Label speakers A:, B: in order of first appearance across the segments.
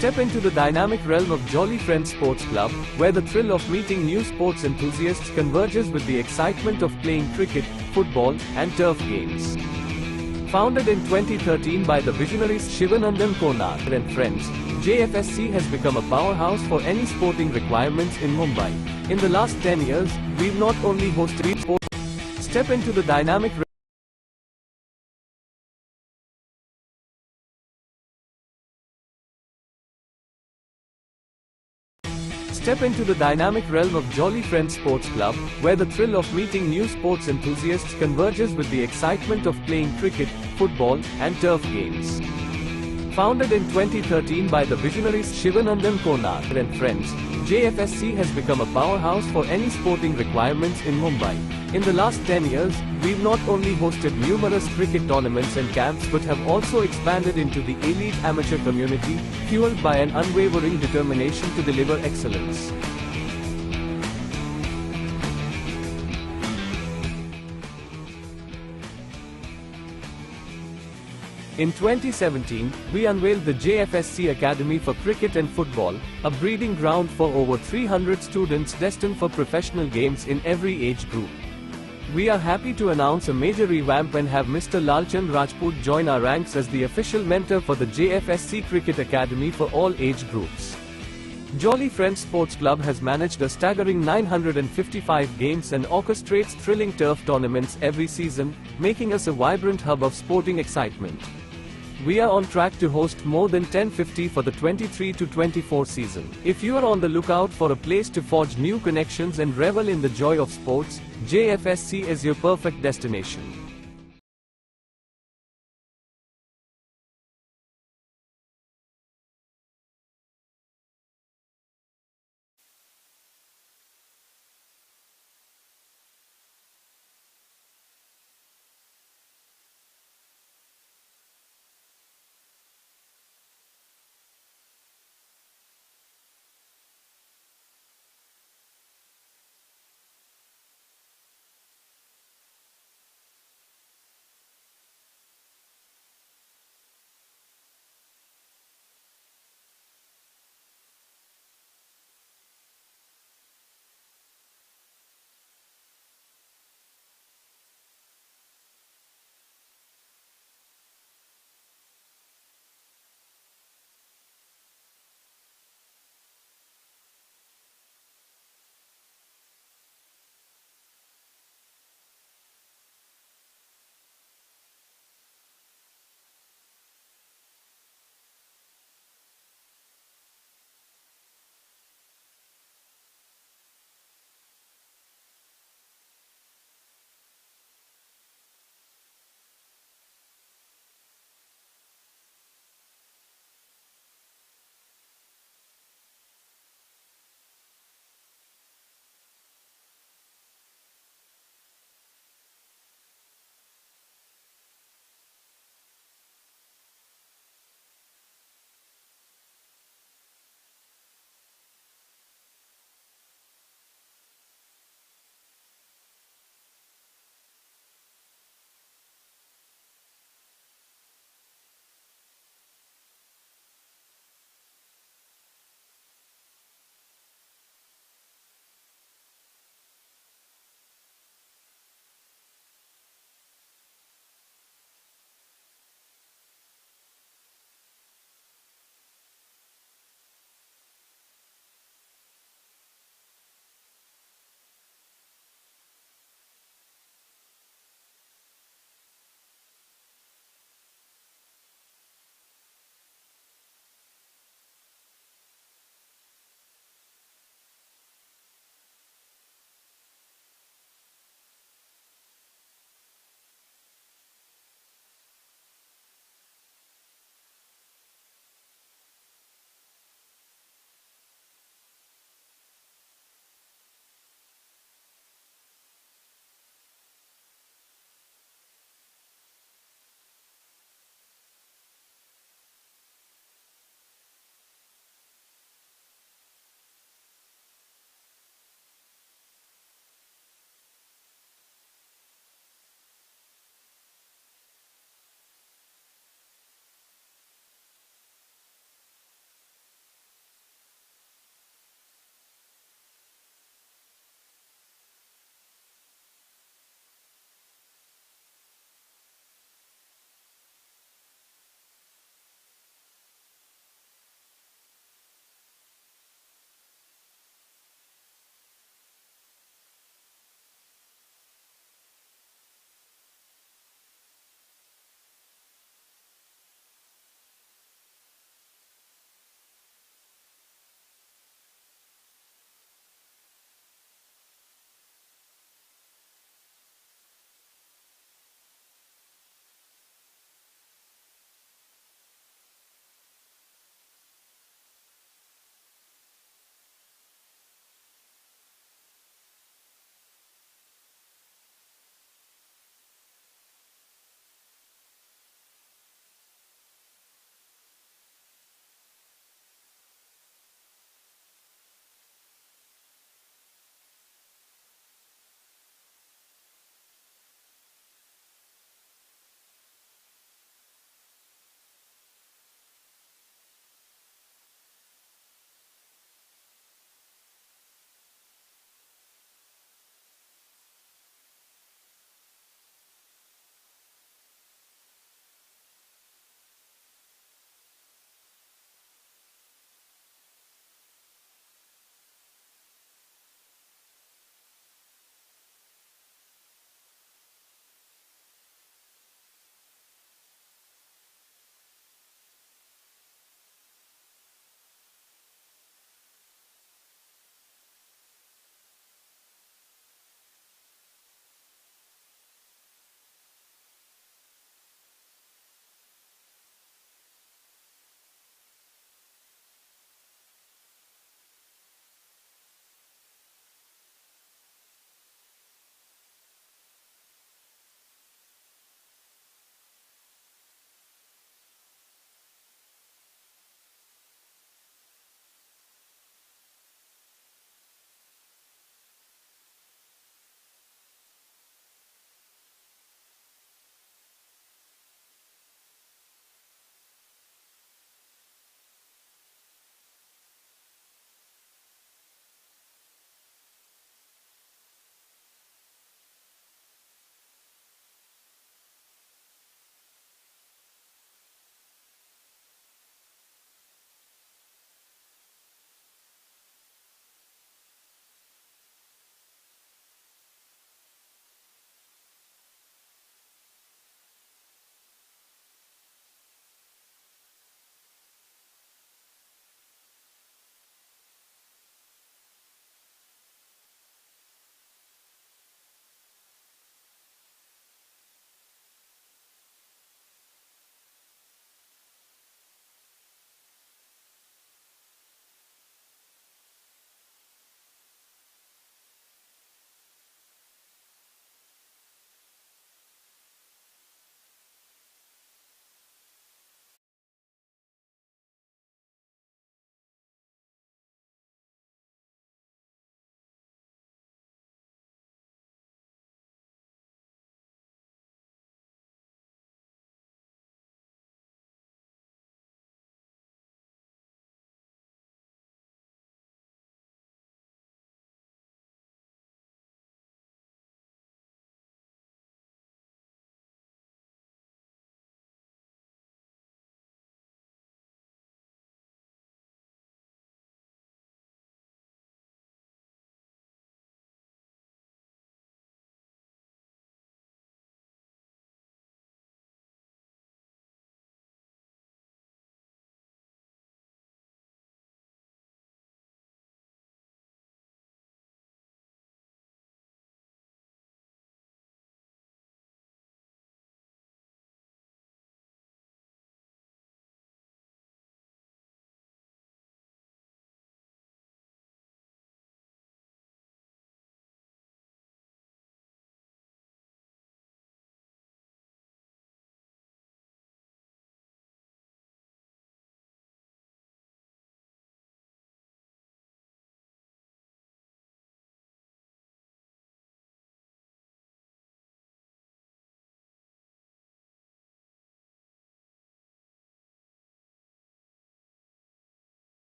A: Step into the dynamic realm of Jolly Friends Sports Club, where the thrill of meeting new sports enthusiasts converges with the excitement of playing cricket, football, and turf games. Founded in 2013 by the visionaries Shivanandan Konar and friends, Jfsc has become a powerhouse for any sporting requirements in Mumbai. In the last 10 years, we've not only hosted sports. Step into the dynamic Step into the dynamic realm of Jolly Friends Sports Club, where the thrill of meeting new sports enthusiasts converges with the excitement of playing cricket, football, and turf games. Founded in 2013 by the visionaries Shivanandan Konar and friends, Jfsc has become a powerhouse for any sporting requirements in Mumbai. In the last 10 years, we've not only hosted numerous cricket tournaments and camps but have also expanded into the elite amateur community, fueled by an unwavering determination to deliver excellence. In 2017, we unveiled the Jfsc Academy for Cricket and Football, a breeding ground for over 300 students destined for professional games in every age group. We are happy to announce a major revamp and have Mr. Lalchand Rajput join our ranks as the official mentor for the Jfsc Cricket Academy for all age groups. Jolly Friends Sports Club has managed a staggering 955 games and orchestrates thrilling turf tournaments every season, making us a vibrant hub of sporting excitement. We are on track to host more than 1050 for the 23-24 season. If you are on the lookout for a place to forge new connections and revel in the joy of sports, Jfsc is your perfect destination.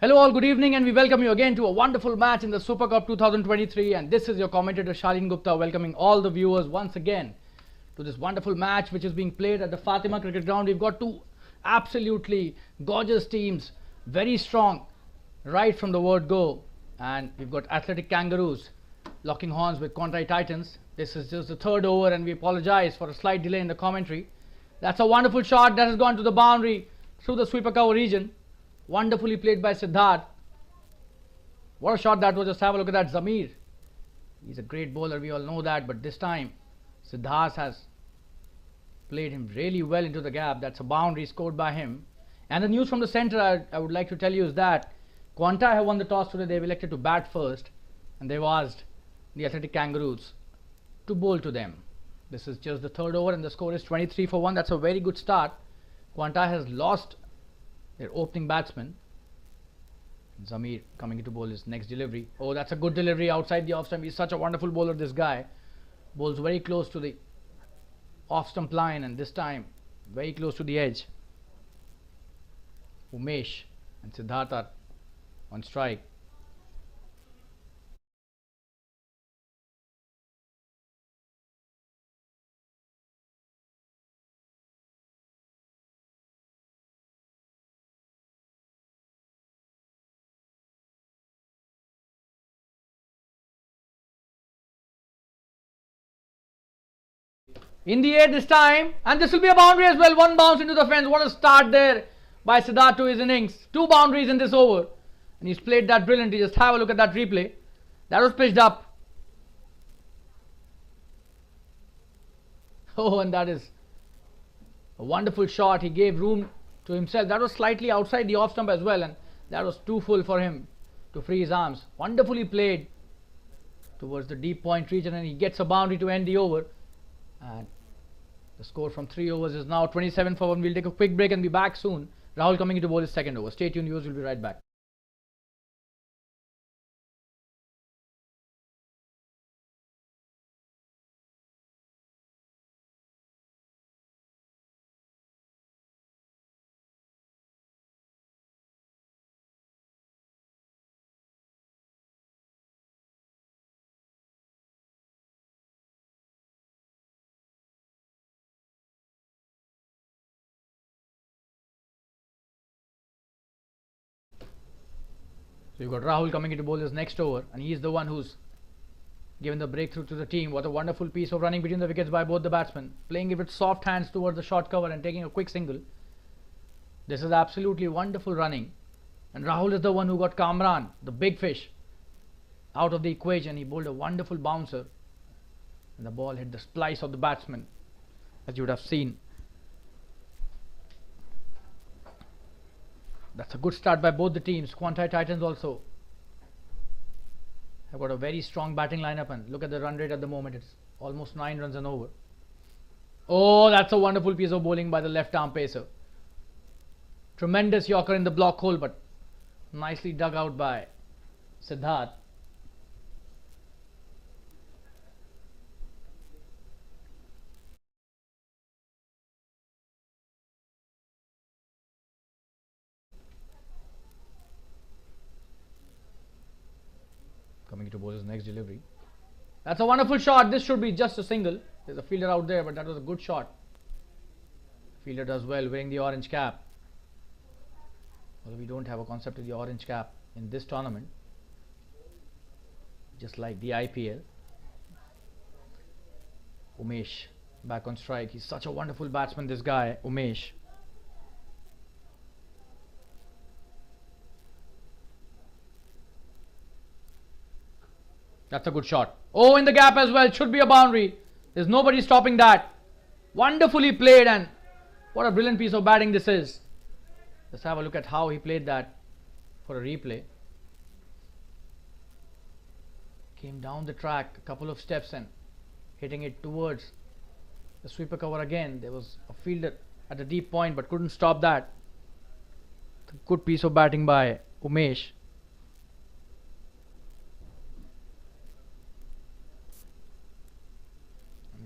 B: Hello all, good evening, and we welcome you again to a wonderful match in the Super Cup 2023, and this is your commentator Shalin Gupta welcoming all the viewers once again to this wonderful match which is being played at the Fatima Cricket Ground. We've got two absolutely gorgeous teams, very strong right from the word go, and we've got Athletic Kangaroos locking horns with Quantei Titans. This is just the third over and we apologize for a slight delay in the commentary. That's a wonderful shot that has gone to the boundary through the sweeper cover region. Wonderfully played by Siddharth. What a shot that was. Just have a look at that. Zamir. He's a great bowler, we all know that, but this time Siddharth has played him really well into the gap. That's a boundary scored by him. And the news from the centre I would like to tell you is that Quantei have won the toss today. They've elected to bat first and they've asked the Athletic Kangaroos to bowl to them. This is just the third over and the score is 23 for 1. That's a very good start. Quantei has lost their opening batsman. Zamir coming into bowl his next delivery. Oh, that's a good delivery outside the off stump. He's such a wonderful bowler, this guy. Bowls very close to the off stump line and this time very close to the edge. Umesh and Siddharth are on strike. In the air this time, and this will be a boundary as well. One bounce into the fence. What a start there by Siddharth to his innings. 2 boundaries in this over, and he's played that brilliantly. Just have a look at that replay. That was pitched up. Oh, and that is a wonderful shot. He gave room to himself. That was slightly outside the off stump as well, and that was too full for him to free his arms. Wonderfully played towards the deep point region, and he gets a boundary to end the over. And the score from 3 overs is now 27 for 1. We'll take a quick break and be back soon. Rahul coming into bowl his second over. Stay tuned, viewers. We'll be right back. So you've got Rahul coming into bowl his next over, and he's the one who's given the breakthrough to the team. What a wonderful piece of running between the wickets by both the batsmen, playing it with soft hands towards the short cover and taking a quick single. This is absolutely wonderful running, and Rahul is the one who got Kamran, the big fish, out of the equation. He bowled a wonderful bouncer and the ball hit the splice of the batsman, as you would have seen. That's a good start by both the teams. Quantei Titans also have got a very strong batting lineup, and look at the run rate at the moment. It's almost 9 runs and over. Oh, that's a wonderful piece of bowling by the left arm pacer. Tremendous yorker in the block hole, but nicely dug out by Siddharth. Coming to bowl his next delivery. That's a wonderful shot. This should be just a single. There's a fielder out there, but that was a good shot. Fielder does well, wearing the orange cap. Although we don't have a concept of the orange cap in this tournament, just like the IPL. Umesh back on strike. He's such a wonderful batsman, this guy, Umesh. That's a good shot. Oh, in the gap as well. It should be a boundary. There's nobody stopping that. Wonderfully played, and what a brilliant piece of batting this is. Let's have a look at how he played that for a replay. Came down the track a couple of steps and hitting it towards the sweeper cover again. There was a fielder at the deep point but couldn't stop that. It's a good piece of batting by Umesh.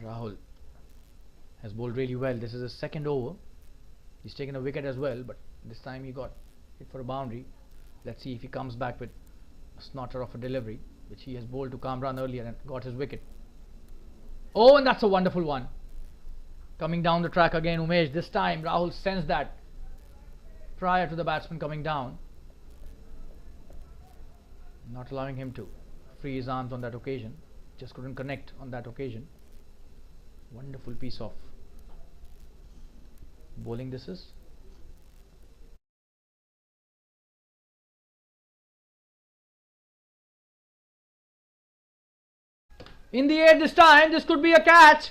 B: Rahul has bowled really well. This is his second over. He's taken a wicket as well, but this time he got hit for a boundary. Let's see if he comes back with a snorter of a delivery, which he has bowled to Kamran earlier and got his wicket. Oh, and that's a wonderful one. Coming down the track again, Umesh. This time Rahul sensed that prior to the batsman coming down, not allowing him to free his arms on that occasion. Just couldn't connect on that occasion. Wonderful piece of bowling this is. In the air this time, this could be a catch.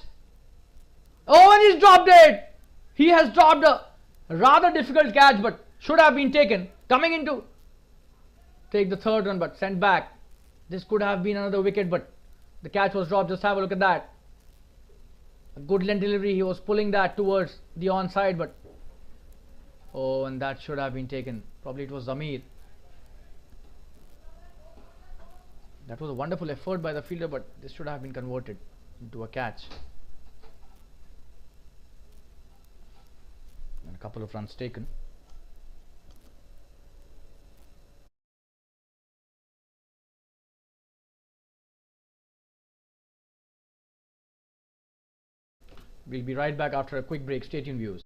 B: Oh, and he's dropped it. He has dropped a rather difficult catch, but should have been taken. Coming in to take the third run, but sent back. This could have been another wicket, but the catch was dropped. Just have a look at that. A good length delivery. He was pulling that towards the onside, but oh, and that should have been taken. Probably it was Zamir. That was a wonderful effort by the fielder, but this should have been converted into a catch. And a couple of runs taken. We'll be right back after a quick break. Stay tuned, viewers.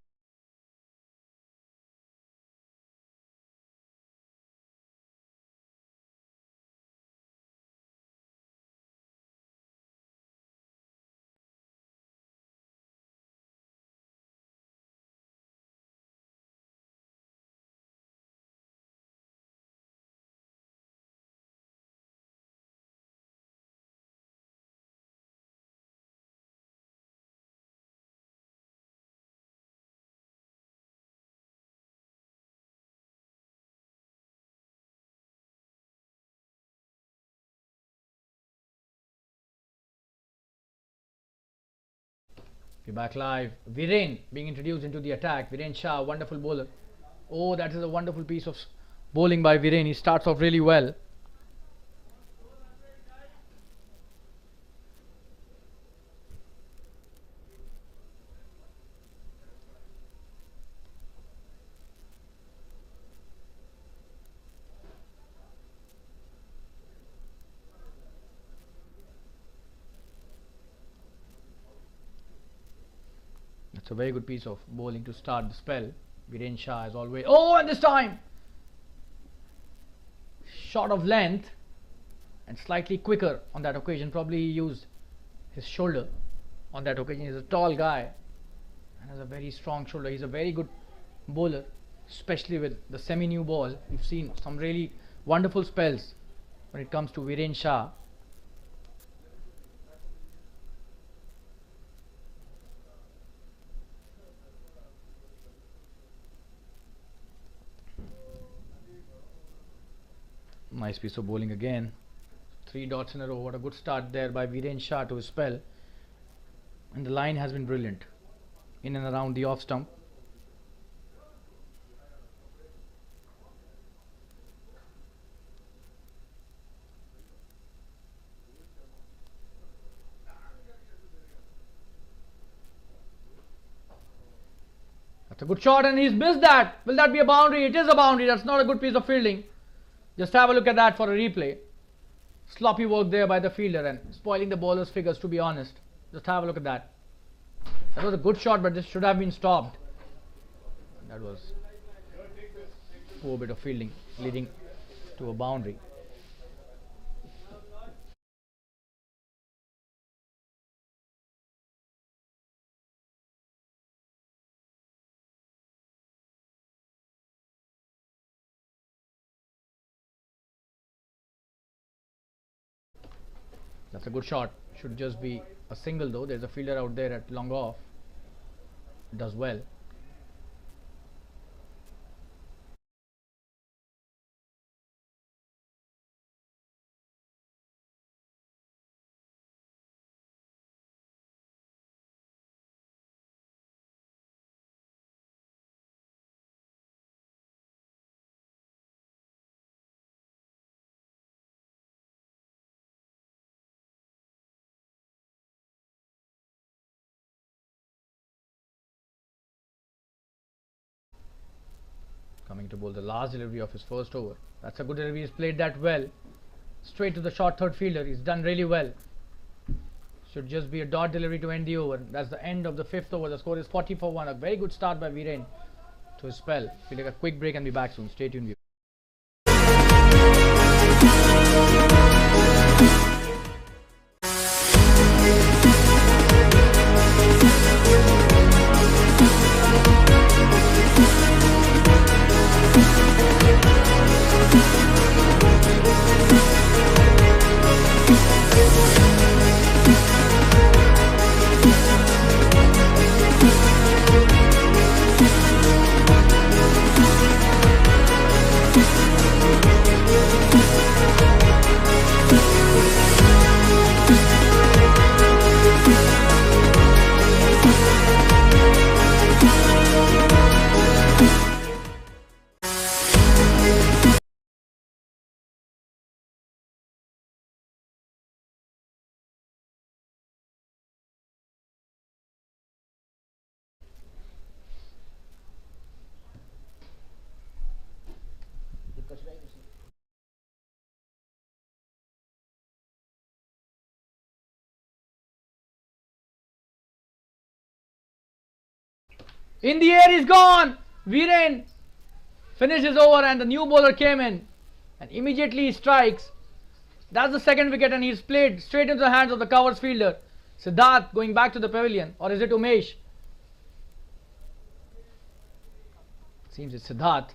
B: We're back live. Viren being introduced into the attack. Viren Shah, wonderful bowler. Oh, that is a wonderful piece of bowling by Viren. He starts off really well. That's a very good piece of bowling to start the spell. Viren Shah as always. Oh, and this time short of length and slightly quicker on that occasion. Probably he used his shoulder on that occasion. He's a tall guy and has a very strong shoulder. He's a very good bowler, especially with the semi-new ball. We've seen some really wonderful spells when it comes to Viren Shah. Nice piece of bowling again. 3 dots in a row. What a good start there by Viren Shah to his spell. And the line has been brilliant. In and around the off stump. That's a good shot and he's missed that. Will that be a boundary? It is a boundary. That's not a good piece of fielding. Just have a look at that for a replay. Sloppy work there by the fielder and spoiling the bowler's figures, to be honest. Just have a look at that. That was a good shot, but this should have been stopped. That was a poor bit of fielding leading to a boundary. That's a good shot. Should just be a single though. There's a fielder out there at long off. Does well. Coming to bowl the last delivery of his first over. That's a good delivery. He's played that well. Straight to the short third fielder. He's done really well. Should just be a dot delivery to end the over. That's the end of the 5th over. The score is 40 for 1. A very good start by Viren to his spell. We'll take a quick break and be back soon. Stay tuned, viewers. In the air, he's gone. Viren finishes over and the new bowler came in and immediately he strikes. That's the second wicket and he's played straight into the hands of the covers fielder. Siddharth going back to the pavilion, or is it Umesh? Seems it's Siddharth.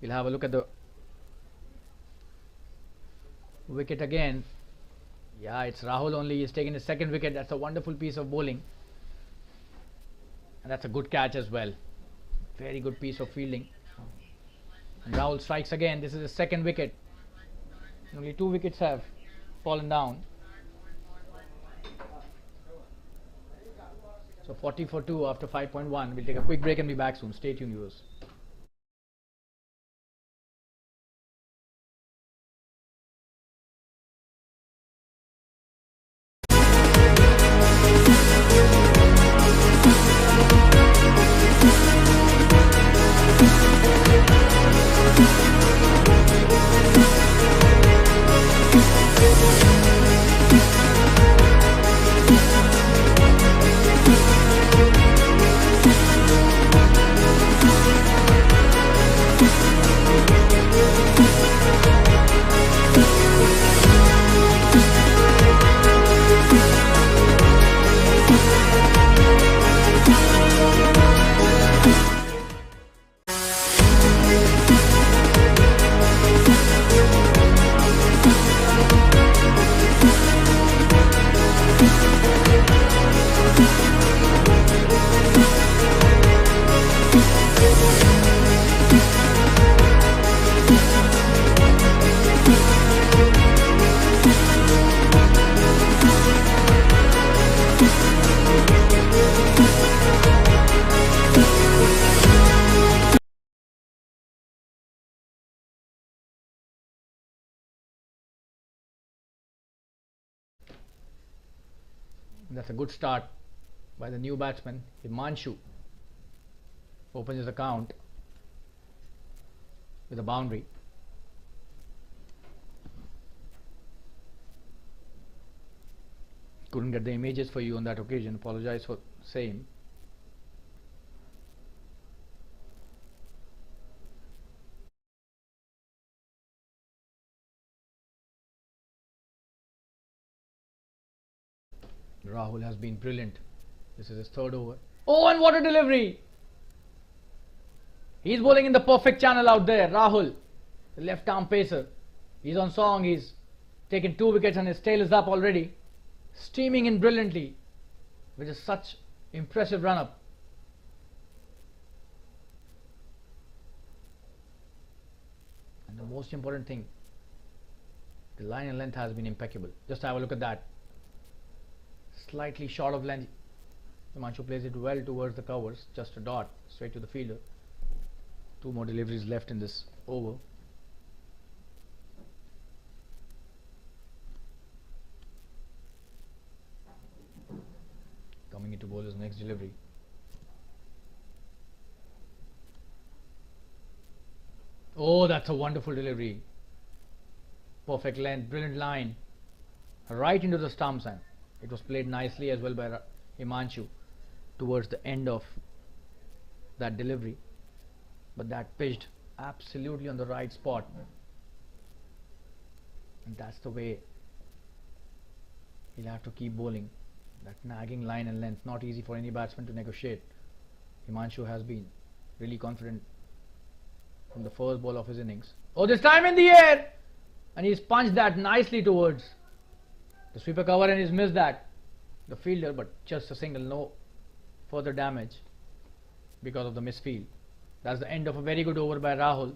B: We'll have a look at the wicket again. Yeah, it's Rahul only. He's taken his second wicket. That's a wonderful piece of bowling. And that's a good catch as well. Very good piece of fielding. And Rahul strikes again. This is his second wicket. Only 2 wickets have fallen down. So 40 for 2 after 5.1. We'll take a quick break and be back soon. Stay tuned, viewers. That's a good start by the new batsman. Himanshu opens his account with a boundary. Couldn't get the images for you on that occasion. Apologize for same. Rahul has been brilliant. This is his third over. Oh, and what a delivery! He's bowling in the perfect channel out there. Rahul, the left arm pacer. He's on song. He's taken 2 wickets and his tail is up already. Steaming in brilliantly, which is such impressive run up. And the most important thing, the line and length has been impeccable. Just have a look at that. Slightly short of length. Himanshu plays it well towards the covers. Just a dot straight to the fielder. 2 more deliveries left in this over. Coming into bowler's next delivery. Oh, that's a wonderful delivery. Perfect length, brilliant line. Right into the stumps, and it was played nicely as well by Himanshu towards the end of that delivery. But that pitched absolutely on the right spot. And that's the way he'll have to keep bowling. That nagging line and length, not easy for any batsman to negotiate. Himanshu has been really confident from the first ball of his innings. Oh, this time in the air! And he's punched that nicely towards the sweeper cover, and he's missed that. The fielder, but just a single, no further damage because of the misfield. That's the end of a very good over by Rahul.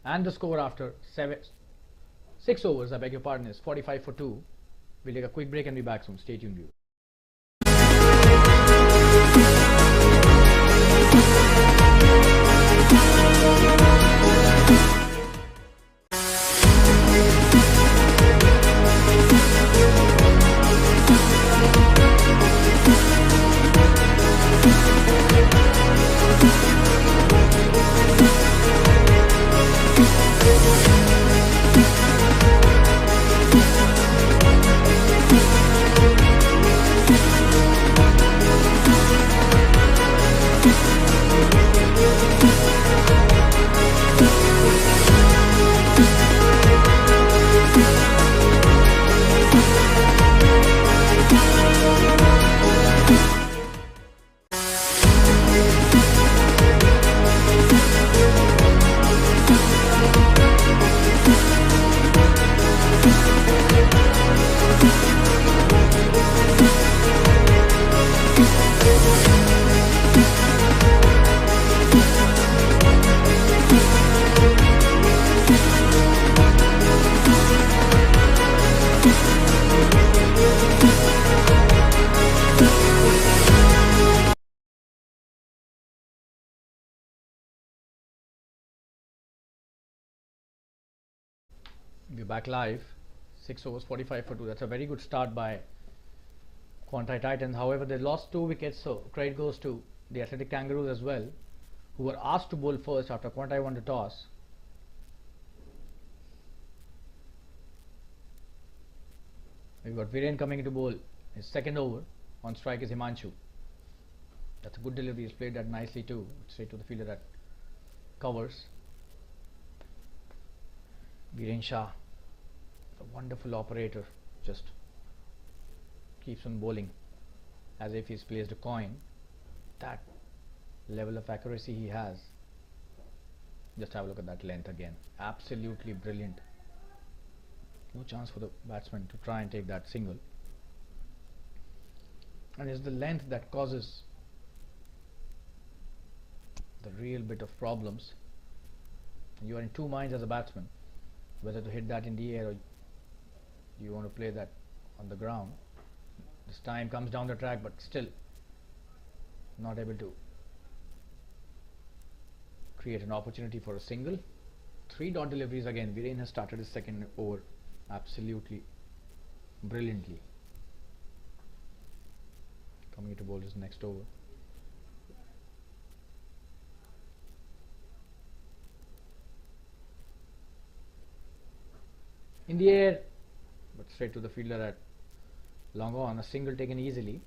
B: And the score after 6 overs, I beg your pardon, is 45 for 2. We'll take a quick break and be back soon. Stay tuned, viewers. We're back live. 6 overs, 45 for 2. That's a very good start by Quantei Titans. However, they lost 2 wickets, so credit goes to the athletic Kangaroos as well, who were asked to bowl first after Quantei won the toss. We've got Viren coming into bowl. His second over. On strike is Himanshu. That's a good delivery. He's played that nicely too. Straight to the fielder that covers. Viren Shah, a wonderful operator, just keeps on bowling as if he's placed a coin. That level of accuracy he has. Just have a look at that length again. Absolutely brilliant. No chance for the batsman to try and take that single. And it's the length that causes the real bit of problems. You are in two minds as a batsman, whether to hit that in the air or you want to play that on the ground. This time comes down the track, but still not able to create an opportunity for a single. 3 dot deliveries again. Viren has started his second over absolutely brilliantly. Coming to bowl his next over. In the air, but straight to the fielder at long on. A single taken easily.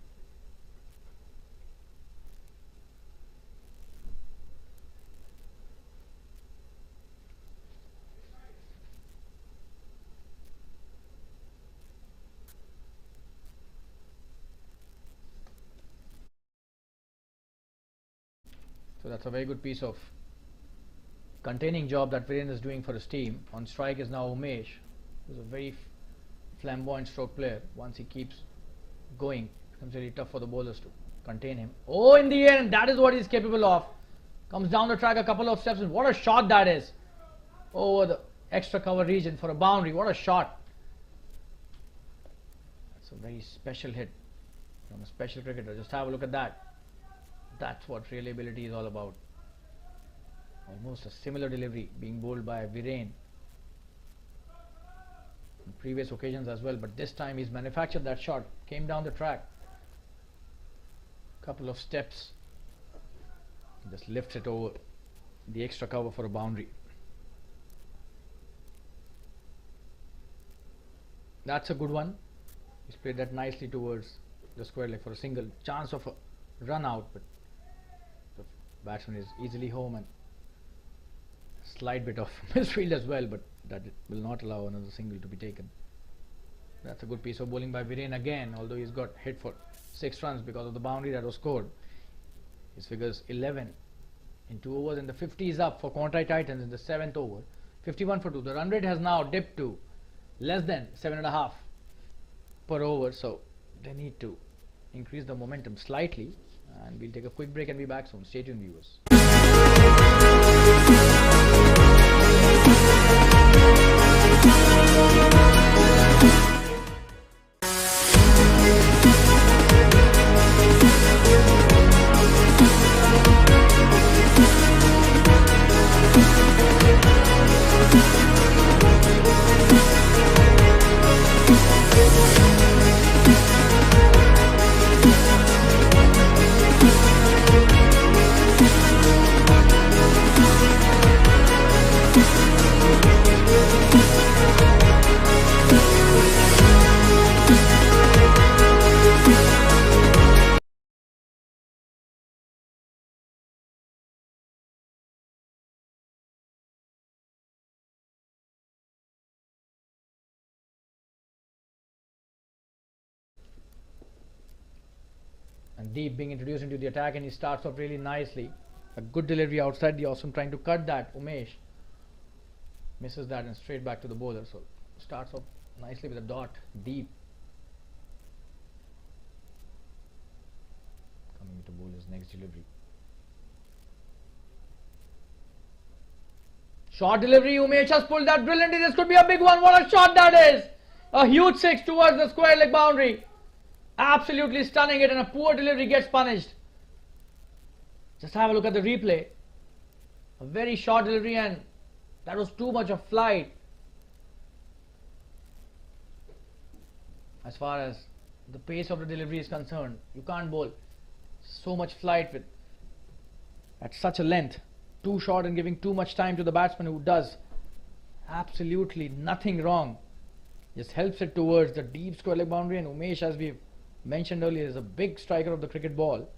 B: So that's a very good piece of containing job that Viren is doing for his team. On strike is now Umesh, who's a very flamboyant stroke player. Once he keeps going, it becomes very tough for the bowlers to contain him. Oh, in the end, that is what he's capable of. Comes down the track a couple of steps, and what a shot that is. Over the extra cover region for a boundary. What a shot. That's a very special hit from a special cricketer. Just have a look at that. That's what real ability is all about. Almost a similar delivery being bowled by Viren on previous occasions as well, but this time he's manufactured that shot. Came down the track, couple of steps, just lifts it over the extra cover for a boundary. That's a good one. He's played that nicely towards the square leg for a single. Chance of a run out, but the batsman is easily home, and slight bit of misfield as well, but that will not allow another single to be taken. That's a good piece of bowling by Viren again, although he's got hit for 6 runs because of the boundary that was scored. His figures 11 in 2 overs, and the 50 is up for Quantei Titans in the 7th over. 51 for 2. The run rate has now dipped to less than 7.5 per over, so they need to increase the momentum slightly. And we'll take a quick break and be back soon. Stay tuned, viewers. And Deep being introduced into the attack, and he starts off really nicely. A good delivery outside the awesome, trying to cut that. Umesh misses that and straight back to the bowler. So starts off nicely with a dot. Deep coming to bowl his next delivery. Short delivery. Umesh has pulled that brilliantly. This could be a big one. What a shot that is! A huge 6 towards the square leg boundary. Absolutely stunning it, and a poor delivery gets punished. Just have a look at the replay. A very short delivery, and that was too much of flight. As far as the pace of the delivery is concerned, you can't bowl so much flight with at such a length. Too short and giving too much time to the batsman, who does absolutely nothing wrong. Just helps it towards the deep square leg boundary, and Umesh, as we've mentioned earlier, is a big striker of the cricket ball.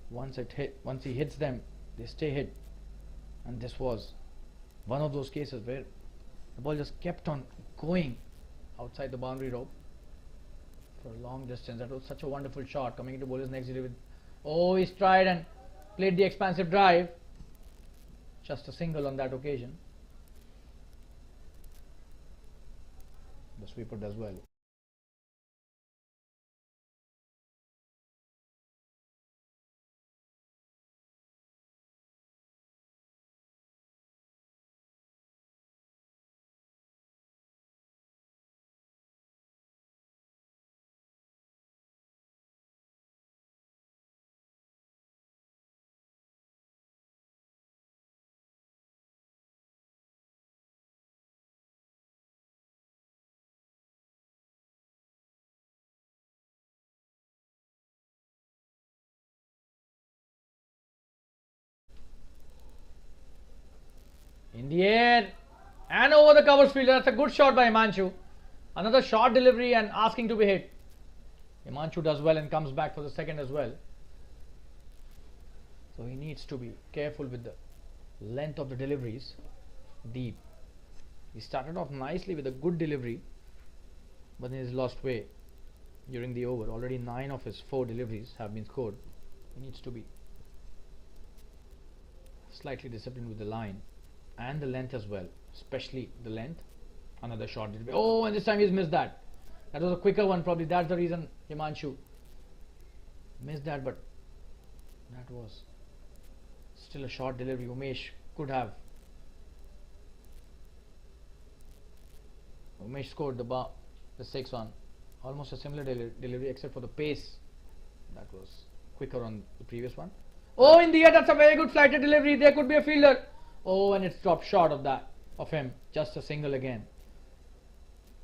B: Once he hits them, they stay hit. And this was one of those cases where the ball just kept on going outside the boundary rope for a long distance. That was such a wonderful shot. Coming into bowler's next delivery. Oh, he tried and played the expansive drive. Just a single on that occasion. The sweeper does well. In the air and over the covers fielder. That's a good shot by Himanshu. Another short delivery and asking to be hit. Himanshu does well and comes back for the second as well. So he needs to be careful with the length of the deliveries. Deep. He started off nicely with a good delivery, but then he's lost way during the over. Already 9 of his 4 deliveries have been scored. He needs to be slightly disciplined with the line and the length as well, especially the length. Another short delivery. Oh, and this time he's missed that. That was a quicker one, probably. That's the reason Himanshu missed that, but that was still a short delivery. Umesh could have. Umesh scored the 6 on almost a similar delivery, except for the pace. That was quicker on the previous one. Oh, in the air, that's a very good flighted delivery. There could be a fielder. Oh, and it's dropped short of that, of him. Just a single again.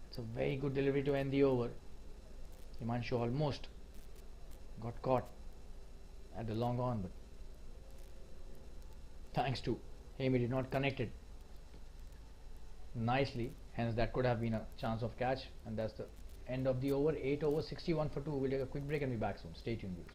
B: It's a very good delivery to end the over. Himanshu almost got caught at the long on, but thanks to him, he did not connect it nicely. Hence that could have been a chance of catch, and that's the end of the over. 8 over 61 for 2. We'll take a quick break and be back soon. Stay tuned, viewers.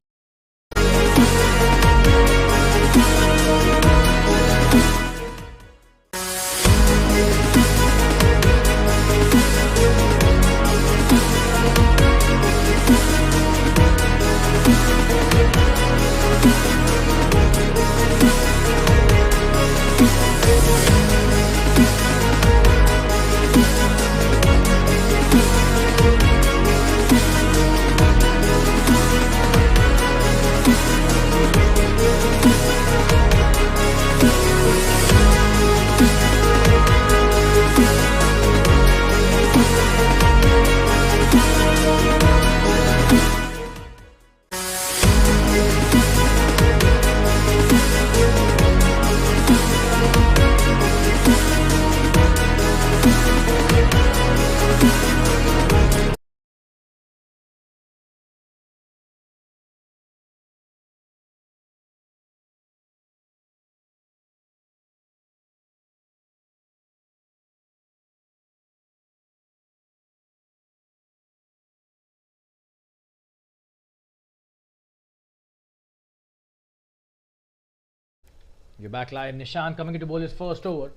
B: You're back live. Nishan coming in to bowl his first over.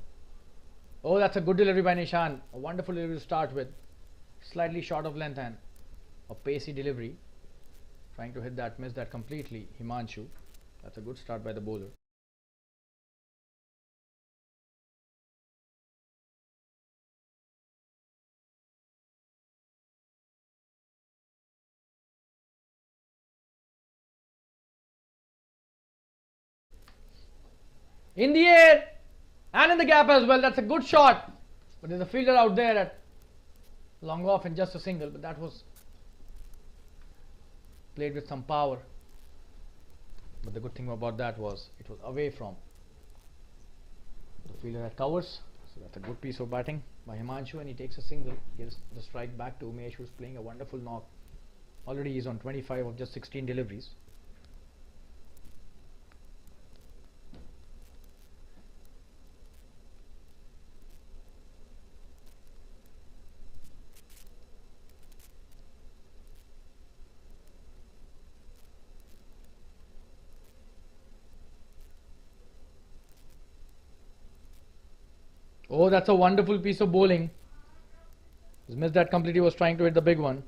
B: Oh, that's a good delivery by Nishan. A wonderful delivery to start with. Slightly short of length and a pacey delivery. Trying to hit that, missed that completely. Himanshu. That's a good start by the bowler. In the air and in the gap as well. That's a good shot. But there's a fielder out there at long off and just a single. But that was played with some power. But the good thing about that was it was away from the fielder at covers. So that's a good piece of batting by Himanshu, and he takes a single. Gives the strike back to Umesh, who's playing a wonderful knock. Already he's on 25 of just 16 deliveries. Oh, that's a wonderful piece of bowling. He's missed that completely. Was trying to hit the big one.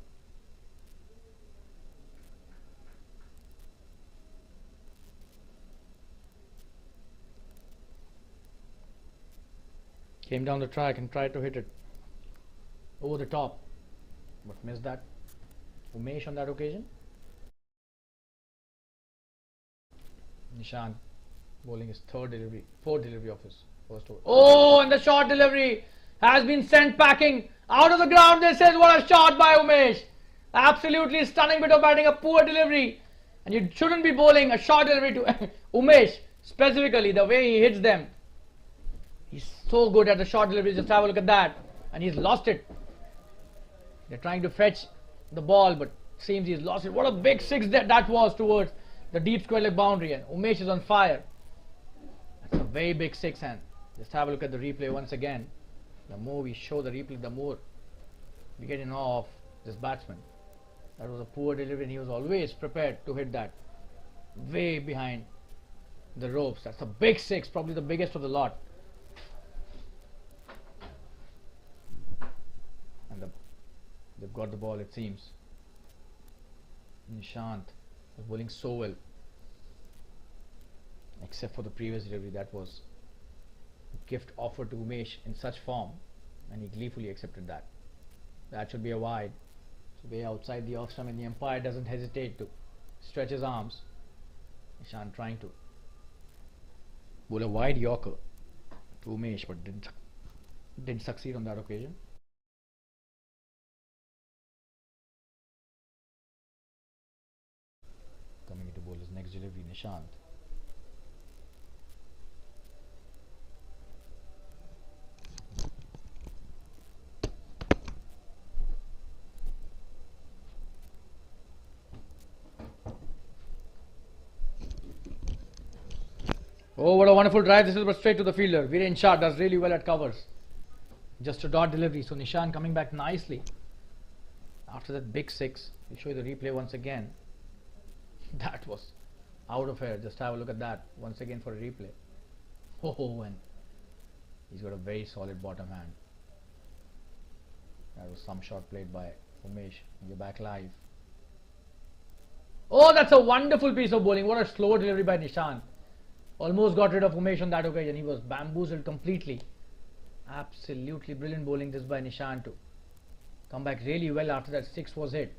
B: Came down the track and tried to hit it over the top, but missed that. Umesh on that occasion. Nishan bowling his fourth delivery of his first over. Oh, and the short delivery has been sent packing out of the ground. This is what a shot by Umesh. Absolutely stunning bit of batting, a poor delivery. And you shouldn't be bowling a short delivery to Umesh, specifically the way he hits them. He's so good at the short delivery. Just have a look at that. And he's lost it. They're trying to fetch the ball, but seems he's lost it. What a big six that was towards the deep square leg boundary. And Umesh is on fire. That's a very big six hand. Just have a look at the replay once again. The more we show the replay, the more we get in awe of this batsman. That was a poor delivery, and he was always prepared to hit that way behind the ropes. That's a big six, probably the biggest of the lot. And they've got the ball, it seems. Nishant was bowling so well, except for the previous delivery. That was a gift offered to Umesh in such form, and he gleefully accepted that. That should be a wide. So way outside the off stump, and the umpire doesn't hesitate to stretch his arms. Nishan trying to bowl a wide Yorker to Umesh, but didn't succeed on that occasion. Coming into bowl his next delivery, Nishant. Oh, what a wonderful drive. This is but straight to the fielder. Viren Shah does really well at covers. Just a dot delivery. So Nishan coming back nicely after that big six. We'll show you the replay once again. That was out of air. Just have a look at that once again for a replay. Oh, and he's got a very solid bottom hand. That was some shot played by Umesh. We're back live. Oh, that's a wonderful piece of bowling. What a slow delivery by Nishan. Almost got rid of Umesh on that occasion. He was bamboozled completely. Absolutely brilliant bowling this by Nishan to come back really well after that six was hit.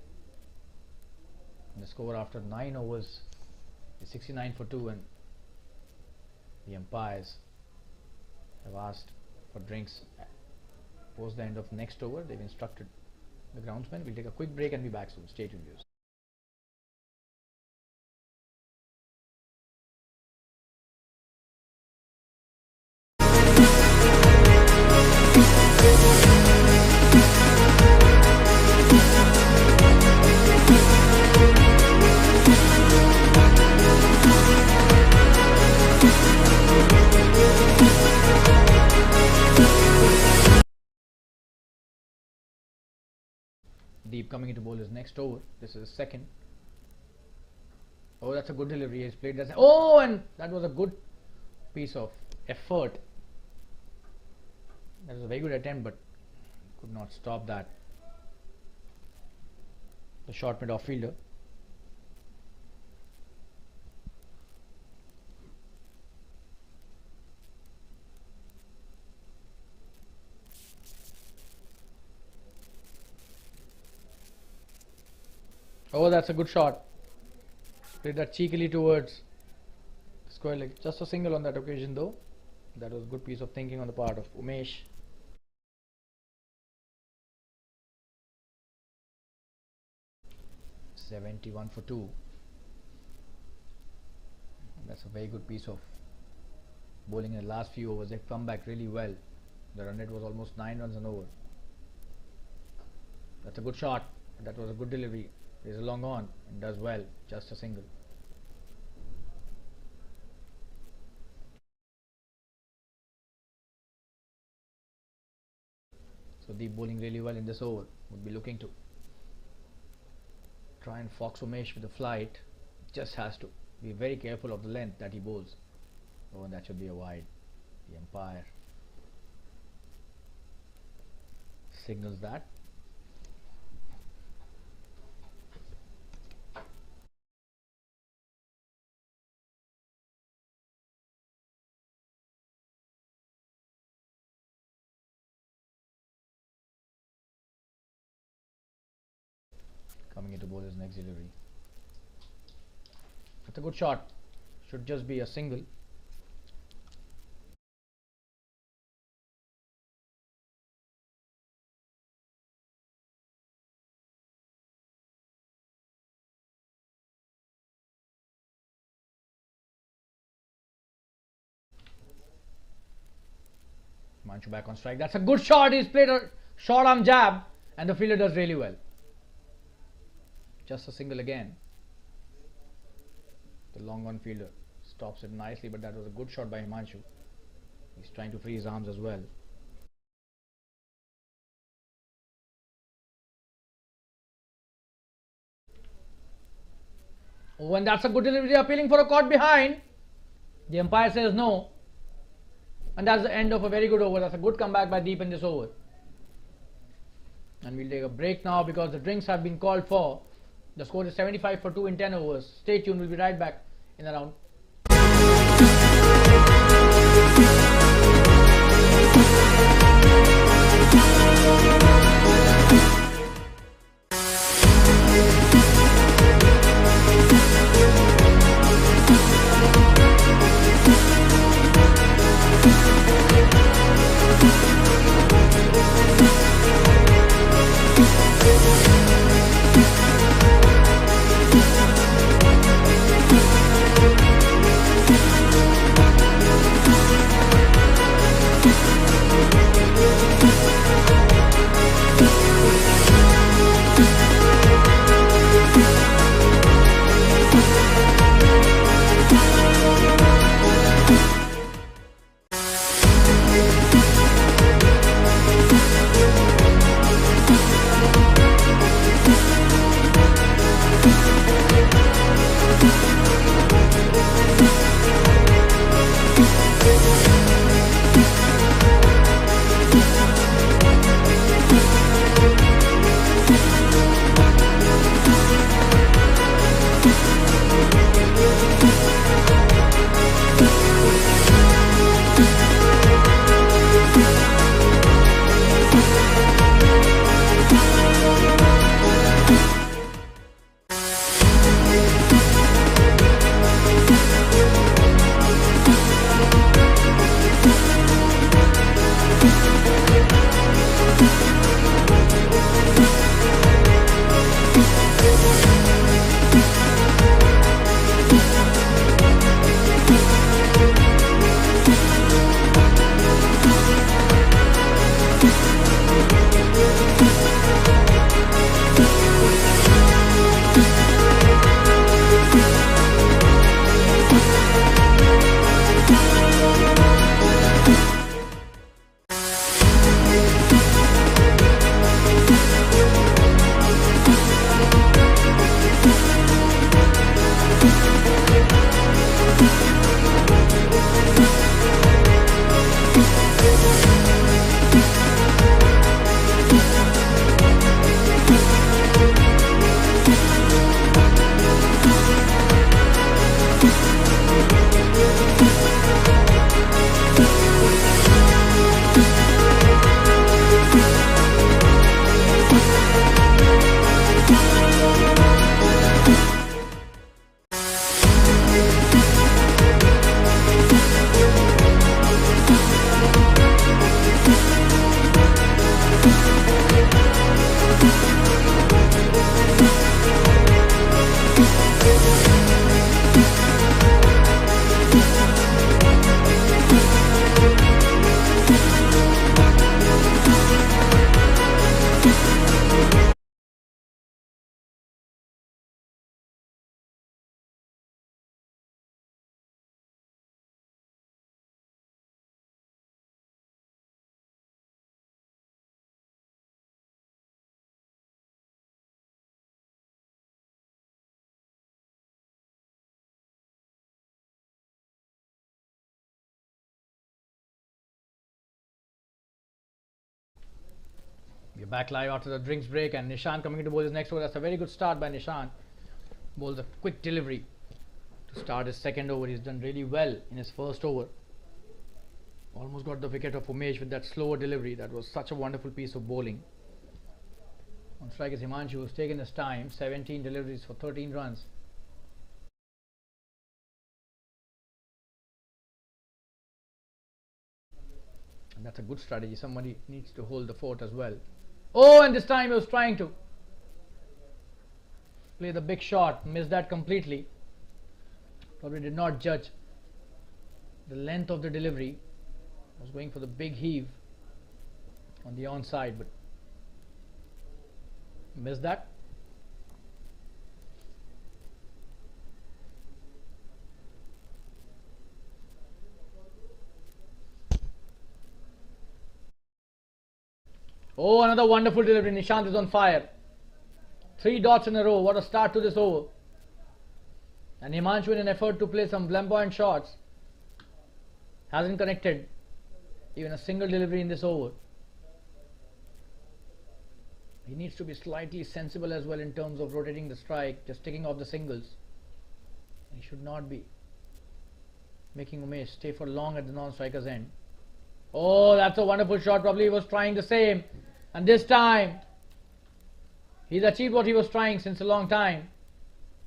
B: And the score after 9 overs is 69 for 2, and the umpires have asked for drinks post the end of next over. They've instructed the groundsman. We'll take a quick break and be back soon. Stay tuned, viewers. Deep coming into bowl his next over. This is his second. Oh, that's a good delivery. He's played that. Oh, and that was a good piece of effort. That was a very good attempt, but could not stop that. The short mid off fielder. Oh, that's a good shot. Played that cheekily towards the square leg. Just a single on that occasion though. That was a good piece of thinking on the part of Umesh. .71 for 2. That's a very good piece of bowling in the last few overs. They've come back really well. The run rate was almost 9 runs an over. That's a good shot. That was a good delivery. Is a long on and does well. Just a single. So deep bowling really well in this over. Would be looking to try and fox Umesh with the flight. Just has to be very careful of the length that he bowls. Oh, and that should be a wide. The umpire signals that. Coming into bowl his next delivery. That's a good shot. Should just be a single. Manchu back on strike. That's a good shot. He's played a short arm jab and the fielder does really well. Just a single again. The long on fielder stops it nicely, but that was a good shot by Himanshu. He's trying to free his arms as well. Oh, and that's a good delivery. Appealing for a caught behind. The umpire says no. And that's the end of a very good over. That's a good comeback by Deep in this over. And we'll take a break now because the drinks have been called for. The score is 75 for 2 in 10 overs. Stay tuned. We'll be right back in around. We're back live after the drinks break, and Nishan coming to bowl his next over. That's a very good start by Nishan. Bowls a quick delivery to start his second over. He's done really well in his first over. Almost got the wicket of Umesh with that slower delivery. That was such a wonderful piece of bowling. On strike is Himanshu, who's taken his time. 17 deliveries for 13 runs. And that's a good strategy. Somebody needs to hold the fort as well. Oh, and this time he was trying to play the big shot. Missed that completely. Probably did not judge the length of the delivery. Was going for the big heave on the onside, but missed that. Oh, another wonderful delivery. Nishant is on fire. 3 dots in a row. What a start to this over. And Himanshu, in an effort to play some flamboyant shots, hasn't connected even a single delivery in this over. He needs to be slightly sensible as well in terms of rotating the strike, just taking off the singles. He should not be making Umesh stay for long at the non-striker's end. Oh, that's a wonderful shot. Probably he was trying the same. And this time, he's achieved what he was trying since a long time.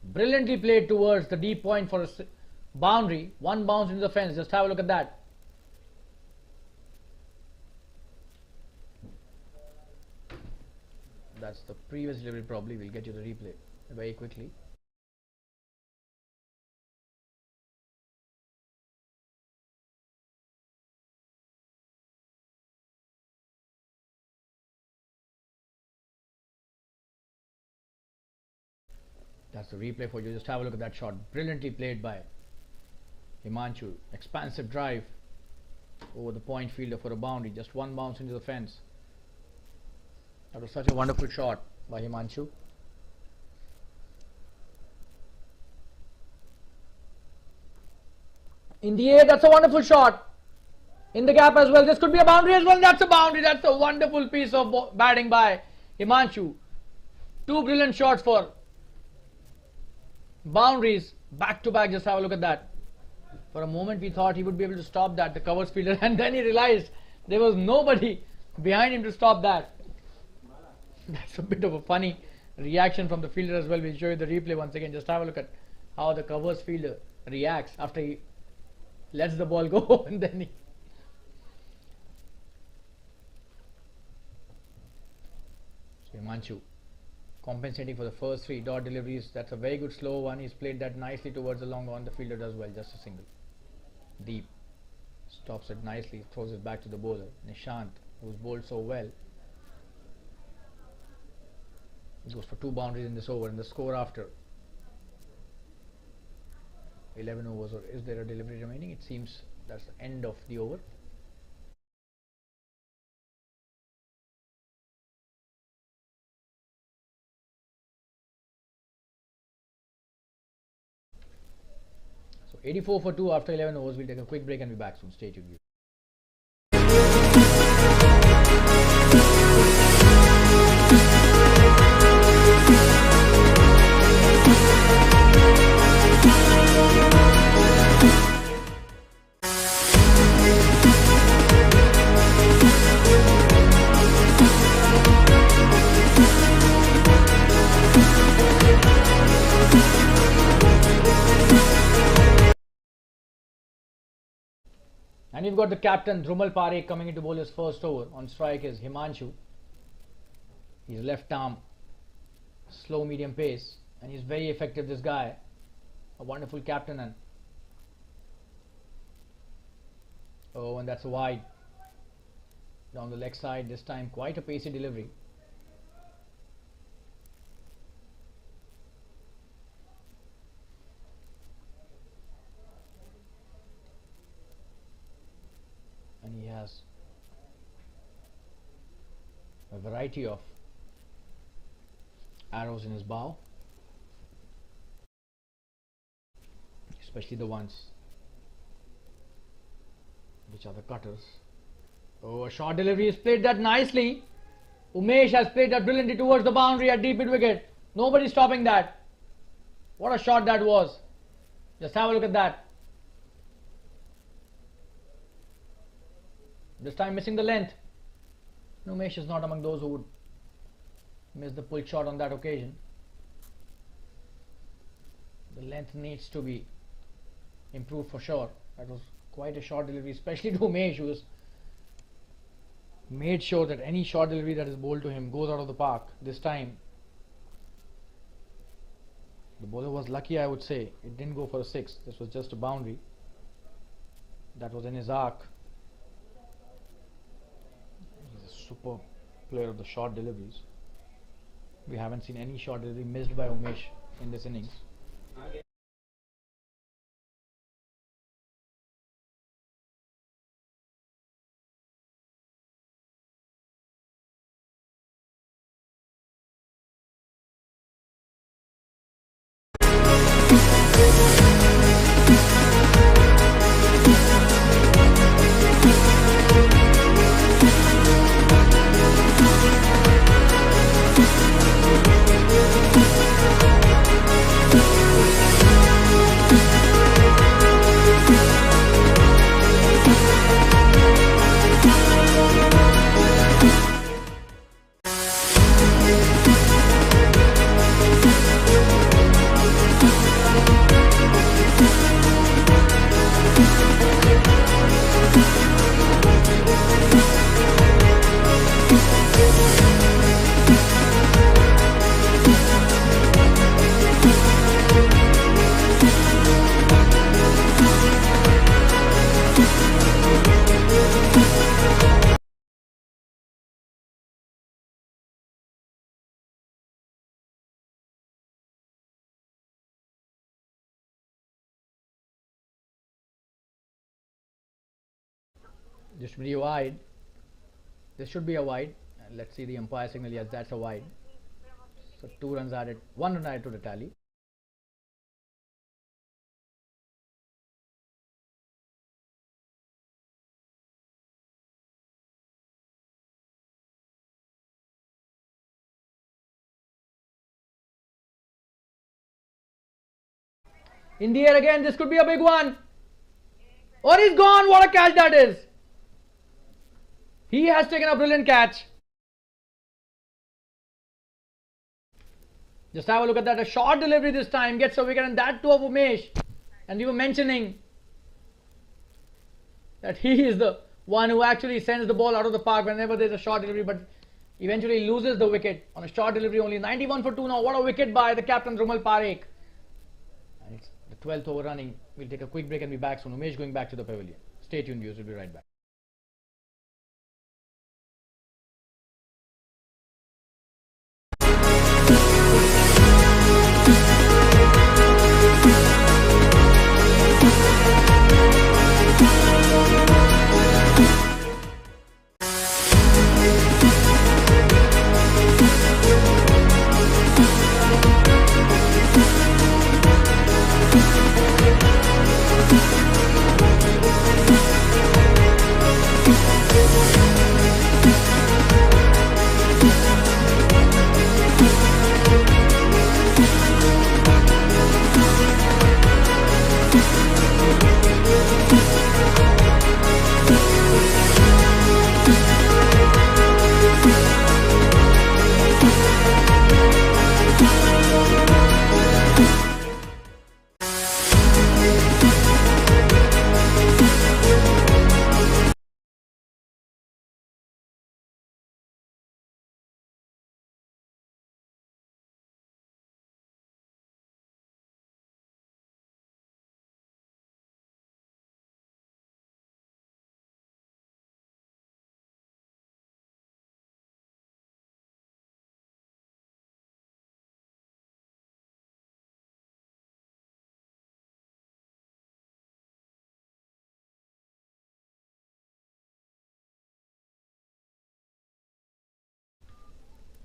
B: Brilliantly played towards the deep point for a boundary. One bounce into the fence. Just have a look at that. That's the previous delivery. Probably we'll get you the replay very quickly. That's the replay for you. Just have a look at that shot. Brilliantly played by Himanshu. Expansive drive over the point fielder for a boundary. Just one bounce into the fence. That was such a wonderful shot by Himanshu. In the air, that's a wonderful shot. In the gap as well. This could be a boundary as well. That's a boundary. That's a wonderful piece of batting by Himanshu. 2 brilliant shots for boundaries back to back. Just have a look at that. For a moment we thought he would be able to stop that, the covers fielder, and then he realized there was nobody behind him to stop that. That's a bit of a funny reaction from the fielder as well. We'll show you the replay once again. Just have a look at how the covers fielder reacts after he lets the ball go and then he Himanshu compensating for the first 3 dot deliveries. That's a very good slow one. He's played that nicely towards the long on. The fielder does well. Just a single. Deep. Stops it nicely. Throws it back to the bowler. Nishant, who's bowled so well. He goes for 2 boundaries in this over. And the score after 11 overs. Or is there a delivery remaining? It seems that's the end of the over. So 84 for 2 after 11 overs. We'll take a quick break and be back soon. Stay tuned. And you've got the captain Dhrumal Parekh coming into bowl his first over. On strike is Himanshu. He's left arm, slow medium pace, and he's very effective, this guy. A wonderful captain. And oh, and that's a wide down the leg side. This time quite a pacey delivery. And he has a variety of arrows in his bow, especially the ones which are the cutters. Oh, a short delivery. He's played that nicely. Umesh has played that brilliantly towards the boundary at deep mid wicket. Nobody stopping that. What a shot that was. Just have a look at that. This time missing the length. Umesh is not among those who would miss the pull shot on that occasion. The length needs to be improved for sure. That was quite a short delivery, especially to Umesh, who has made sure that any short delivery that is bowled to him goes out of the park. This time the bowler was lucky, I would say. It didn't go for a 6. This was just a boundary that was in his arc. He's a super player of the short deliveries. We haven't seen any short delivery missed by Umesh in this innings. This should be a wide. This should be a wide. Let's see the umpire signal. Yes, that's a wide. So 2 runs added, 1 run added to the tally. In the air again, this could be a big one. Oh, he's gone. What a catch that is. He has taken a brilliant catch. Just have a look at that. A short delivery this time gets a wicket, and that too of Umesh. And we were mentioning that he is the one who actually sends the ball out of the park whenever there's a short delivery, but eventually loses the wicket on a short delivery only. 91 for 2 now. What a wicket by the captain Rumal Parekh. And it's the 12th over running. We'll take a quick break and be back soon. Umesh going back to the pavilion. Stay tuned, viewers. We'll be right back.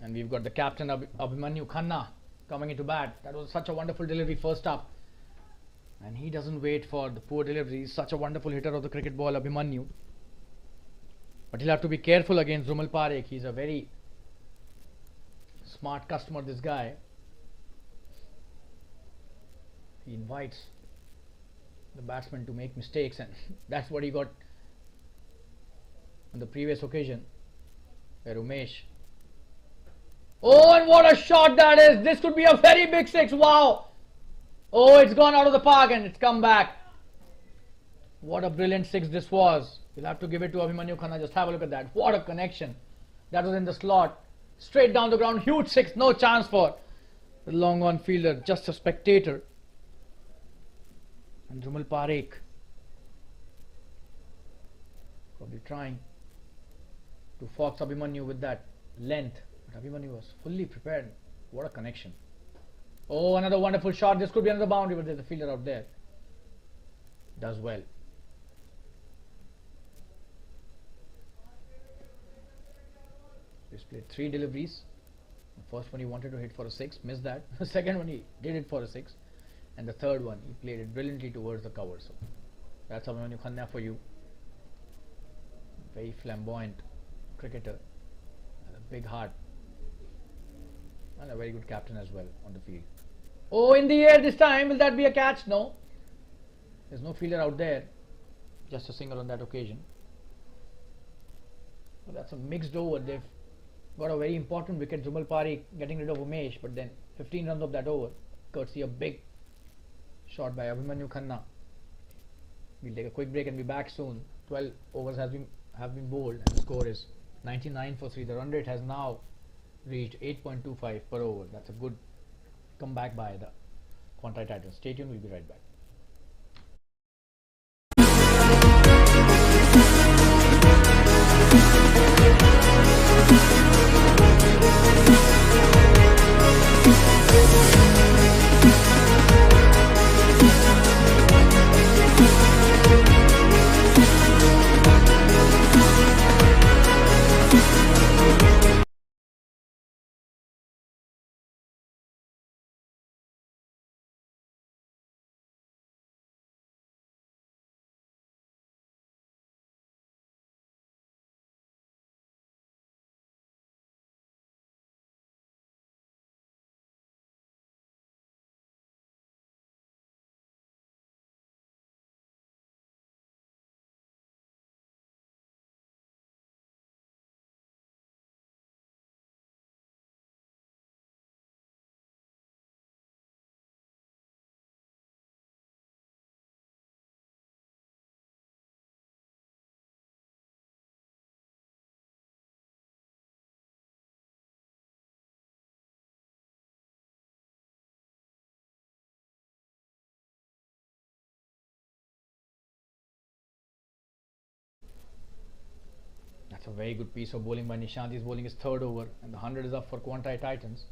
B: And we've got the captain Abhimanyu Khanna coming into bat. That was such a wonderful delivery first up. And he doesn't wait for the poor delivery. He's such a wonderful hitter of the cricket ball, Abhimanyu. But he'll have to be careful against Rumal Parekh. He's a very Smart customer, this guy. He invites the batsman to make mistakes, and that's what he got on the previous occasion where Umesh. Oh, and what a shot that is! This could be a very big six. Wow! Oh, it's gone out of the park and it's come back. What a brilliant six this was. We'll have to give it to Abhimanyu Khanna. Just have a look at that. What a connection. That was in the slot. Straight down the ground. Huge six. No chance for the long on fielder. Just a spectator. And Jumal Parekh probably trying to fox Abhimanyu with that length. But Abhimanyu was fully prepared. What a connection. Oh, another wonderful shot. This could be another boundary, but there's a fielder out there. Does well. He's played 3 deliveries. The first one he wanted to hit for a 6, missed that. The second one he did it for a 6. And the third one he played it brilliantly towards the cover. So that's Abhimanyu Khanna for you. Very flamboyant cricketer. And a big heart. And a very good captain as well on the field. Oh, in the air this time. Will that be a catch? No. There's no fielder out there. Just a single on that occasion. So that's a mixed over. They've got a very important wicket. Jumal Parekh getting rid of Umesh. But then 15 runs of that over. Courtesy a big shot by Abhimanyu Khanna. We'll take a quick break and be back soon. 12 overs have been bowled. And the score is 99 for 3. The run rate has now reached 8.25 per over. That's a good comeback by the Quantei Titans. Stay tuned, we'll be right back. That's a very good piece of bowling by Nishant. He's bowling his 3rd over and the 100 is up for Quantei Titans.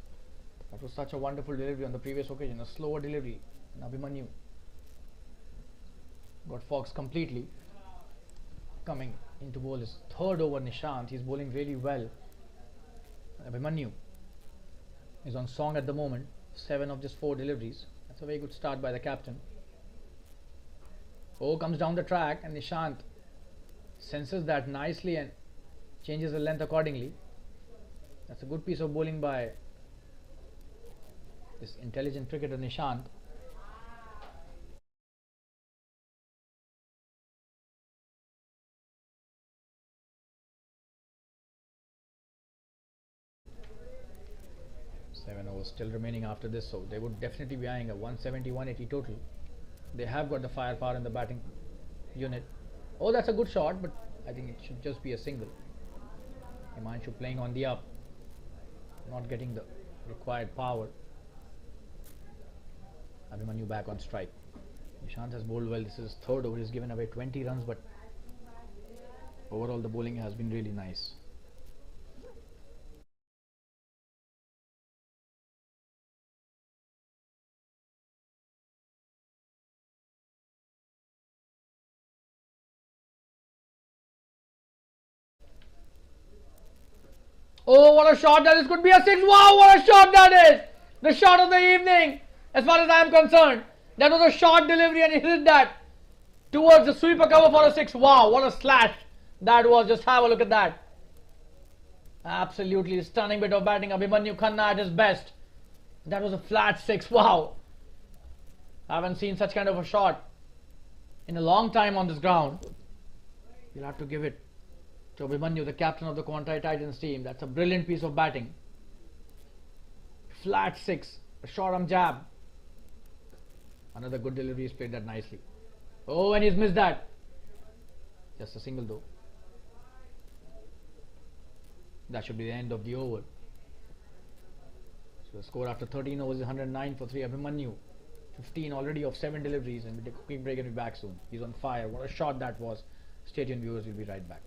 B: That was such a wonderful delivery on the previous occasion. A slower delivery. And Abhimanyu got foxed completely. Coming in to bowl his 3rd over, Nishant. He's bowling really well. Abhimanyu is on song at the moment. 7 of just 4 deliveries. That's a very good start by the captain. Oh, comes down the track and Nishant senses that nicely and changes the length accordingly. That's a good piece of bowling by this intelligent cricketer Nishant. Seven overs still remaining after this, so they would definitely be eyeing a 170, 180 total. They have got the firepower in the batting unit. Oh, that's a good shot, but I think it should just be a single. Himanshu playing on the up, not getting the required power. Abhimanyu back on strike. Nishant has bowled well. This is his 3rd over. He's given away 20 runs, but overall the bowling has been really nice. Oh, what a shot that is. Could be a 6. Wow, what a shot that is. The shot of the evening, as far as I am concerned. That was a short delivery and he hit that towards the sweeper cover for a 6. Wow, what a slash that was. Just have a look at that. Absolutely stunning bit of batting. Abhimanyu Khanna at his best. That was a flat 6. Wow. I haven't seen such kind of a shot in a long time on this ground. You'll have to give it to Abhimanyu, the captain of the Quantei Titans team. That's a brilliant piece of batting. Flat 6. A short arm jab. Another good delivery. He's played that nicely. Oh, and he's missed that. Just a single though. That should be the end of the over. So the score after 13 overs is 109 for 3. Abhimanyu 15 already of 7 deliveries, and we'll take a quick break and be back soon. He's on fire. What a shot that was. Stay tuned, viewers. We'll be right back.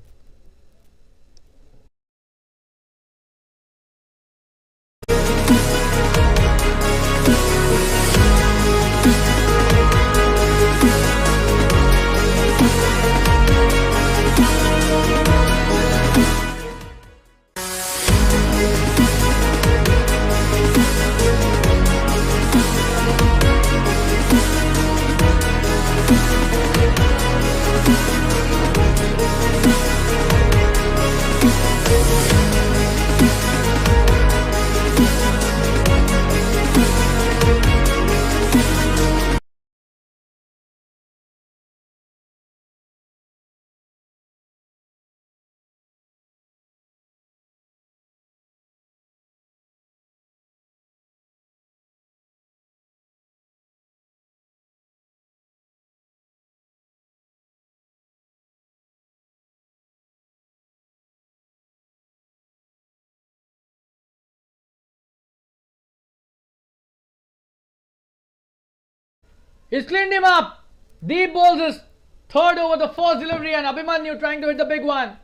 B: He's cleaned him up. Deep bowls his third over, the first delivery, and Abhimanyu trying to hit the big one.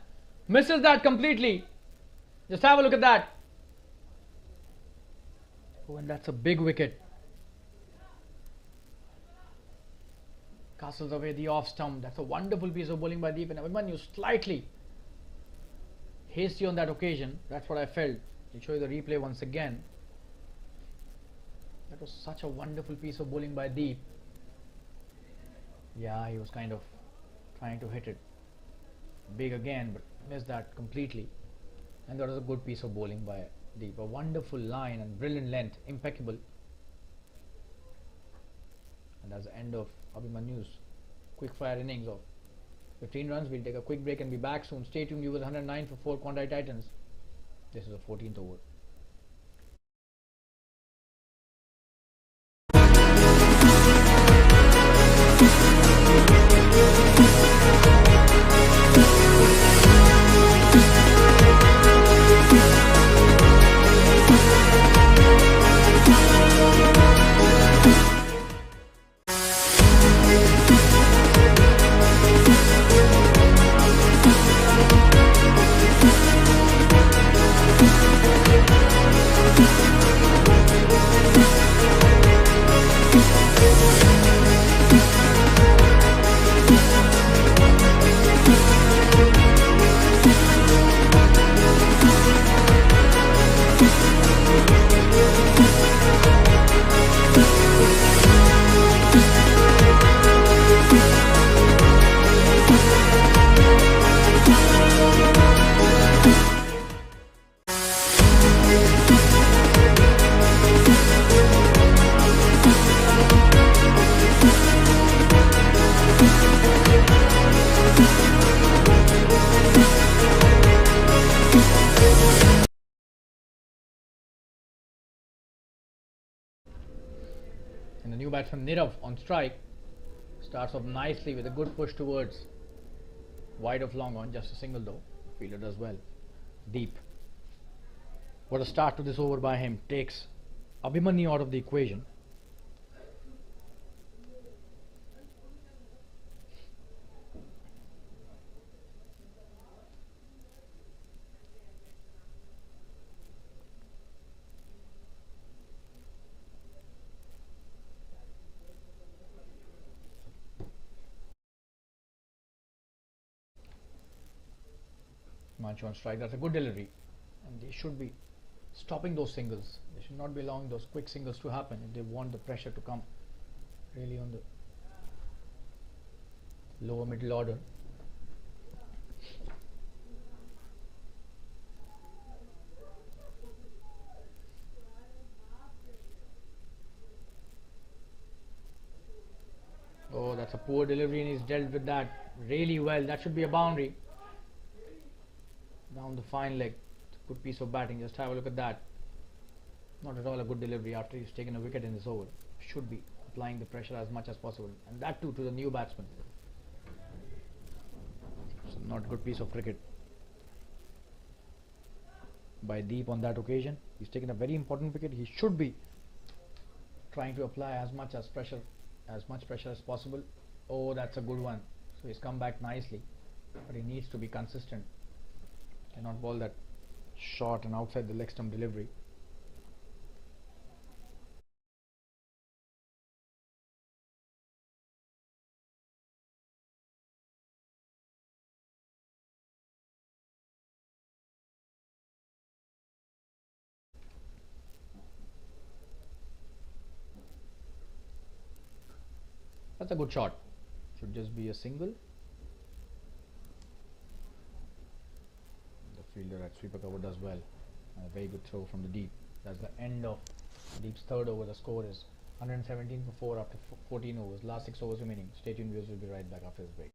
B: Misses that completely. Just have a look at that. Oh, and that's a big wicket. Castles away the off stump. That's a wonderful piece of bowling by Deep, and Abhimanyu slightly hasty on that occasion. That's what I felt. I'll show you the replay once again. That was such a wonderful piece of bowling by Deep. Yeah, he was kind of trying to hit it big again, but missed that completely. And that was a good piece of bowling by Deep. A wonderful line and brilliant length, impeccable. And that's the end of Abhimanyu's quick fire innings of 15 runs. We'll take a quick break and be back soon. Stay tuned, viewers. 109 for 4 Quantei Titans. This is the 14th over. And the new batsman Nirav on strike starts off nicely with a good push towards wide of long on, just a single though. Fielder does well. Deep. What a start to this over by him. Takes Abhimanyu out of the equation. Manchu on strike. That's a good delivery, and they should be stopping those singles. They should not be allowing those quick singles to happen if they want the pressure to come really on the lower middle order. poor delivery and he's dealt with that really well. That should be a boundary. Down the fine leg. Good piece of batting. Just have a look at that. Not at all a good delivery after he's taken a wicket in this over. Should be applying the pressure as much as possible, and that too to the new batsman. So not good piece of cricket by Deep on that occasion. He's taken a very important wicket. He should be trying to apply as much pressure as possible. Oh, that's a good one. So he's come back nicely, but he needs to be consistent. Cannot bowl that short and outside the leg stump delivery. That's a good shot. Should just be a single. The fielder at sweeper cover does well. A very good throw from the Deep. That's the end of Deep's third over. The score is 117 for 4 after 14 overs. Last 6 overs remaining. Stay tuned, viewers. Will be right back after this break.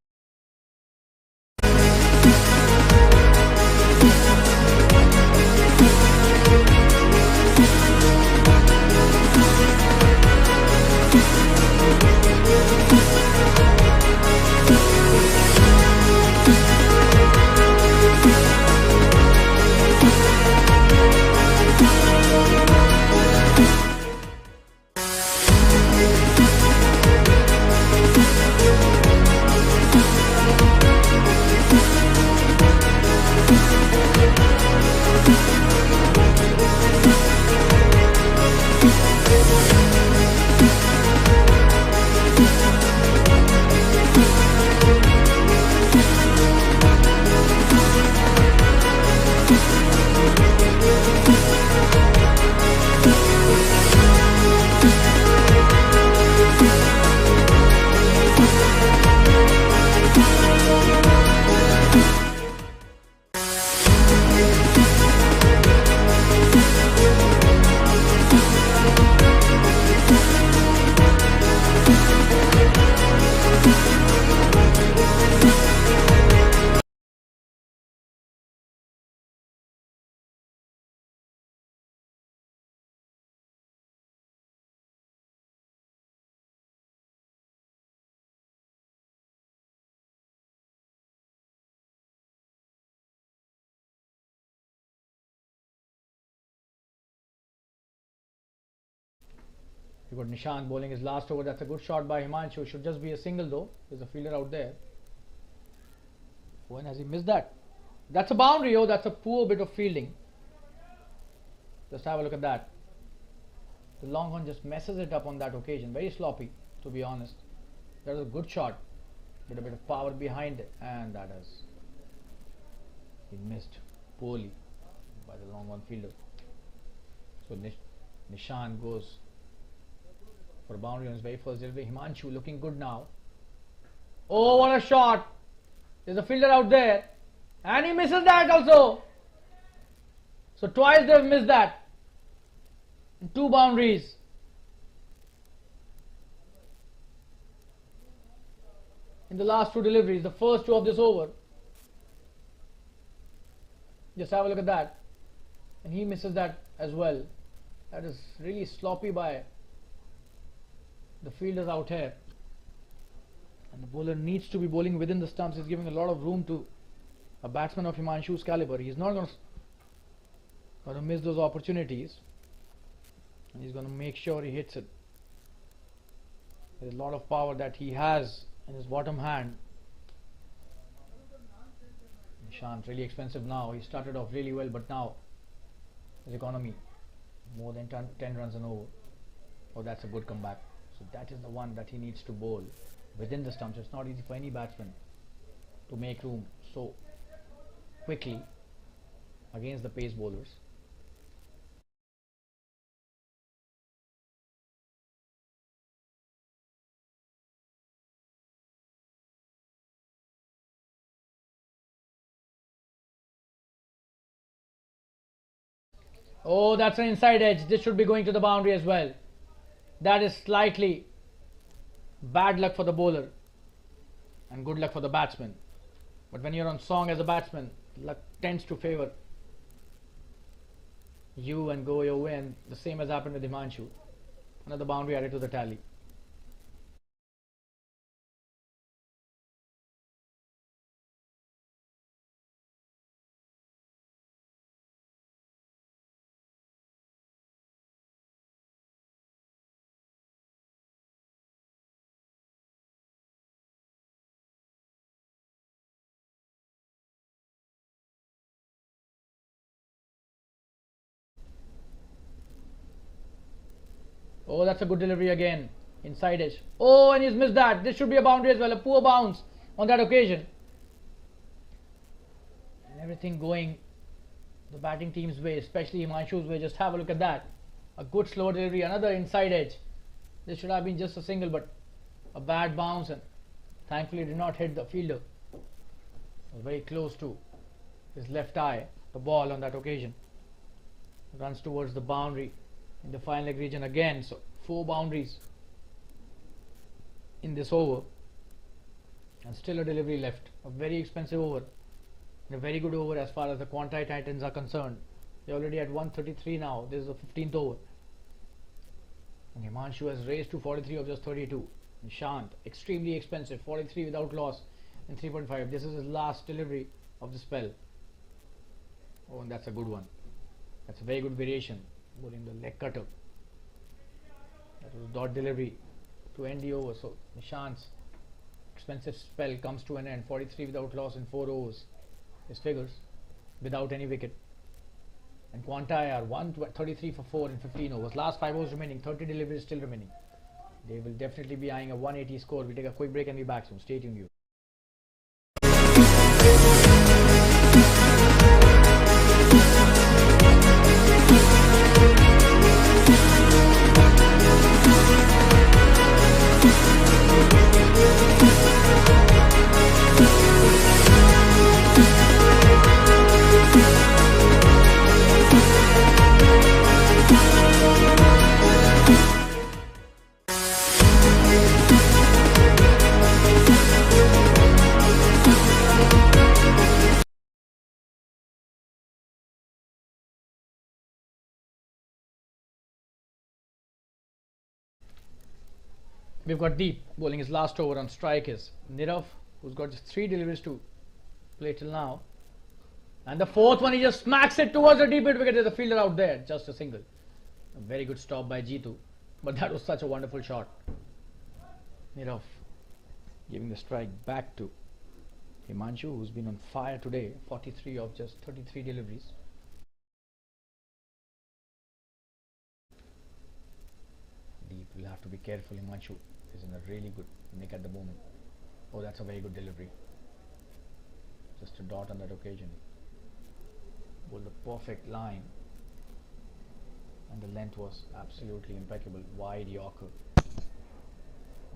B: You got Nishant bowling his last over. That's a good shot by Himanshu. Should just be a single though. There's a fielder out there. When has he missed that? That's a boundary. Oh, that's a poor bit of fielding. Just have a look at that. The long one just messes it up on that occasion. Very sloppy, to be honest. That was a good shot. With a bit of power behind it. And that has been missed poorly by the long one fielder. So Nishant goes for a boundary on his very first delivery. Himanshu looking good now. Oh, what a shot! There's a fielder out there. And he misses that also. So twice they've missed that. And 2 boundaries. In the last 2 deliveries, the first 2 of this over. Just have a look at that. And he misses that as well. That is really sloppy by the fielders out here. And the bowler needs to be bowling within the stumps. He's giving a lot of room to a batsman of Himanshu's caliber. He's not going to miss those opportunities. And he's going to make sure he hits it. There's a lot of power that he has in his bottom hand. Nishant really expensive now. He started off really well, but now his economy more than 10 runs an over. Oh, that's a good comeback. So that is the one that he needs to bowl within the stumps. It's not easy for any batsman to make room so quickly against the pace bowlers. Oh, that's an inside edge. This should be going to the boundary as well. That is slightly bad luck for the bowler. and good luck for the batsman. But when you're on song as a batsman, luck tends to favor you and go your way, and the same has happened with Himanshu. Another boundary added to the tally. Oh, that's a good delivery again. Inside edge. Oh, and he's missed that. This should be a boundary as well. A poor bounce on that occasion. And everything going the batting team's way, especially Himanshu's way. Just have a look at that. A good slow delivery. Another inside edge. This should have been just a single, but a bad bounce, and thankfully did not hit the fielder. Very close to his left eye, the ball on that occasion. Runs towards the boundary in the final leg region again. So 4 boundaries in this over, and still a delivery left. A very expensive over and a very good over as far as the Quantei Titans are concerned. They're already at 133 now. This is the 15th over, and Himanshu has raised to 43 of just 32. Nishant, extremely expensive, 43 without loss in 3.5. This is his last delivery of the spell. Oh, and that's a good one. That's a very good variation, bowling the leg cutter. That was dot delivery to end the over. So Nishant's expensive spell comes to an end. 43 without loss in 4 overs. His figures without any wicket. And Quantei are 133 for 4 in 15 overs. Last 5 overs remaining. 30 deliveries still remaining. They will definitely be eyeing a 180 score. We take a quick break and be back soon. Stay tuned, you. We've got Deep bowling his last over. On strike is Nirav, who's got just 3 deliveries to play till now. And the 4th one, he just smacks it towards the deep mid wicket. There's a fielder out there, just a single. A very good stop by Jitu, but that was such a wonderful shot. Nirav giving the strike back to Himanshu, who's been on fire today. 43 of just 33 deliveries. Deep will have to be careful. Himanshu is in a really good nick at the moment. Oh, that's a very good delivery. Just a dot on that occasion. Bowled a perfect line, and the length was absolutely impeccable. Wide Yorker.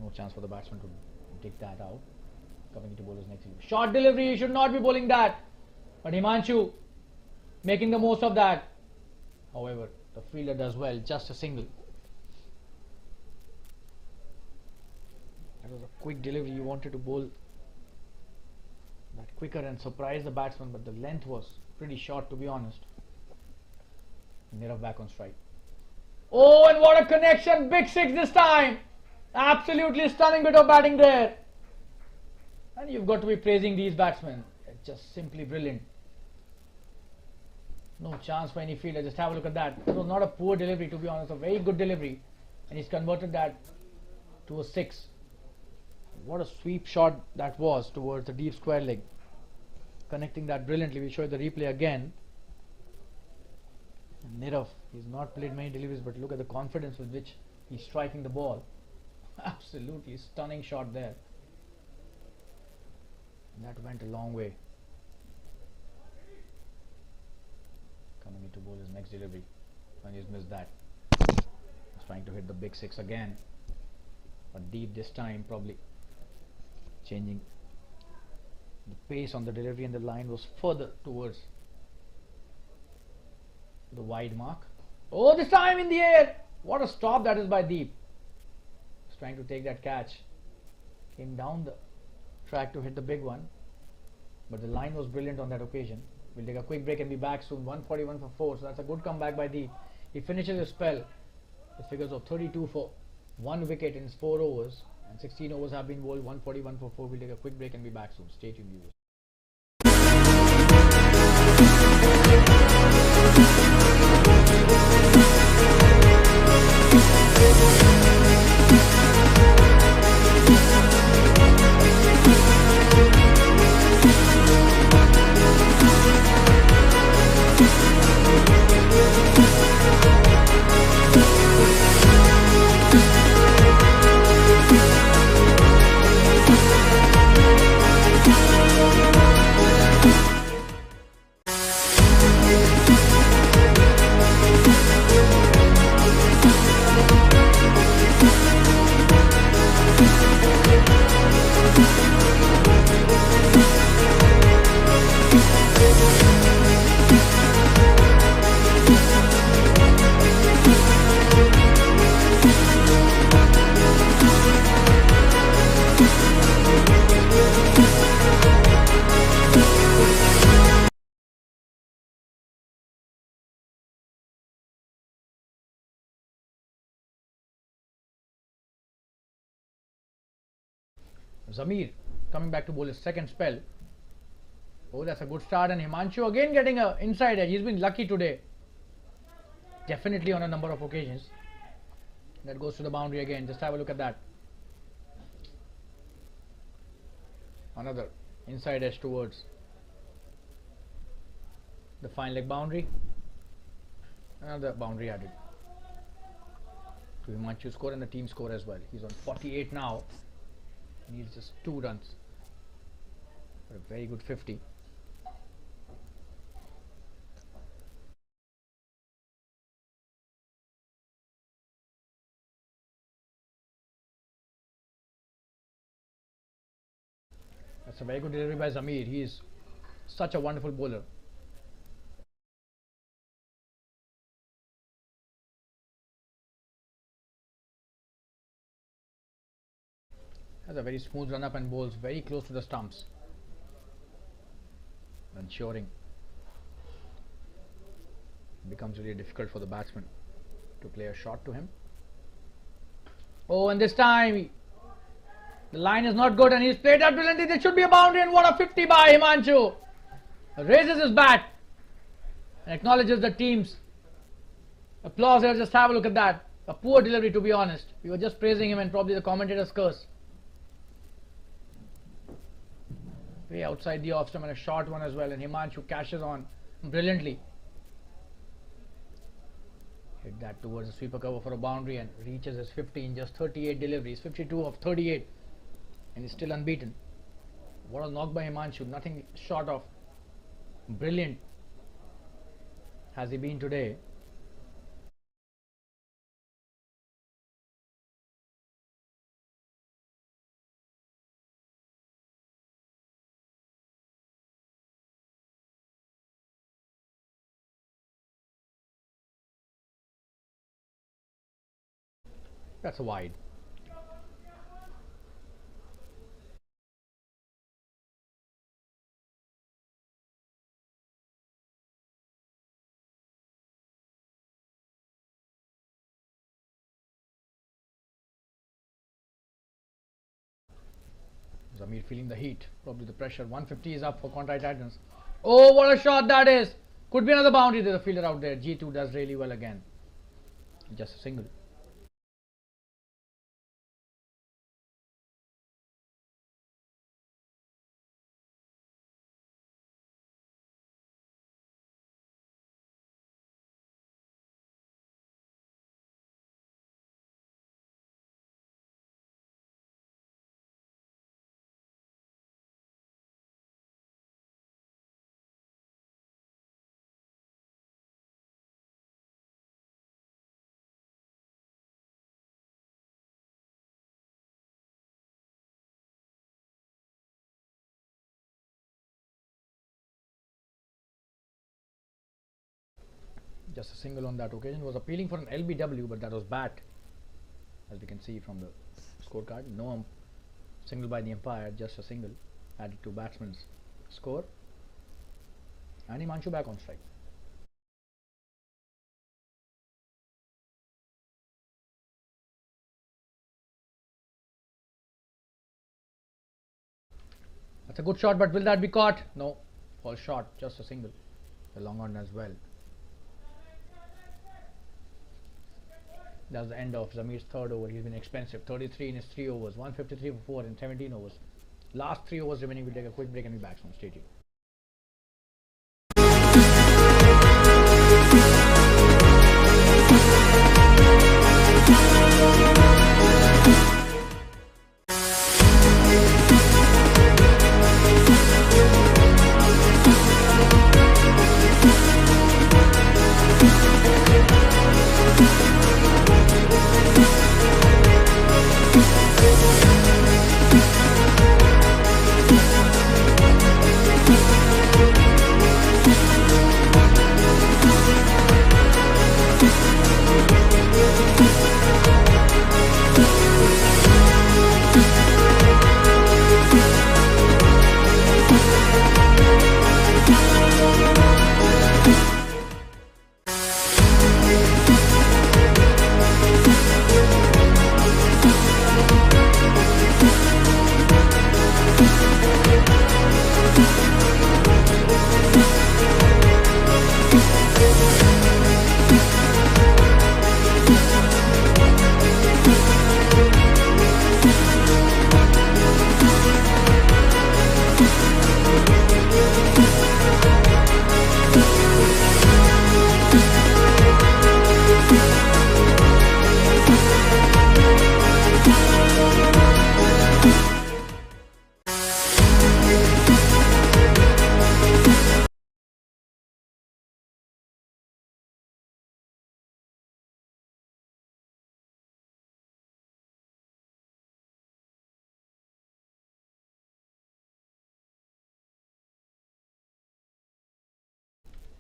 B: No chance for the batsman to dig that out. Coming into bowler's next inning. Short delivery, he should not be bowling that. But Himanshu making the most of that. However, the fielder does well. Just a single. That was a quick delivery. You wanted to bowl that quicker and surprise the batsman, but the length was pretty short, to be honest. Nirav back on strike. Oh, and what a connection! Big 6 this time! Absolutely stunning bit of batting there. And you've got to be praising these batsmen. It's just simply brilliant. No chance for any fielder. Just have a look at that. It was not a poor delivery, to be honest. A very good delivery. And he's converted that to a 6. What a sweep shot that was towards the deep square leg. Connecting that brilliantly. We'll show you the replay again. Nirav, he's not played many deliveries, but look at the confidence with which he's striking the ball. Absolutely stunning shot there. And that went a long way. Coming into bowler's next delivery. And he's missed that. He's trying to hit the big 6 again. But deep this time, probably changing the pace on the delivery, and the line was further towards the wide mark. Oh, this time in the air! What a stop that is by Deep. He's trying to take that catch. Came down the track to hit the big one, but the line was brilliant on that occasion. We'll take a quick break and be back soon. 141 for 4, so that's a good comeback by Deep. He finishes his spell with figures of 32 for 1 wicket in his 4 overs, and 16 overs have been bowled. 141 for 4. We'll take a quick break and be back soon. Stay tuned, viewers. Zamir coming back to bowl his second spell. Oh, that's a good start, and Himanshu again getting a inside edge. He's been lucky today. Definitely on a number of occasions. That goes to the boundary again. Just have a look at that. Another inside edge towards the fine leg boundary. Another boundary added to Himanshu's score and the team score as well. He's on 48 now. Needs just 2 runs for a very good 50. That's a very good delivery by Zamir. He is such a wonderful bowler. Has a very smooth run up and bowls very close to the stumps, ensuring it becomes really difficult for the batsman to play a shot to him. Oh, and this time the line is not good, and he's played that brilliantly. There should be a boundary, and what a 50 by Himanshu. Raises his bat and acknowledges the team's applause here. Just have a look at that. A poor delivery, to be honest. We were just praising him, and probably the commentator's curse. Way outside the off stump, and a short one as well, and Himanshu cashes on brilliantly. Hit that towards the sweeper cover for a boundary and reaches his 50 in just 38 deliveries. 52 of 38, and he's still unbeaten. What a knock by Himanshu. Nothing short of brilliant has he been today. That's a wide. Zamir feeling the heat, probably the pressure. 150 is up for Quantei Titans. Oh, what a shot that is! Could be another boundary. There's a fielder out there. G2 does really well again. Just a single. Just a single on that occasion. Was appealing for an LBW, but that was bat, as we can see from the scorecard. No Single by the umpire, just a single. Added to batsman's score. And Himanshu back on strike. That's a good shot, but will that be caught? No. Fall short, just a single. The long on as well. That's the end of Zamir's third over. He's been expensive. 33 in his 3 overs. 153 for 4 in 17 overs. Last 3 overs remaining. We'll take a quick break and be back from stadium.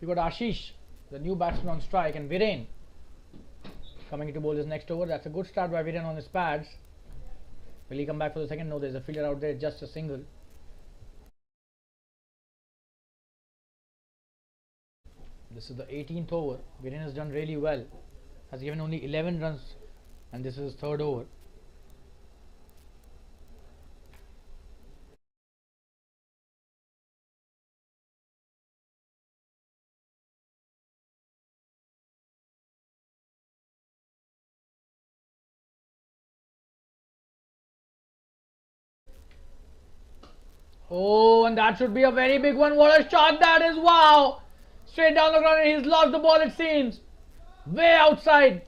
B: We got Ashish, the new batsman on strike, and Viren coming to bowl his next over. That's a good start by Viren on his pads. Will he come back for the second? No, there's a fielder out there, just a single. This is the 18th over. Viren has done really well. Has given only 11 runs, and this is his third over. Oh, and that should be a very big one. What a shot that is. Wow. Straight down the ground, and he's lost the ball, it seems. Way outside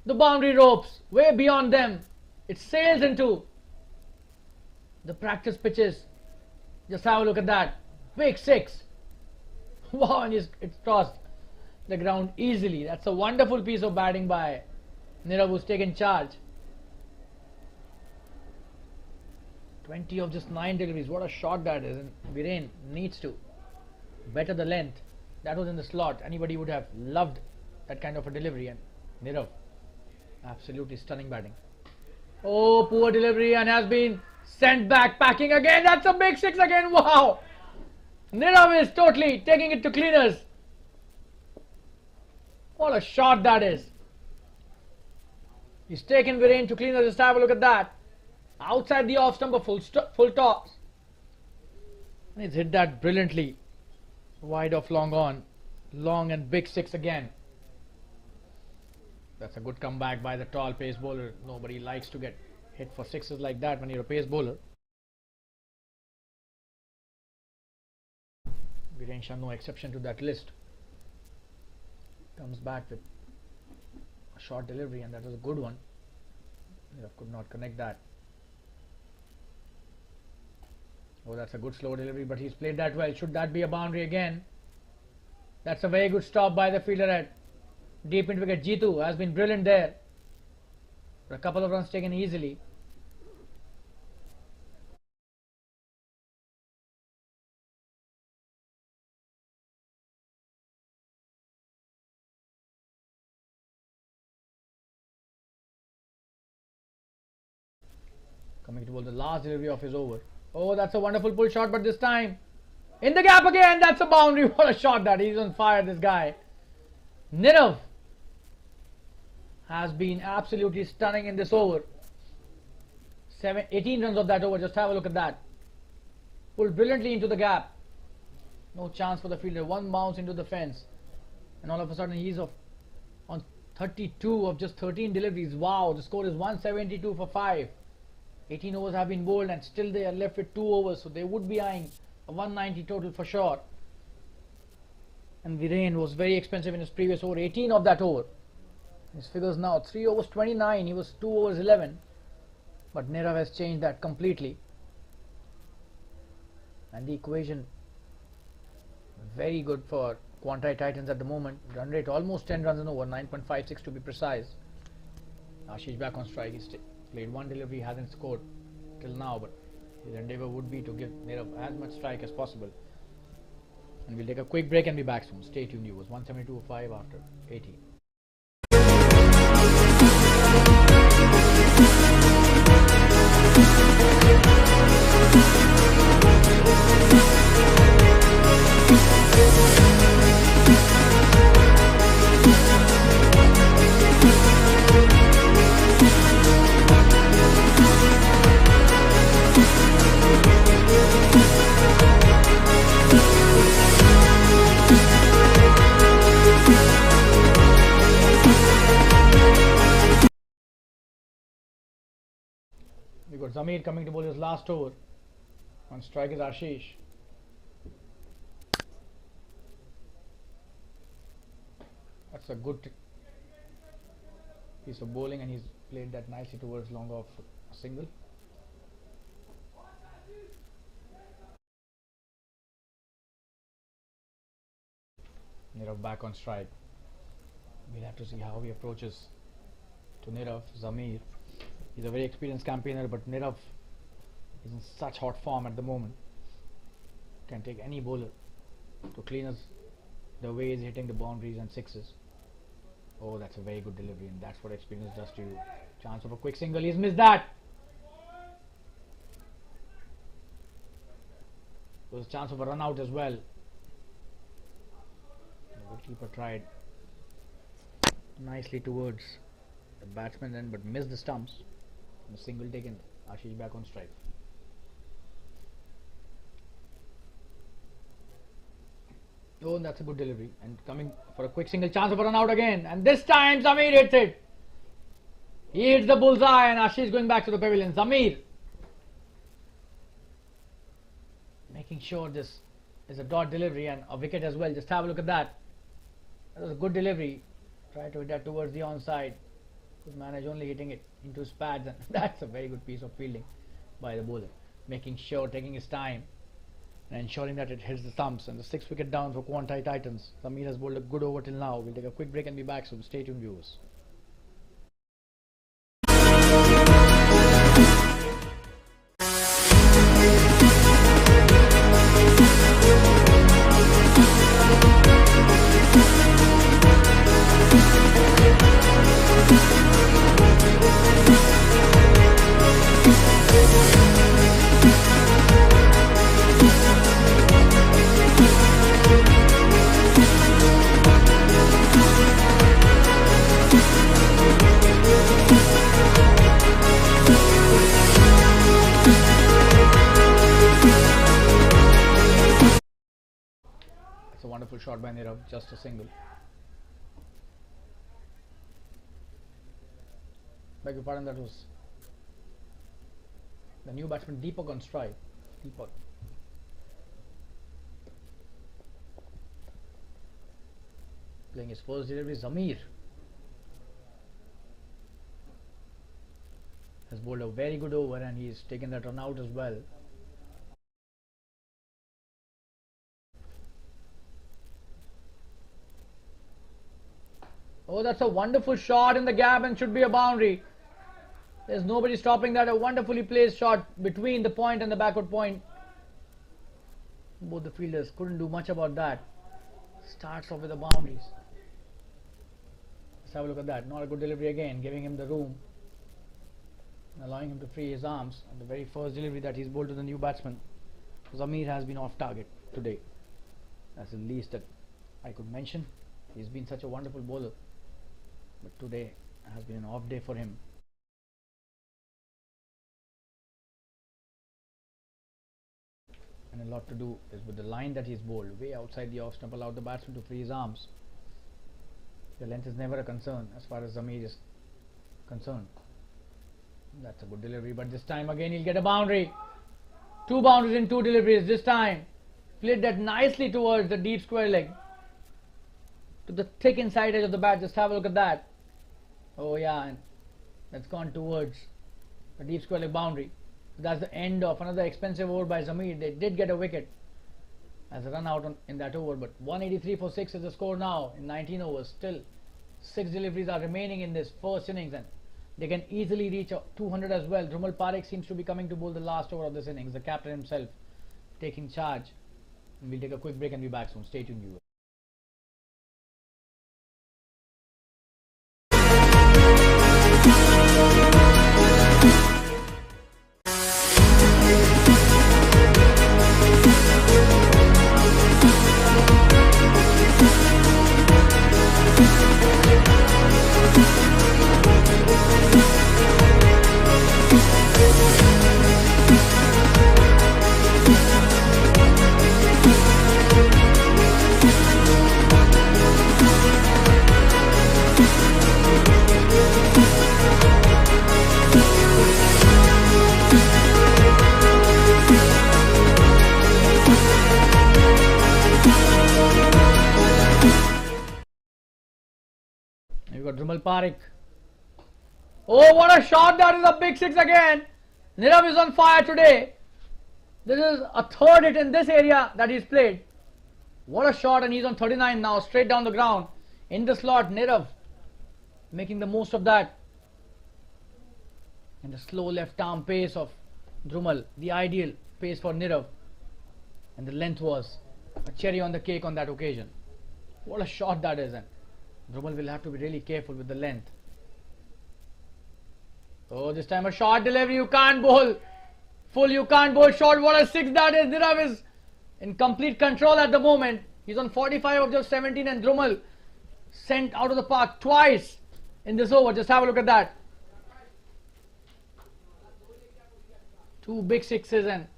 B: the boundary ropes. Way beyond them. It sails into the practice pitches. Just have a look at that. Big 6. Wow, and it's crossed the ground easily. That's a wonderful piece of batting by Nirav, who's taken charge. 20 of just 9 deliveries. What a shot that is. And Viren needs to better the length. That was in the slot. Anybody would have loved that kind of a delivery. And Nirav, absolutely stunning batting. Oh, poor delivery, and has been sent back packing again. That's a big 6 again. Wow. Nirav is totally taking it to cleaners. What a shot that is. He's taken Viren to cleaners. Just have a look at that. Outside the off stumper, full toss. And he's hit that brilliantly. Wide off, long on. Long and big 6 again. That's a good comeback by the tall pace bowler. Nobody likes to get hit for 6s like that when you're a pace bowler. Viren Shah, no exception to that list. Comes back with a short delivery, and that was a good one. Could not connect that. Oh, that's a good slow delivery, but he's played that well. Should that be a boundary again? That's a very good stop by the fielder at deep into wicket. Jitu has been brilliant there. A couple of runs taken easily. coming to bowl the last delivery of his over. Oh, that's a wonderful pull shot, but this time in the gap again. That's a boundary. What a shot that. He's on fire, this guy. Nirav has been absolutely stunning in this over. 18 runs of that over. Just have a look at that. Pulled brilliantly into the gap. No chance for the fielder. One bounce into the fence. And all of a sudden he's on 32 of just 13 deliveries. Wow, the score is 172 for 5. 18 overs have been bowled and still they are left with 2 overs. So they would be eyeing a 190 total for sure. And Viren was very expensive in his previous over. 18 of that over. His figures now 3 overs 29. He was 2 overs 11. But Nirav has changed that completely. And the equation very good for Quantei Titans at the moment. Run rate almost 10 runs an over, 9.56 to be precise. Ashish back on strike. He's played one delivery, hasn't scored till now, but his endeavour would be to give Nirav as much strike as possible. And we'll take a quick break and be back soon. Stay tuned, viewers. 172.5 after 80. We got Zamir coming to bowl his last over. On strike is Ashish. That's a good piece of bowling, and he's played that nicely towards long off a single. Nirav back on strike. We'll have to see how he approaches to Nirav. Zamir, he's a very experienced campaigner, but Nirav is in such hot form at the moment. Can take any bowler to clean us the way he's hitting the boundaries and sixes. Oh, that's a very good delivery, and that's what experience does to you. Chance of a quick single. He's missed that. There was a chance of a run out as well. The wicketkeeper tried nicely towards the batsman then, but missed the stumps. And a single taken. Ashish back on strike. Oh, and that's a good delivery. And coming for a quick single, chance of a run out again. And this time Zamir hits it. He hits the bullseye, and Ashish going back to the pavilion. Zamir making sure this is a dot delivery and a wicket as well. Just have a look at that. That was a good delivery. Try to hit that towards the onside. Could manage only hitting it into his pads, and that's a very good piece of fielding by the bowler. Making sure, taking his time and ensuring that it hits the stumps. And the 6th wicket down for Quantei Titans. Zamir has bowled a good over till now. We'll take a quick break and be back soon. Stay tuned, viewers. It's a wonderful shot by Nirav, just a single. Beg your pardon, that was the new batsman Deepak on strike. Deepak. Playing his first delivery. Zamir has bowled a very good over, and he's taken that run out as well. Oh, that's a wonderful shot in the gap and should be a boundary. There's nobody stopping that. A wonderfully placed shot between the point and the backward point. Both the fielders couldn't do much about that. Starts off with the boundaries. Let's have a look at that. Not a good delivery again, giving him the room. allowing him to free his arms. And the very first delivery that he's bowled to the new batsman, Zamir, has been off target today. That's the least that I could mention. He's been such a wonderful bowler, but today has been an off day for him. And a lot to do is with the line that he's bowled, way outside the off stump, allowed the batsman to free his arms. The length is never a concern as far as Zamir is concerned. That's a good delivery, but this time again he'll get a boundary. 2 boundaries in 2 deliveries this time. Played that nicely towards the deep square leg, to the thick inside edge of the bat. Just have a look at that. Oh yeah, and that's gone towards the deep square leg boundary. So that's the end of another expensive over by Zamir. They did get a wicket as a run out in that over, but 183 for 6 is the score now in 19 overs. Still 6 deliveries are remaining in this first innings, and they can easily reach 200 as well. Dhrumal Parekh seems to be coming to bowl the last over of this innings, the captain himself taking charge. And we'll take a quick break and be back soon. Stay tuned, viewers. You've got Dhrumal Parekh. Oh, what a shot! That is a big 6 again. Nirav is on fire today. This is a third hit in this area that he's played. What a shot, and he's on 39 now, straight down the ground. In the slot, Nirav making the most of that. And the slow left arm pace of Dhrumal, the ideal pace for Nirav. And the length was a cherry on the cake on that occasion. What a shot that is, and Dhrumal will have to be really careful with the length. Oh, this time a short delivery. You can't bowl full, you can't bowl short. What a 6 that is. Nirav is in complete control at the moment. He's on 45 of just 17, and Dhrumal sent out of the park twice in this over. Just have a look at that. 2 big 6s, and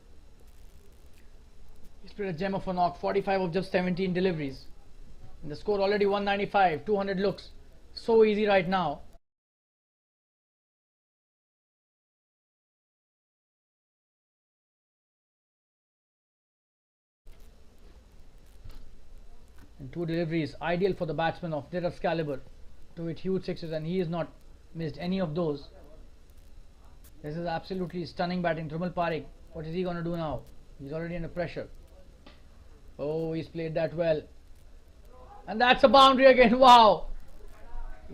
B: he's played a gem of a knock. 45 of just 17 deliveries. And the score already 195, 200 looks so easy right now. And 2 deliveries, ideal for the batsman of Nirav's caliber to hit huge 6s, and he has not missed any of those. This is absolutely stunning batting. Dhrumal Parekh, what is he going to do now? He's already under pressure. Oh, he's played that well. And that's a boundary again. Wow.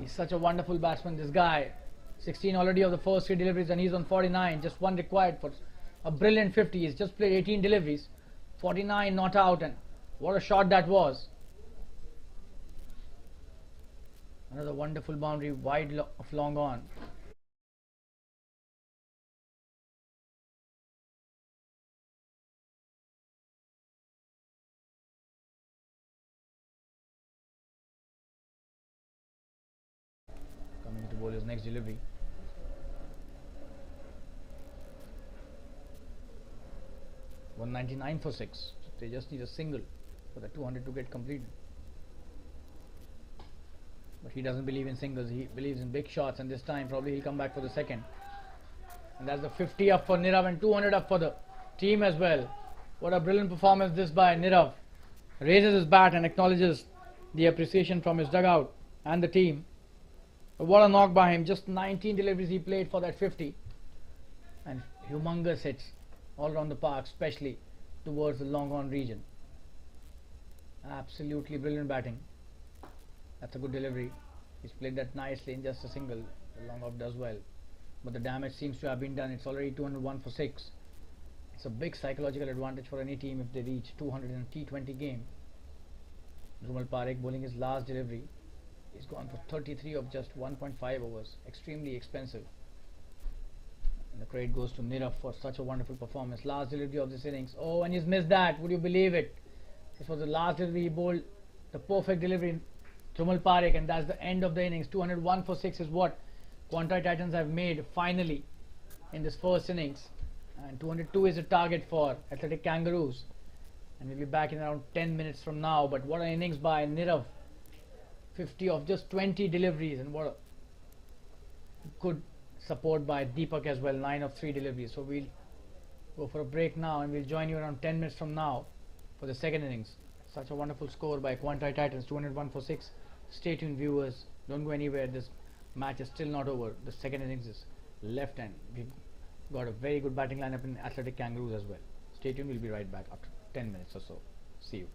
B: He's such a wonderful batsman, this guy. 16 already of the first 3 deliveries, and he's on 49. Just 1 required for a brilliant 50. He's just played 18 deliveries. 49 not out, and what a shot that was. Another wonderful boundary wide of long on. Coming to bowl his next delivery. $199 for 6. So they just need a single for the 200 to get completed. But he doesn't believe in singles, he believes in big shots, and this time probably he'll come back for the second. And that's the 50 up for Nirav and 200 up for the team as well. What a brilliant performance this by Nirav. Raises his bat and acknowledges the appreciation from his dugout and the team. But what a knock by him. Just 19 deliveries he played for that 50. And humongous hits all around the park, especially towards the long on region. Absolutely brilliant batting. That's a good delivery. He's played that nicely in just a single. The long off does well. But the damage seems to have been done. It's already 201 for 6. It's a big psychological advantage for any team if they reach 200 in a T20 game. Dhrumal Parekh bowling his last delivery. He's gone for 33 of just 1.5 overs. Extremely expensive. And the credit goes to Nirav for such a wonderful performance. Last delivery of this innings. Oh, and he's missed that. Would you believe it? This was the last delivery. He bowled the perfect delivery, Thumal Parekh, and that's the end of the innings. 201 for 6 is what Quantei Titans have made finally in this first innings. And 202 is the target for Athletic Kangaroos. And we'll be back in around 10 minutes from now. But what an innings by Nirav. 50 of just 20 deliveries, and what a good support by Deepak as well. 9 of 3 deliveries. So we'll go for a break now, and we'll join you around 10 minutes from now for the second innings. Such a wonderful score by Quantei Titans, 201 for 6. Stay tuned, viewers. Don't go anywhere. This match is still not over. The second innings is left, and we've got a very good batting lineup in Athletic Kangaroos as well. Stay tuned. We'll be right back after 10 minutes or so. See you.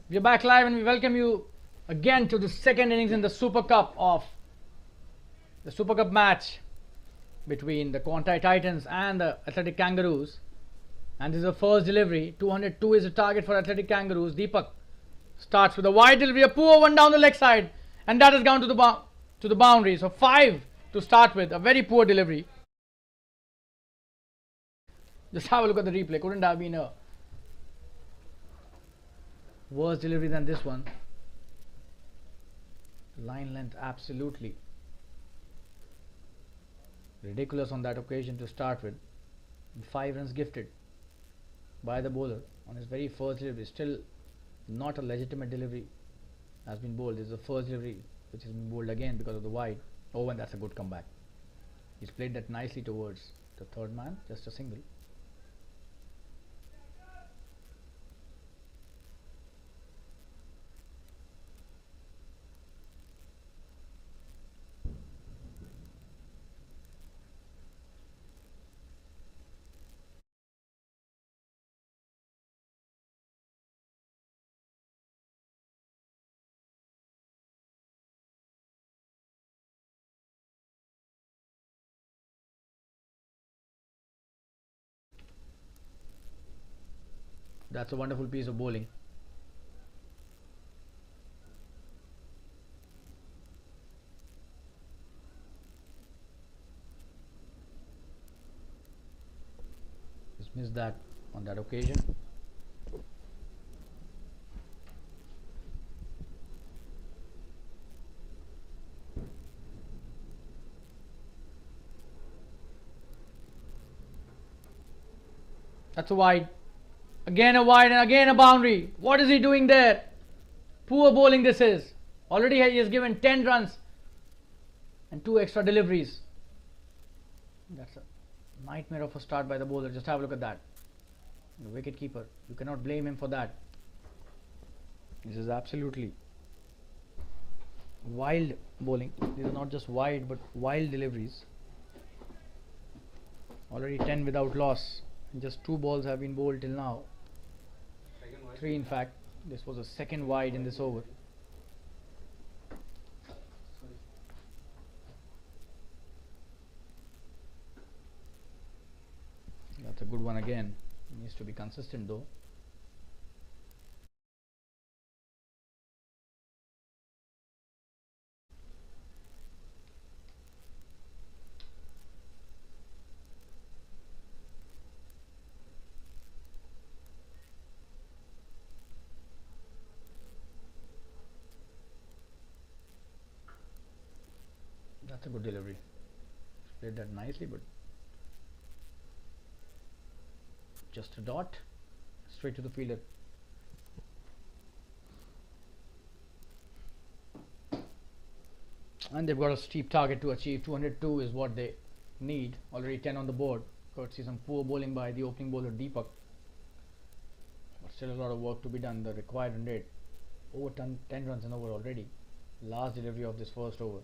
B: We're back live and we welcome you again to the second innings in the Super Cup match between the Quantei Titans and the Athletic Kangaroos. And this is the first delivery. 202 is the target for Athletic Kangaroos. Deepak starts with a wide delivery, a poor one down the leg side, and that has gone to the boundary. So 5 to start with, a very poor delivery. Just have a look at the replay. Couldn't have been a worse delivery than this one. Line length absolutely ridiculous on that occasion to start with. And 5 runs gifted by the bowler on his very first delivery. Still not a legitimate delivery has been bowled. This is the first delivery which has been bowled again because of the wide. Oh, and that's a good comeback. He's played that nicely towards the third man, just a single. That's a wonderful piece of bowling. Just missed that on that occasion. That's a wide. Again a wide and again a boundary. What is he doing there? Poor bowling this is. Already he has given 10 runs and 2 extra deliveries. That's a nightmare of a start by the bowler. Just have a look at that. The wicket keeper. You cannot blame him for that. This is absolutely wild bowling. These are not just wide but wild deliveries. Already 10 without loss. Just 2 balls have been bowled till now. 3 in fact. This was a second wide in this over. That's a good one again. Needs to be consistent though. That's a good delivery. Played that nicely, but just a dot straight to the fielder. And they've got a steep target to achieve. 202 is what they need. Already 10 on the board. Courtesy some poor bowling by the opening bowler Deepak. But still a lot of work to be done. The required run rate over 10 runs an over already. Last delivery of this first over.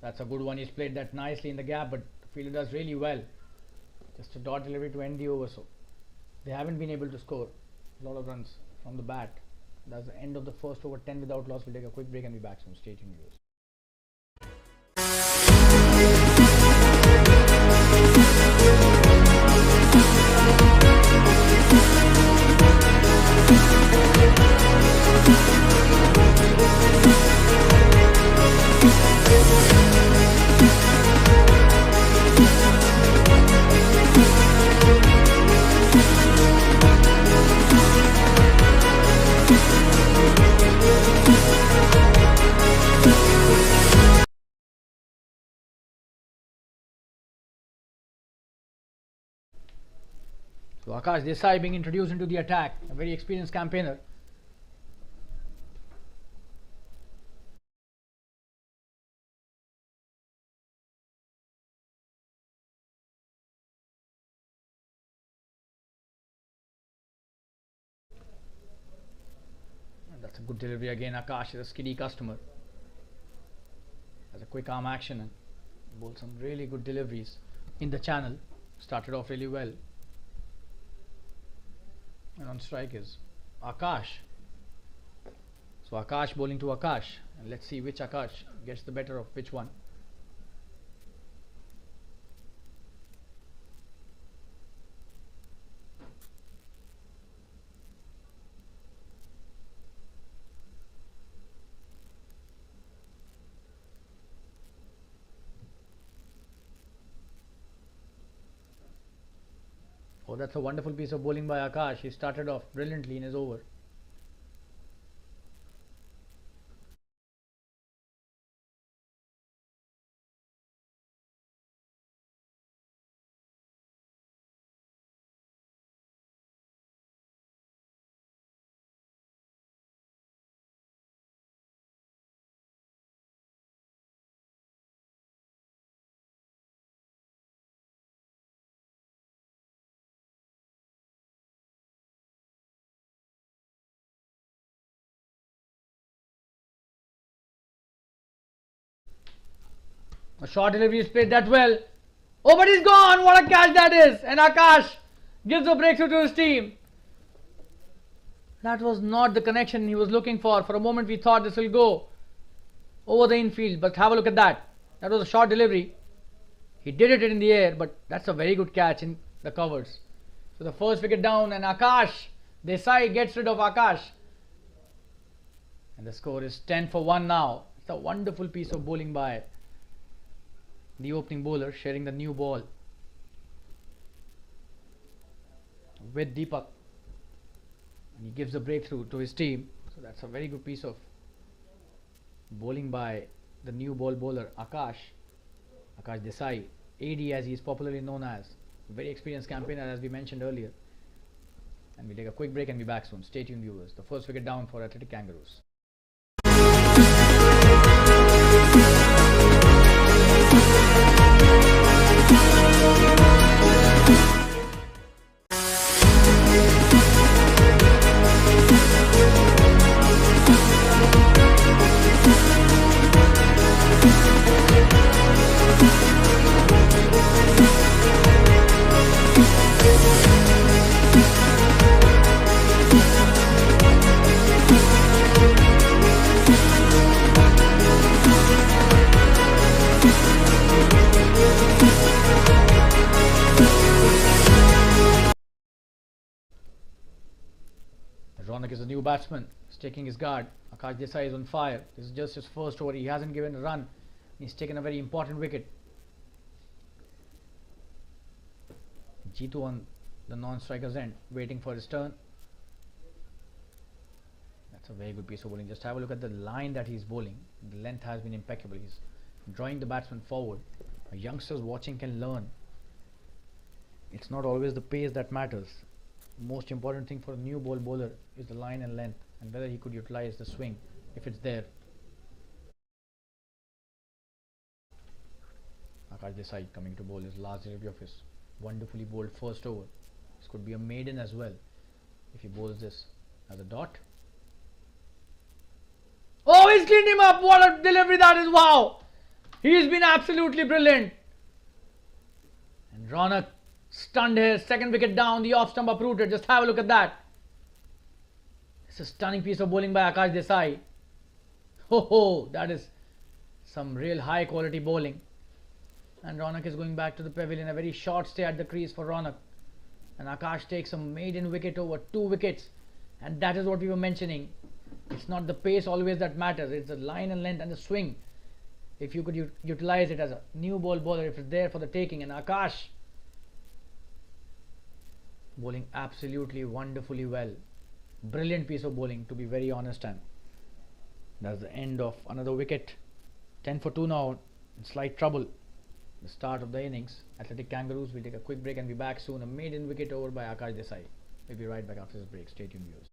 B: That's a good one. He's played that nicely in the gap, but the fielder does really well. Just a dot delivery to end the over. So they haven't been able to score a lot of runs from the bat. That's the end of the first over. 10 without loss. We'll take a quick break and be back soon. Stay tuned, viewers. So Akash Desai being introduced into the attack, a very experienced campaigner. And that's a good delivery again. Akash is a skiddy customer. Has a quick arm action and bowled some really good deliveries in the channel. Started off really well. And on strike is Akash. So Akash bowling to Akash, and let's see which Akash gets the better of which one. Oh, that's a wonderful piece of bowling by Akash. He started off brilliantly in his over. A short delivery is played that well. Oh, but he's gone. What a catch that is. And Akash gives a breakthrough to his team. That was not the connection he was looking for. For a moment we thought this will go over the infield. But have a look at that. That was a short delivery. He did it in the air, but that's a very good catch in the covers. So the first wicket down, and Akash Desai gets rid of Akash. And the score is 10 for 1 now. It's a wonderful piece of bowling by the opening bowler, sharing the new ball with Deepak, and he gives a breakthrough to his team. So that's a very good piece of bowling by the new ball bowler Akash Desai, AD as he is popularly known as. Very experienced campaigner, as we mentioned earlier. And we take a quick break and be back soon. Stay tuned, viewers. The first wicket down for Athletic Kangaroos. Ronak is a new batsman. He's taking his guard. Akash Desai is on fire. This is just his first over. He hasn't given a run. He's taken a very important wicket. Jitu on the non-striker's end, waiting for his turn. That's a very good piece of bowling. Just have a look at the line that he's bowling. The length has been impeccable. He's drawing the batsman forward. Youngsters watching can learn. It's not always the pace that matters. Most important thing for a new ball bowler is the line and length, and whether he could utilize the swing if it's there. Akash Desai coming to bowl his last delivery of his wonderfully bowled first over. This could be a maiden as well if he bowls this as a dot. Oh, he's cleaned him up. What a delivery that is. Wow, he's been absolutely brilliant. And Ronak stunned here. Second wicket down. The off stump uprooted. Just have a look at that. It's a stunning piece of bowling by Akash Desai. Ho, that is some real high quality bowling. And Ronak is going back to the pavilion. A very short stay at the crease for Ronak. And Akash takes a maiden wicket over 2 wickets. And that is what we were mentioning. It's not the pace always that matters. It's the line and length and the swing. If you could utilize it as a new ball bowler, if it's there for the taking. And Akash bowling absolutely wonderfully well. Brilliant piece of bowling, to be very honest. And that's the end of another wicket. 10 for 2 now. In slight trouble. The start of the innings. Athletic Kangaroos will take a quick break and be back soon. A maiden wicket over by Akash Desai. We'll be right back after this break. Stay tuned, viewers.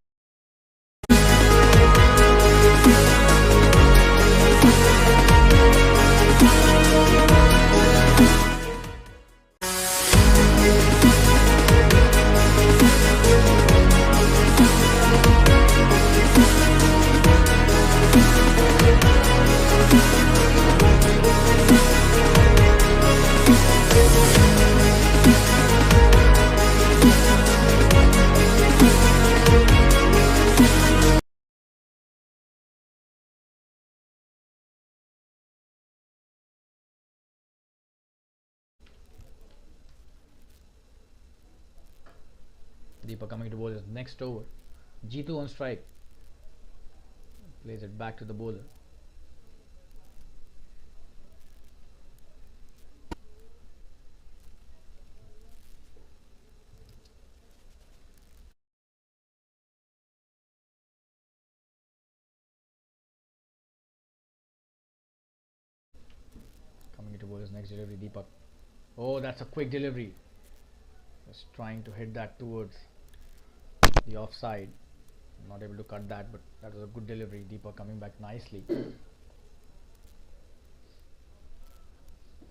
B: Deepak coming to bowl his next over. G2 on strike. Plays it back to the bowler. Coming to bowl his next delivery, Deepak. Oh, that's a quick delivery. Just trying to hit that towards the offside. Not able to cut that, but that was a good delivery. Deepak coming back nicely.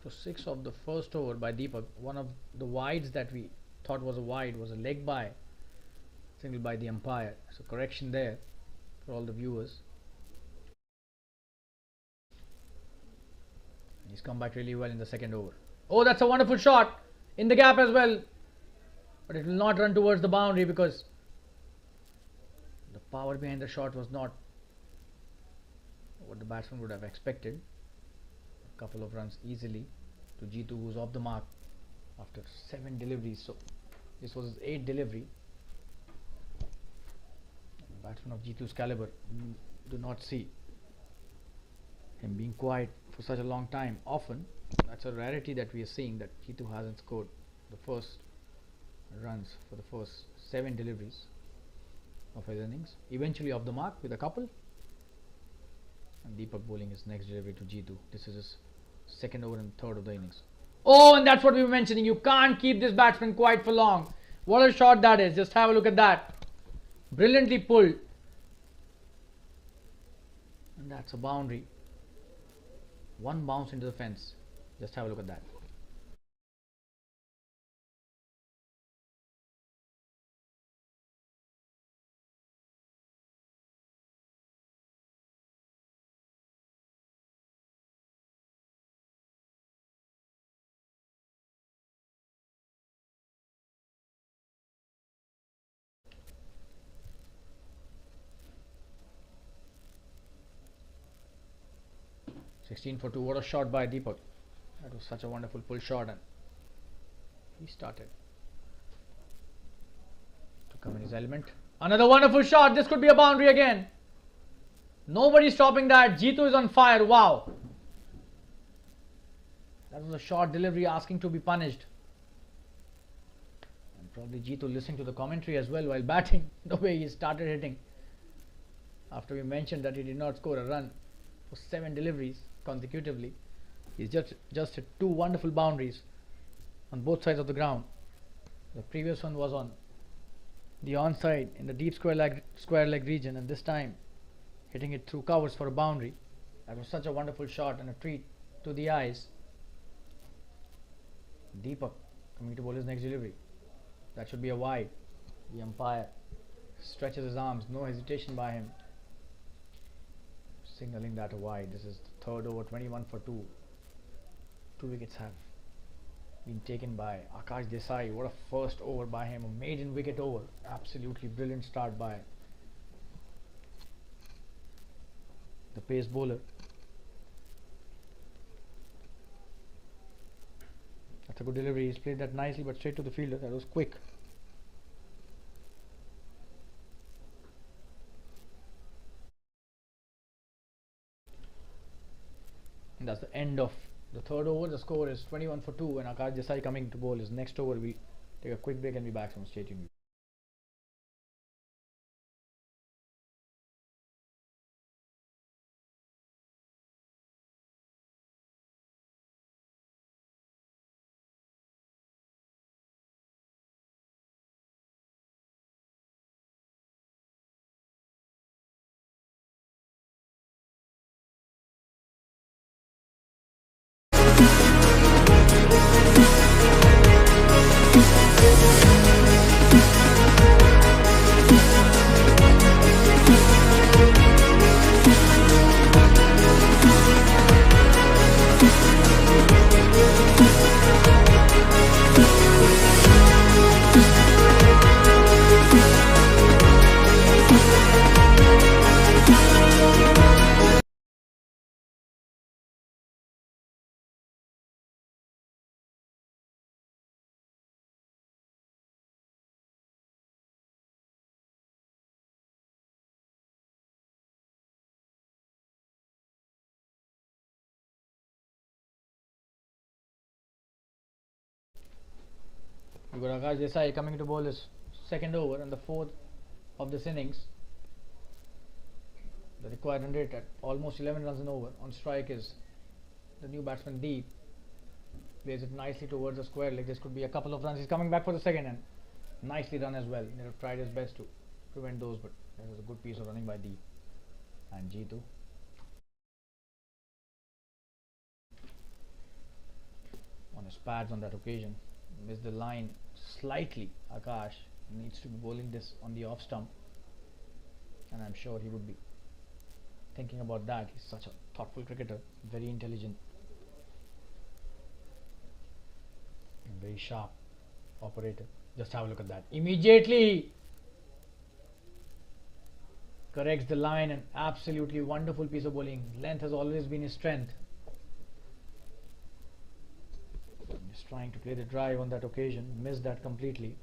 B: So 6 of the first over by Deepak. One of the wides that we thought was a wide was a leg by, single by the umpire. So correction there for all the viewers. He's come back really well in the second over. Oh, that's a wonderful shot in the gap as well, but it will not run towards the boundary because the power behind the shot was not what the batsman would have expected. A couple of runs easily to G2, who's off the mark after 7 deliveries. So this was his 8th delivery. Batsman of G2's caliber, do not see him being quiet for such a long time. Often, that's a rarity that we are seeing, that G2 hasn't scored the first runs for the first 7 deliveries of his innings. Eventually off the mark with a couple. And Deepak bowling his next delivery to G2. This is his second over and third of the innings. Oh, and that's what we were mentioning. You can't keep this batsman quiet for long. What a shot that is. Just have a look at that. Brilliantly pulled. And that's a boundary. One bounce into the fence. Just have a look at that. Sixteen for 2. What a shot by Deepak. That was such a wonderful pull shot, and he started to come in his element. Another wonderful shot. This could be a boundary again. Nobody stopping that. G2 is on fire. Wow. That was a short delivery asking to be punished. And probably G2 listening to the commentary as well while batting. The way he started hitting. After we mentioned that he did not score a run for 7 deliveries consecutively. He's just hit 2 wonderful boundaries on both sides of the ground. The previous one was on the onside in the deep square leg region, and this time hitting it through covers for a boundary. That was such a wonderful shot and a treat to the eyes. Deepak coming to bowl his next delivery. That should be a wide. The umpire stretches his arms, no hesitation by him, signaling that a wide. This is the third over, 21 for 2. 2 wickets have been taken by Akash Desai. What a first over by him, a maiden wicket over. Absolutely brilliant start by the pace bowler. That's a good delivery. He's played that nicely, but straight to the fielder. That was quick. And that's the end of the third over. The score is 21 for 2, and Akash Desai coming to bowl his next over. We take a quick break and be back from stadium. You got Akash Desai coming to bowl his second over and the fourth of this innings. The required run rate at almost 11 runs an over. On strike is the new batsman Deep. Plays it nicely towards the square leg. This could be a couple of runs. He's coming back for the second and nicely run as well. They have tried his best to prevent those, but there was a good piece of running by Deep and Jeetu. On his pads on that occasion, missed the line slightly. Akash needs to be bowling this on the off stump, and I'm sure he would be thinking about that. He's such a thoughtful cricketer, very intelligent and very sharp operator. Just have a look at that. Immediately corrects the line, and absolutely wonderful piece of bowling. Length has always been his strength. Just trying to play the drive on that occasion, missed that completely.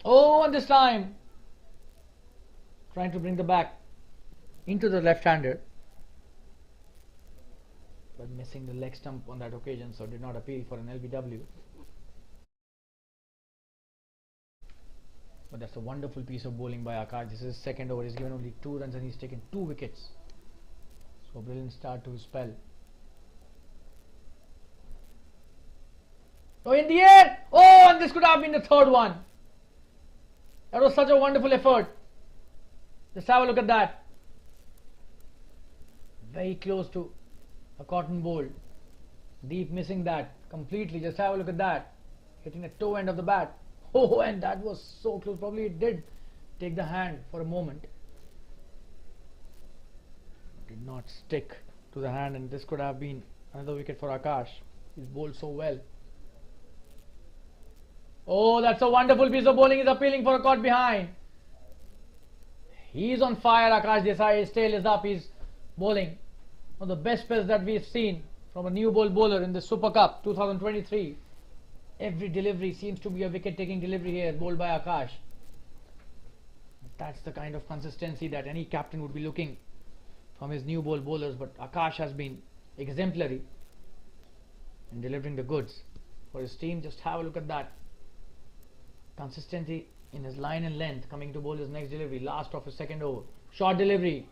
B: Oh, and this time trying to bring the back into the left-hander, but missing the leg stump on that occasion, so did not appeal for an LBW. But that's a wonderful piece of bowling by Akash. This is his second over. He's given only 2 runs and he's taken 2 wickets. So brilliant start to his spell. Oh, in the air! Oh, and this could have been the third one. That was such a wonderful effort. Just have a look at that. Very close to a cotton bowl. Deep missing that completely. Just have a look at that. Hitting the toe end of the bat. Oh, and that was so close. Probably it did take the hand for a moment. Did not stick to the hand, and this could have been another wicket for Akash. He's bowled so well. Oh, that's a wonderful piece of bowling. He's appealing for a caught behind. He's on fire, Akash Desai. His tail is up. He's bowling one of the best spells that we've seen from a new ball bowler in the Super Cup 2023. Every delivery seems to be a wicket-taking delivery here, bowled by Akash. That's the kind of consistency that any captain would be looking from his new ball bowlers, but Akash has been exemplary in delivering the goods for his team. Just have a look at that. Consistency in his line and length, coming to bowl his next delivery, last of his second over. Short delivery.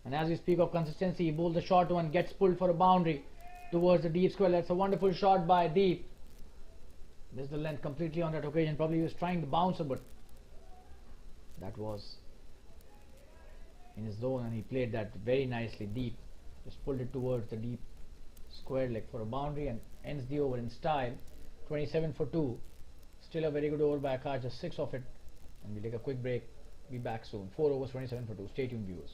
B: And as we speak of consistency, he bowls the short one, gets pulled for a boundary towards the deep square. That's a wonderful shot by Deep. Missed the length completely on that occasion. Probably he was trying the bouncer, but that was in his zone and he played that very nicely. Deep just pulled it towards the deep square leg for a boundary and ends the over in style. 27 for 2. Still a very good over by Akash, just 6 of it. And we'll take a quick break. Be back soon. 4 overs, 27 for 2. Stay tuned, viewers.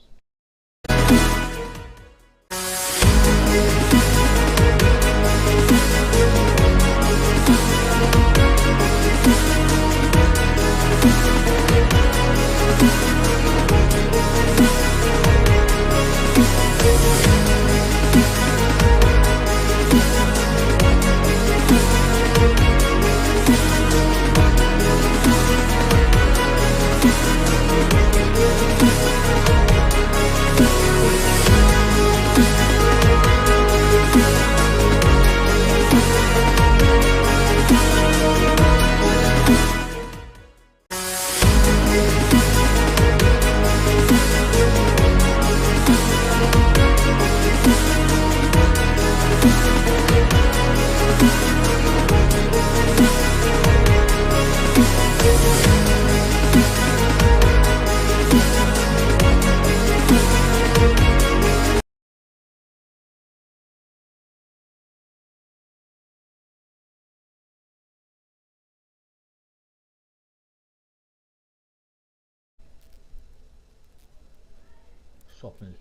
B: Swapnil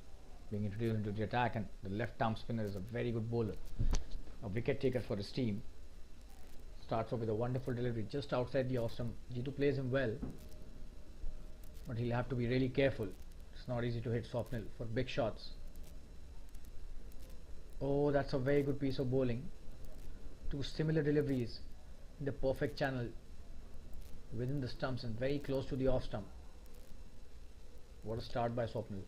B: being introduced into the attack, and the left arm spinner is a very good bowler, a wicket taker for his team. Starts off with a wonderful delivery just outside the off stump. Jeetu plays him well, but he'll have to be really careful. It's not easy to hit Swapnil for big shots. Oh, that's a very good piece of bowling. 2 similar deliveries in the perfect channel within the stumps and very close to the off stump. What a start by Swapnil.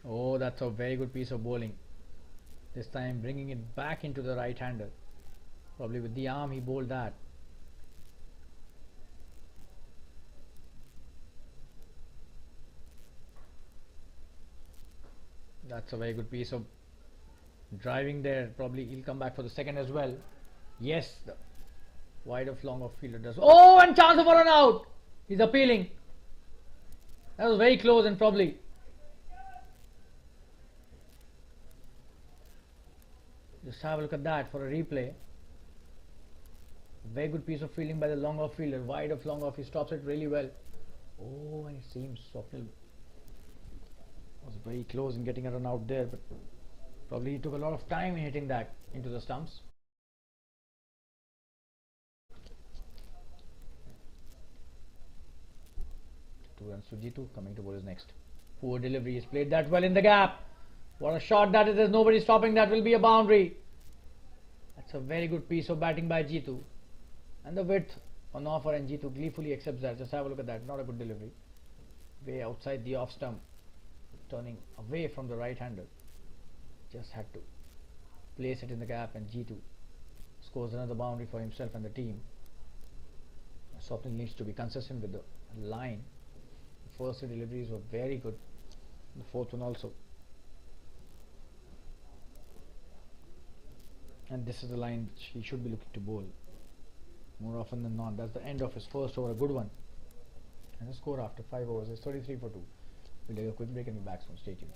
B: Oh, that's a very good piece of bowling. This time bringing it back into the right-hander. Probably with the arm he bowled that. That's a very good piece of driving there. Probably he'll come back for the second as well. Yes, the wide of long off fielder does. Oh, and chance of a run out. He's appealing. That was very close and probably. Just have a look at that for a replay. Very good piece of fielding by the long off fielder. Wide of long off. He stops it really well. Oh, and it seems Swapnil was very close in getting a run out there, but probably he took a lot of time in hitting that into the stumps. Two runs to Jitu, coming to bowl is next. Poor delivery, he's played that well in the gap. What a shot that is, there's nobody stopping that, will be a boundary. That's a very good piece of batting by Jitu. And the width on offer, and Jitu gleefully accepts that. Just have a look at that, not a good delivery. Way outside the off stump, turning away from the right-hander. Just had to place it in the gap, and Jitu scores another boundary for himself and the team. Swapnil needs to be consistent with the line. The first two deliveries were very good, the fourth one also. And this is the line which he should be looking to bowl more often than not. That's the end of his first over, a good one. And the score after 5 overs is 33 for 2. We'll take a quick break and be back soon. Stay tuned.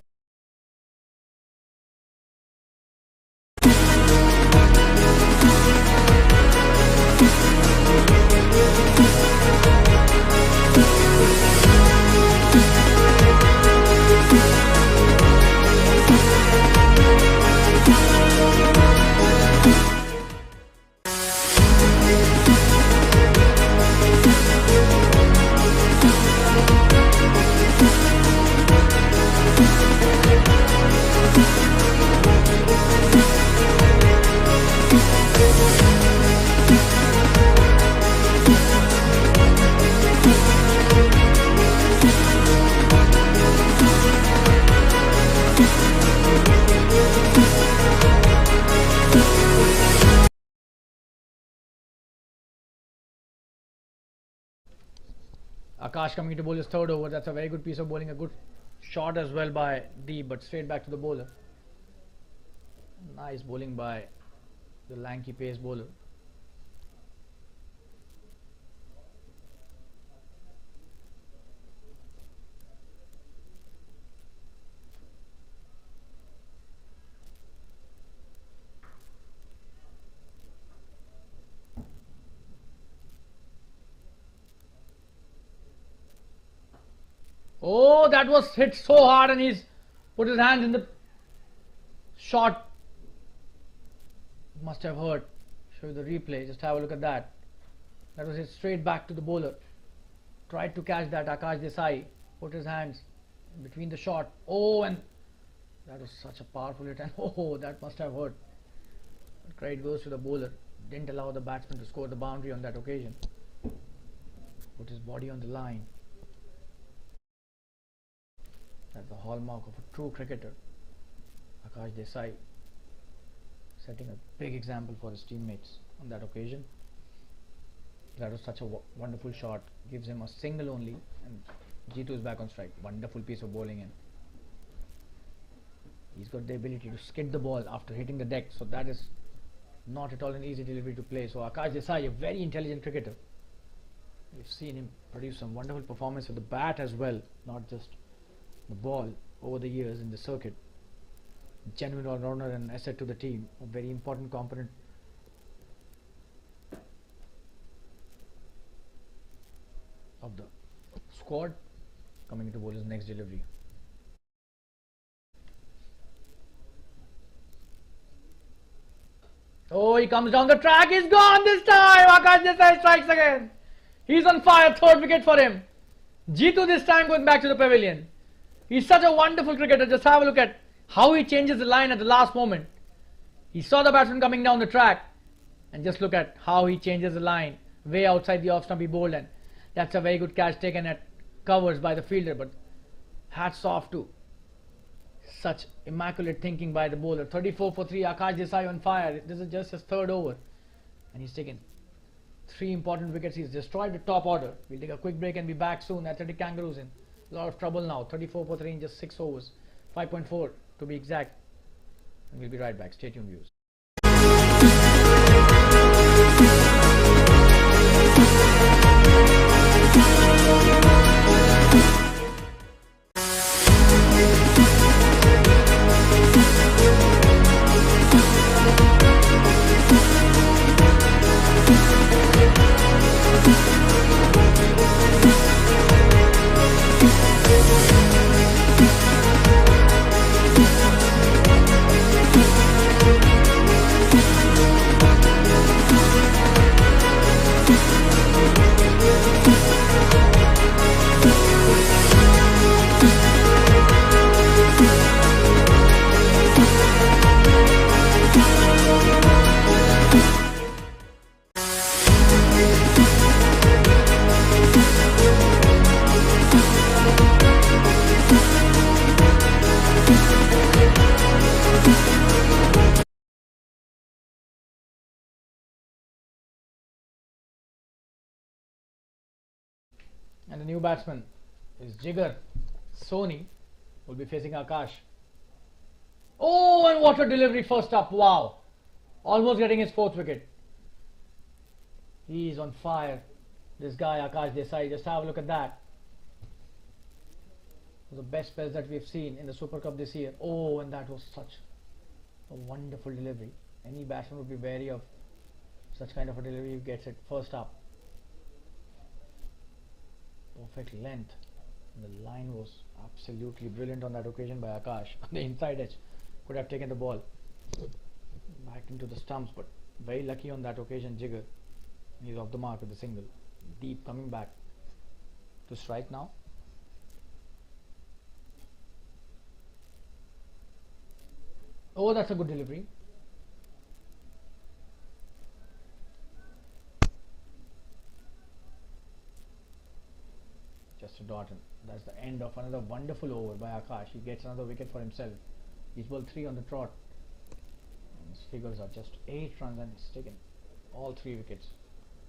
B: Akash coming to bowl his third over. That's a very good piece of bowling. A good shot as well by Deep, but straight back to the bowler. Nice bowling by the lanky pace bowler. Oh, that was hit so hard, and he's put his hands in the shot. Must have hurt. Show you the replay. Just have a look at that. That was hit straight back to the bowler. Tried to catch that. Akash Desai put his hands between the shot. Oh, and that was such a powerful hit. And oh, that must have hurt. But credit goes to the bowler. Didn't allow the batsman to score the boundary on that occasion. Put his body on the line. That's the hallmark of a true cricketer. Akash Desai setting a big example for his teammates on that occasion. That was such a wonderful shot. Gives him a single only, and Jitu is back on strike. Wonderful piece of bowling, and he's got the ability to skid the ball after hitting the deck. So that is not at all an easy delivery to play. So Akash Desai, a very intelligent cricketer. We've seen him produce some wonderful performance with the bat as well, not just the ball over the years in the circuit. Genuine all-rounder and asset to the team, a very important component of the squad. Coming into bowler's next delivery. Oh, he comes down the track, he's gone this time. Akash Desai strikes again. He's on fire, third wicket for him. Jitu this time going back to the pavilion. He's such a wonderful cricketer. Just have a look at how he changes the line at the last moment. He saw the batsman coming down the track, and just look at how he changes the line way outside the off stump, he bowled, and that's a very good catch taken at covers by the fielder. But hats off to such immaculate thinking by the bowler. 34 for 3, Akash Desai on fire. This is just his third over, and he's taken 3 important wickets. He's destroyed the top order. We'll take a quick break and be back soon. Athletic Kangaroos in a lot of trouble now. 34 for 3 in just 6 overs. 5.4 to be exact. And we'll be right back. Stay tuned, viewers. And the new batsman is Jfsc. Will be facing Akash. Oh, and what a delivery first up. Wow. Almost getting his 4th wicket. He is on fire. This guy, Akash Desai. Just have a look at that. The best spells that we've seen in the Super Cup this year. Oh, and that was such a wonderful delivery. Any batsman would be wary of such kind of a delivery. He gets it first up. Perfect length. The line was absolutely brilliant on that occasion by Akash. On the inside edge, could have taken the ball back into the stumps, but very lucky on that occasion. Jigger, he's off the mark with the single. Deep coming back to strike now. Oh, that's a good delivery. Just a dot, and that's the end of another wonderful over by Akash. He gets another wicket for himself. He's bowled 3 on the trot. And his figures are just 8 runs, and he's taken all 3 wickets.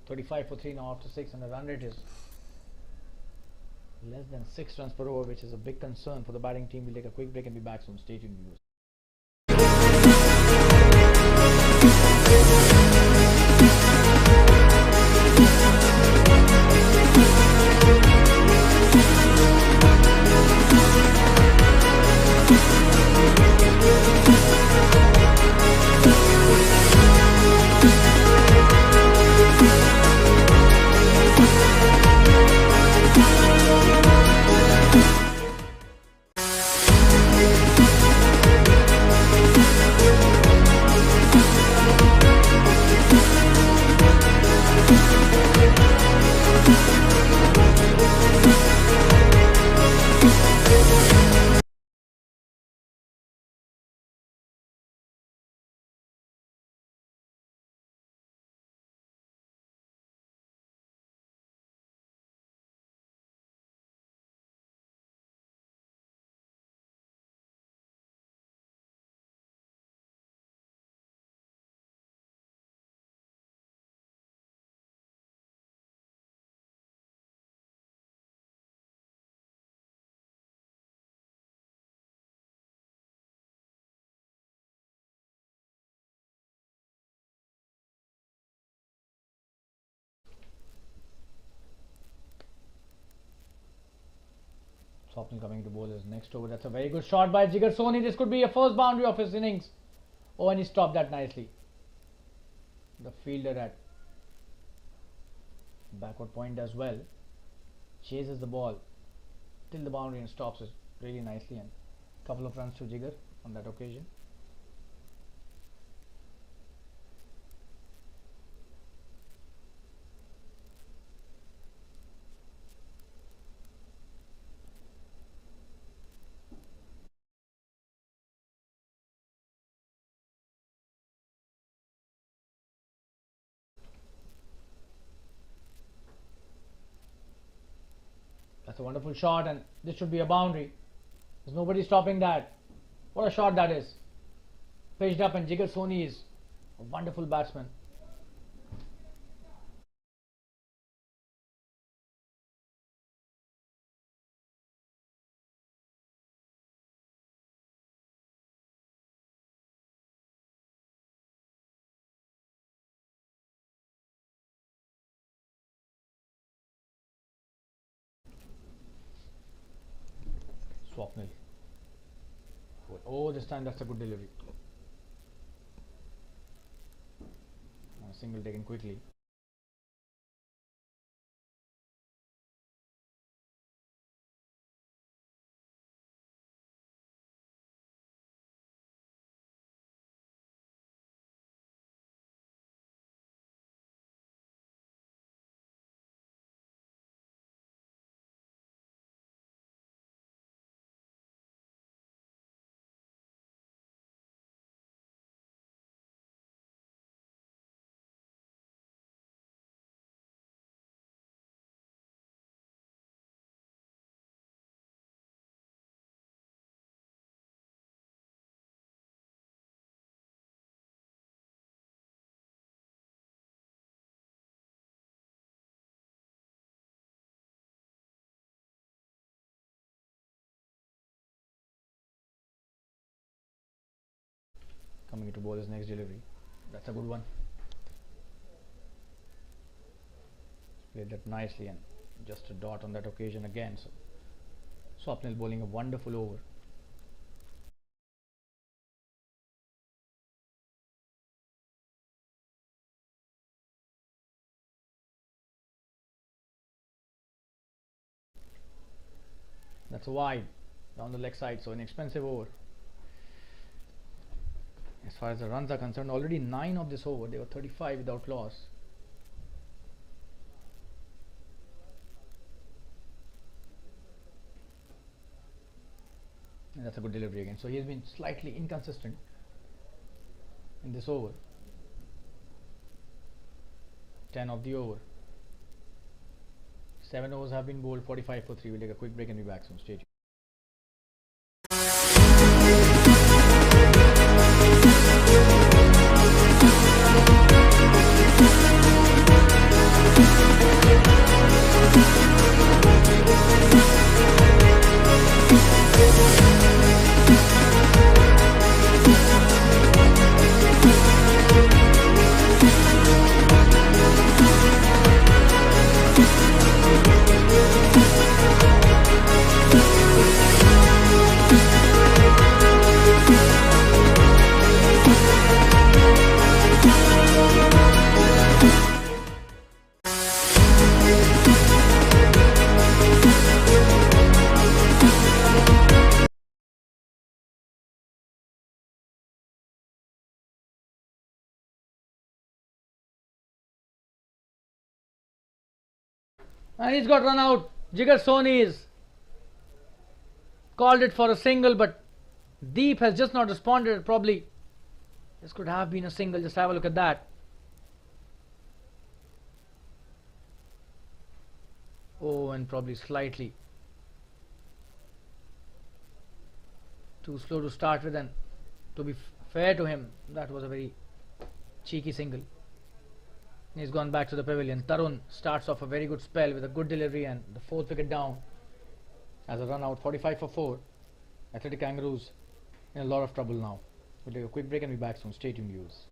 B: 35 for 3 now after 6, and the run rate is less than 6 runs per over, which is a big concern for the batting team. We'll take a quick break and be back soon. Stay tuned, viewers. Swapnil coming to bowl his next over. That's a very good shot by Jfsc. This could be a first boundary of his innings. Oh, and he stopped that nicely. The fielder at backward point as well chases the ball till the boundary and stops it really nicely, and a couple of runs to Jigger on that occasion. That's a wonderful shot, and this should be a boundary. There's nobody stopping that. What a shot that is. Pitched up, and Jfsc is a wonderful batsman. Swapnil. Oh, this time that's a good delivery. A single taken quickly. Coming to bowl his next delivery. That's a good one. Played that nicely, and just a dot on that occasion again. So Swapnil bowling a wonderful over. That's a wide down the leg side, so an expensive over. As far as the runs are concerned, already 9 of this over. They were 35 without loss. And that's a good delivery again. So he has been slightly inconsistent in this over. 10 of the over. 7 overs have been bowled, 45 for 3. We'll take a quick break and be back soon. Stay tuned. And he's got run out. Jfsc is called it for a single, but Deep has just not responded. Probably this could have been a single. Just have a look at that. Oh, and probably slightly too slow to start with, and to be fair to him, that was a very cheeky single. He's gone back to the pavilion. Tarun starts off a very good spell with a good delivery, and the 4th wicket down as a run out. 45 for 4. Athletic Kangaroos in a lot of trouble now. We'll take a quick break and be back soon. Stay tuned, viewers.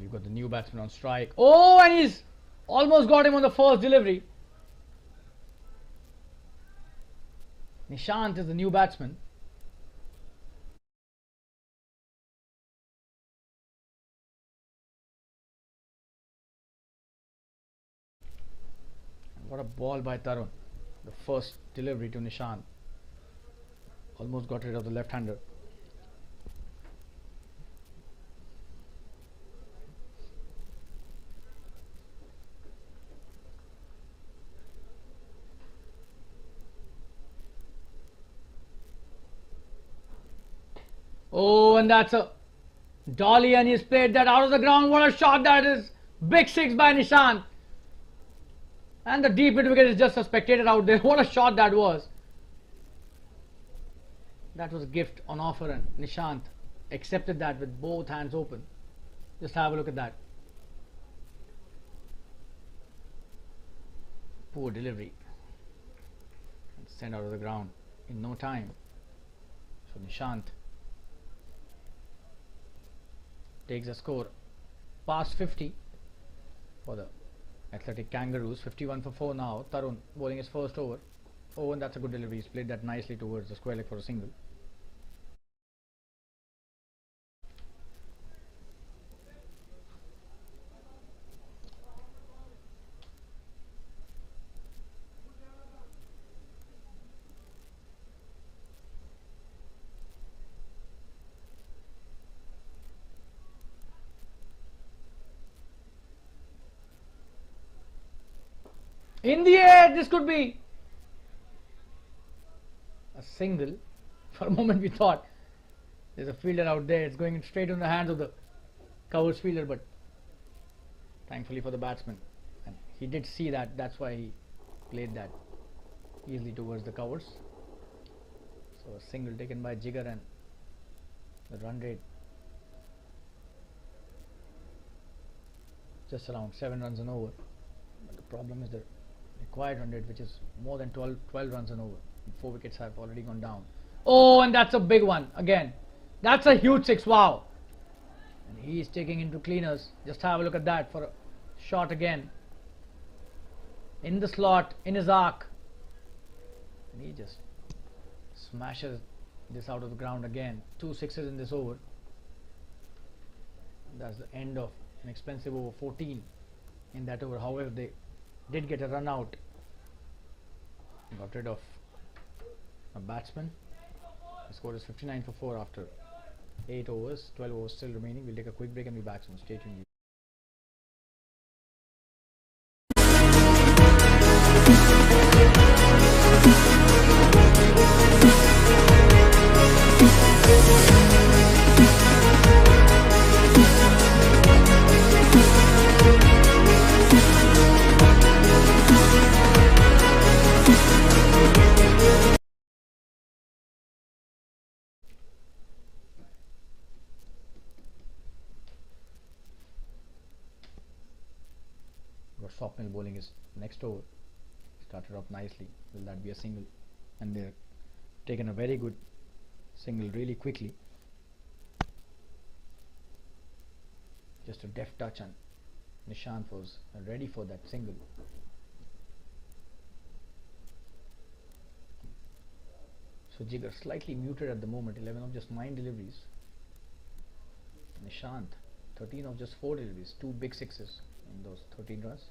B: we've got the new batsman on strike. Oh, and he's almost got him on the first delivery. Nishant is the new batsman. What a ball by Tarun. The first delivery to Nishant. Almost got rid of the left-hander. Oh, and that's a dolly, and he's played that out of the ground. What a shot that is. Big six by Nishant. And the deep mid wicket is just a spectator out there. What a shot that was. That was a gift on offer, and Nishant accepted that with both hands open. Just have a look at that. Poor delivery. And sent out of the ground in no time. So Nishant takes a score past 50 for the Athletic Kangaroos. 51 for 4 now. Tarun bowling his first over. Oh, and that's a good delivery. He's played that nicely towards the square leg for a single. In the air, this could be a single. For a moment we thought there's a fielder out there. It's going straight in the hands of the covers fielder, but thankfully for the batsman, and he did see that. That's why he played that easily towards the covers. So a single taken by Jigar, and the run rate just around 7 runs an over. But the problem is the required run rate, which is more than 12 runs an over. And 4 wickets have already gone down. Oh, and that's a big one again. That's a huge six. Wow. And he is taking into cleaners. Just have a look at that for a shot again. In the slot, in his arc. And he just smashes this out of the ground again. 2 sixes in this over. That's the end of an expensive over 14 in that over. However, they did get a run out. Got rid of a batsman. The score is 59 for 4 after 8 overs. 12 overs still remaining. We'll take a quick break and be back soon. Stay tuned. Swapnil bowling his next over. Started off nicely. Will that be a single? And they're taken a very good single really quickly. Just a deft touch, and Nishant was ready for that single. So Jigar slightly muted at the moment. 11 of just 9 deliveries. Nishant 13 of just 4 deliveries. 2 big sixes in those 13 runs.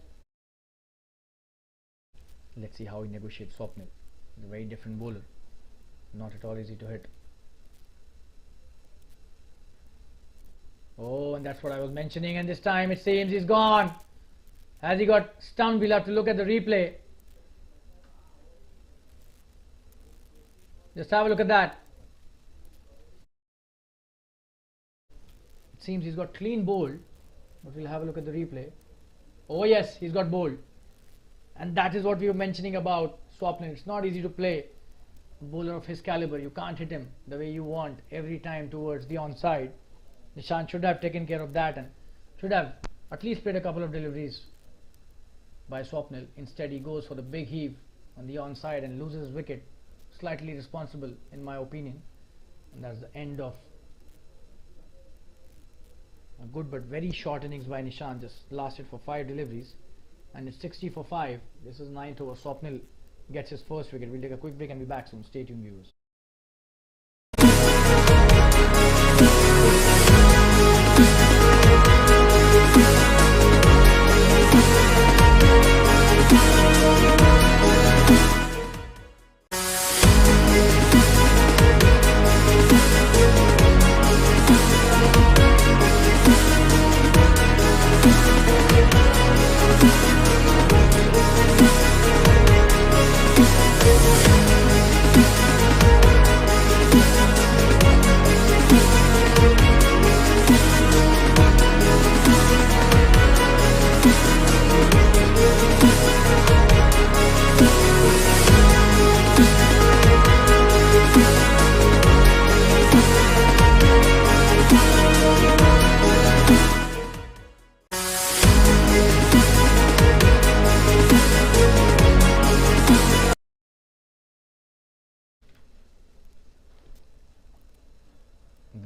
B: Let's see how he negotiates Swapnil. He's a very different bowler. Not at all easy to hit. Oh, and that's what I was mentioning, and this time it seems he's gone. Has he got stumped? We'll have to look at the replay. Just have a look at that. It seems he's got clean bowled, but we'll have a look at the replay. Oh yes, he's got bowled. And that is what we were mentioning about Swapnil. It's not easy to play a bowler of his caliber. You can't hit him the way you want every time towards the onside. Nishant should have taken care of that and should have at least played a couple of deliveries by Swapnil. Instead, he goes for the big heave on the onside and loses his wicket. Slightly responsible, in my opinion. And that's the end of A good but very short innings by Nishant, just lasted for 5 deliveries, and it's 60 for 5. This is 9th over. Swapnil gets his first wicket. We'll take a quick break and be back soon. Stay tuned, viewers.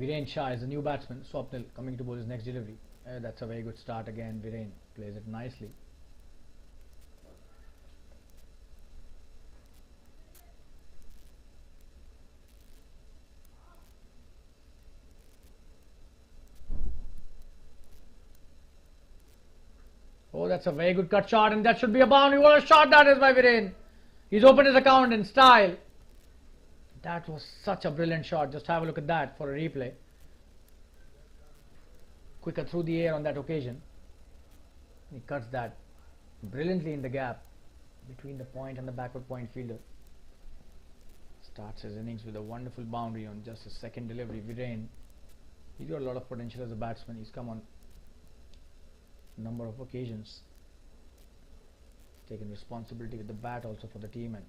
B: Viren Shah is the new batsman. Swapnil coming to bowl his next delivery. That's a very good start again. Viren plays it nicely. Oh, that's a very good cut shot, and that should be a boundary. What a shot that is by Viren. He's opened his account in style. That was such a brilliant shot. Just have a look at that for a replay. Quicker through the air on that occasion. He cuts that brilliantly in the gap between the point and the backward point fielder. Starts his innings with a wonderful boundary on just his second delivery. Viren, he's got a lot of potential as a batsman. He's come on a number of occasions. He's taken responsibility with the bat also for the team, and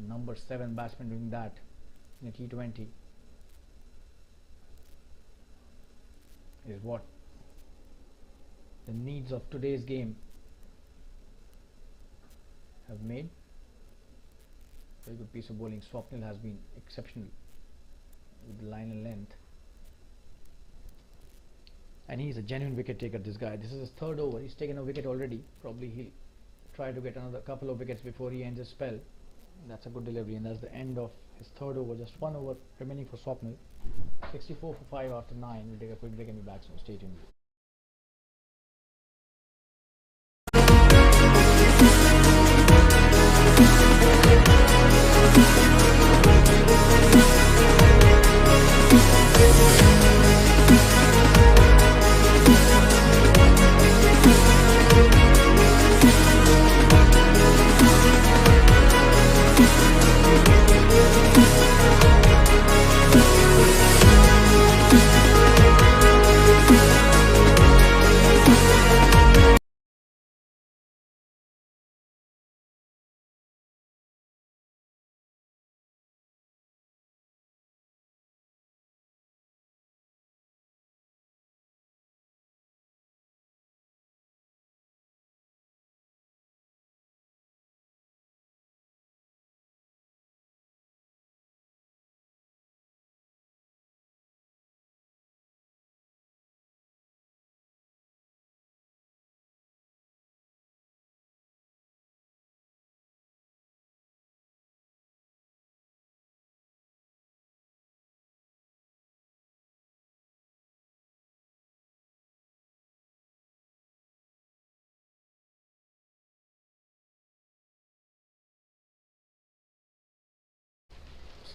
B: number 7 batsman doing that in a T20 is what the needs of today's game have made. Very good piece of bowling. Swapnil has been exceptional with the line and length, and he's a genuine wicket taker, this guy. This is his 3rd over. He's taken a wicket already. Probably he'll try to get another couple of wickets before he ends his spell. That's a good delivery, and that's the end of his 3rd over. Just 1 over remaining for Swapnil. 64 for 5 after 9. We'll take a quick break and be back, so stay tuned.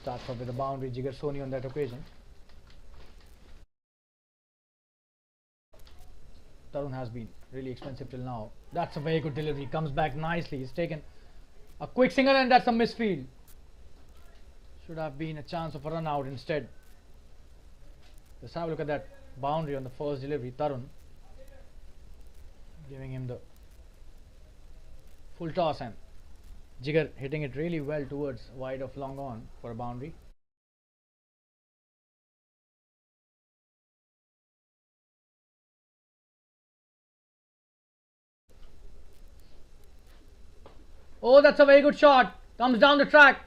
B: Starts off with a boundary. Jfsc on that occasion. Tarun has been really expensive till now. That's a very good delivery. Comes back nicely. He's taken a quick single, and that's a misfield. Should have been a chance of a run out instead. Just have a look at that boundary on the first delivery. Tarun giving him the full toss, and Jigar hitting it really well towards wide of long on for a boundary. Oh, that's a very good shot. Comes down the track,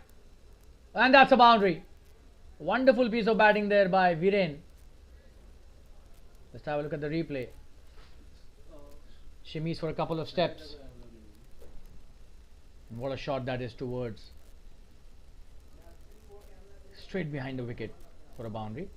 B: and that's a boundary. Wonderful piece of batting there by Viren. Let's have a look at the replay. Shimmies for a couple of steps. And what a shot that is towards. Straight behind the wicket for a boundary.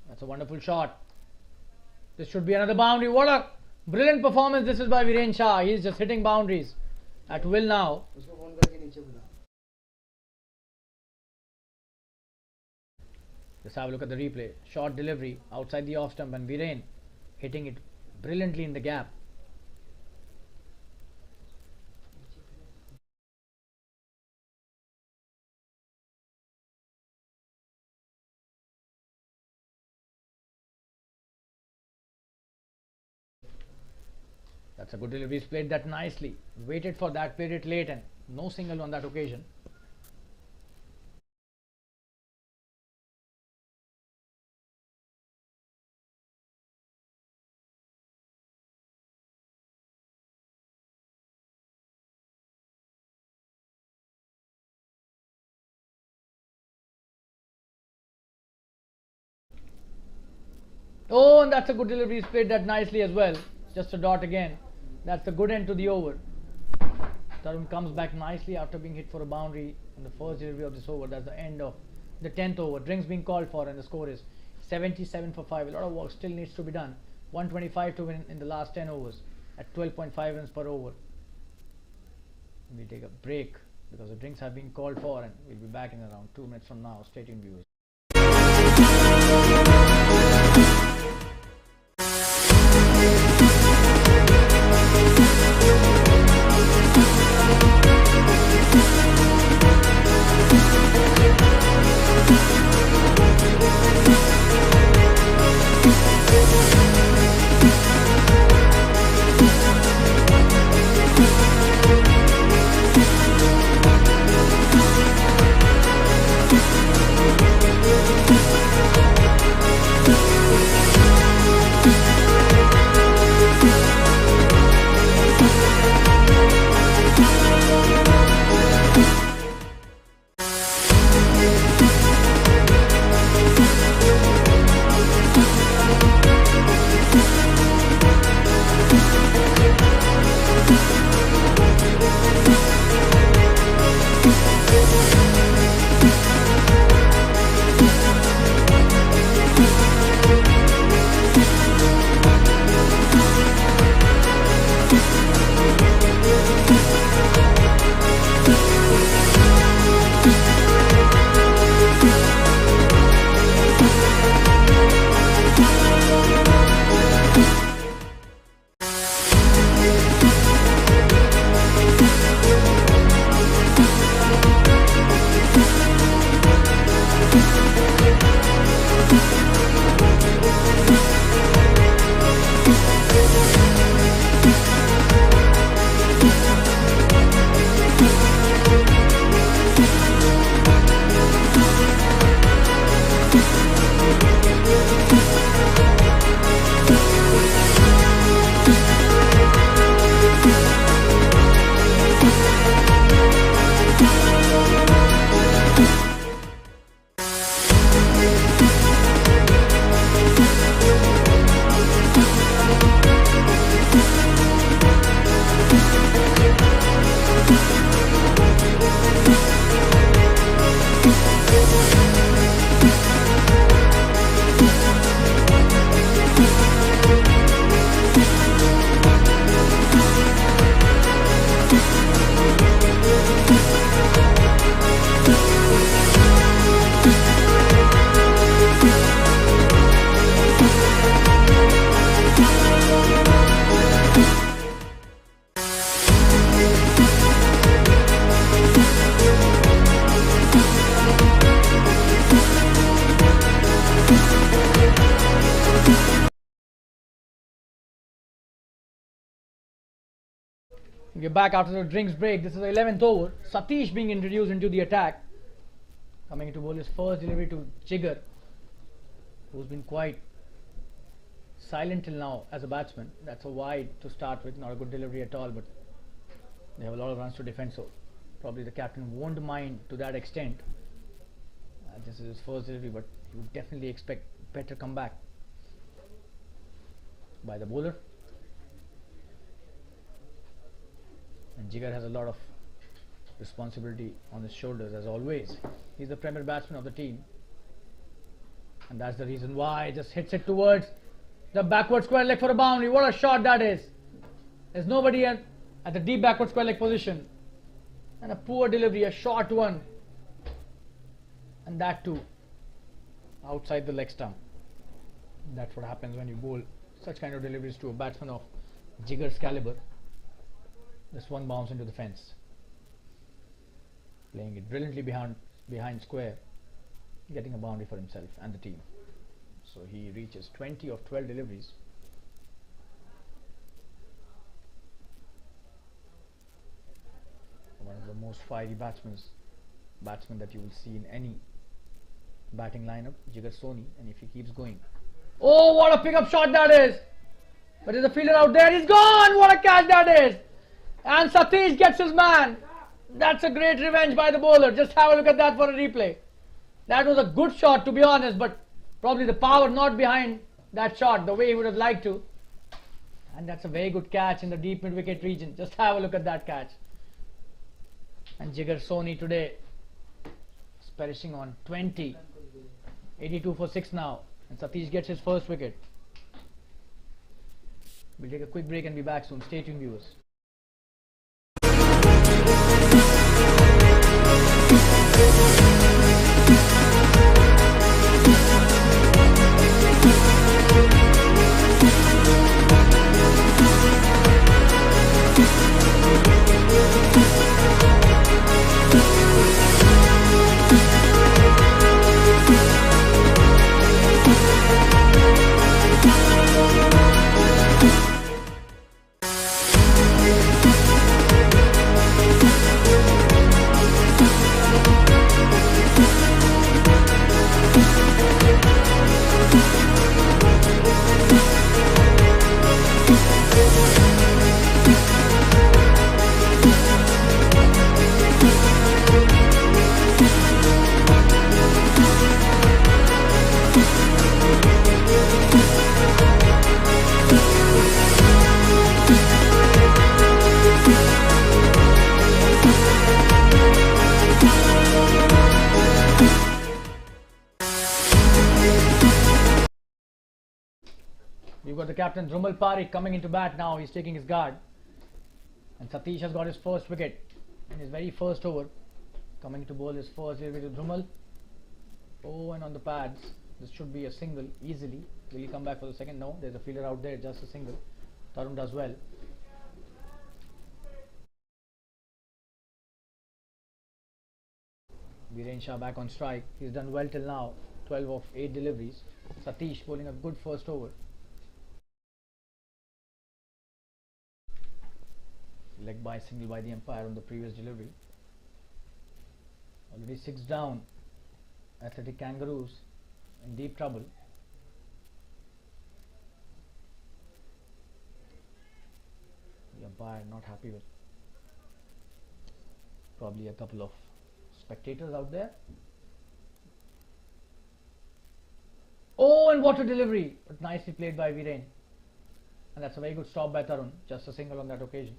B: That's a wonderful shot. This should be another boundary. What a brilliant performance this is by Viren Shah. He's just hitting boundaries at will now. Let's have a look at the replay. Short delivery outside the off stump and Viren hitting it brilliantly in the gap. That's a good delivery. He's played that nicely. Waited for that, played it late, and no single on that occasion. Oh, and that's a good delivery. He's played that nicely as well. Just a dot again. That's a good end to the over. Tarun comes back nicely after being hit for a boundary in the first delivery of this over. That's the end of the 10th over. Drinks being called for, and the score is 77 for 5. A lot of work still needs to be done. 125 to win in the last 10 overs at 12.5 runs per over. We take a break because the drinks have been called for, and we'll be back in around 2 minutes from now. Stay tuned, viewers. We're back after the drinks break. This is the 11th over. Satish being introduced into the attack. Coming to bowl his first delivery to Jigar, who's been quite silent till now as a batsman. That's a wide to start with, not a good delivery at all, but they have a lot of runs to defend, so probably the captain won't mind to that extent. This is his first delivery, but he would definitely expect better comeback by the bowler. And Jigar has a lot of responsibility on his shoulders as always. He's the premier batsman of the team, and that's the reason why he just hits it towards the backward square leg for a boundary. What a shot that is! There's nobody at the deep backward square leg position, and a poor delivery, a short one, and that too outside the leg stump. That's what happens when you bowl such kind of deliveries to a batsman of Jigar's caliber. This one bounce into the fence. Playing it brilliantly behind square, getting a boundary for himself and the team. So he reaches 20 of 12 deliveries. One of the most fiery batsmen that you will see in any batting lineup, Jigar Soni, and if he keeps going. Oh, what a pickup shot that is! But there's a fielder out there, he's gone! What a catch that is! And Satish gets his man. That's a great revenge by the bowler. Just have a look at that for a replay. That was a good shot, to be honest, but probably the power not behind that shot the way he would have liked to. And that's a very good catch in the deep mid-wicket region. Just have a look at that catch. And Jigar Soni today is perishing on 20. 82 for 6 now. And Satish gets his first wicket. We'll take a quick break and be back soon. Stay tuned, viewers. We've got the captain Dhrumal Parikh coming into bat now. He's taking his guard. And Satish has got his first wicket in his very first over. Coming to bowl his first delivery to Dhrumal. Oh, and on the pads. This should be a single easily. Will he come back for the second? No, there's a fielder out there, just a single. Tarun does well. Viren Shah back on strike. He's done well till now. 12 of 8 deliveries. Satish bowling a good first over. Leg by single by the umpire on the previous delivery. Already 6 down. Athletic Kangaroos in deep trouble. The umpire not happy with probably a couple of spectators out there. Oh, and what a delivery! But nicely played by Viren. And that's a very good stop by Tarun. Just a single on that occasion.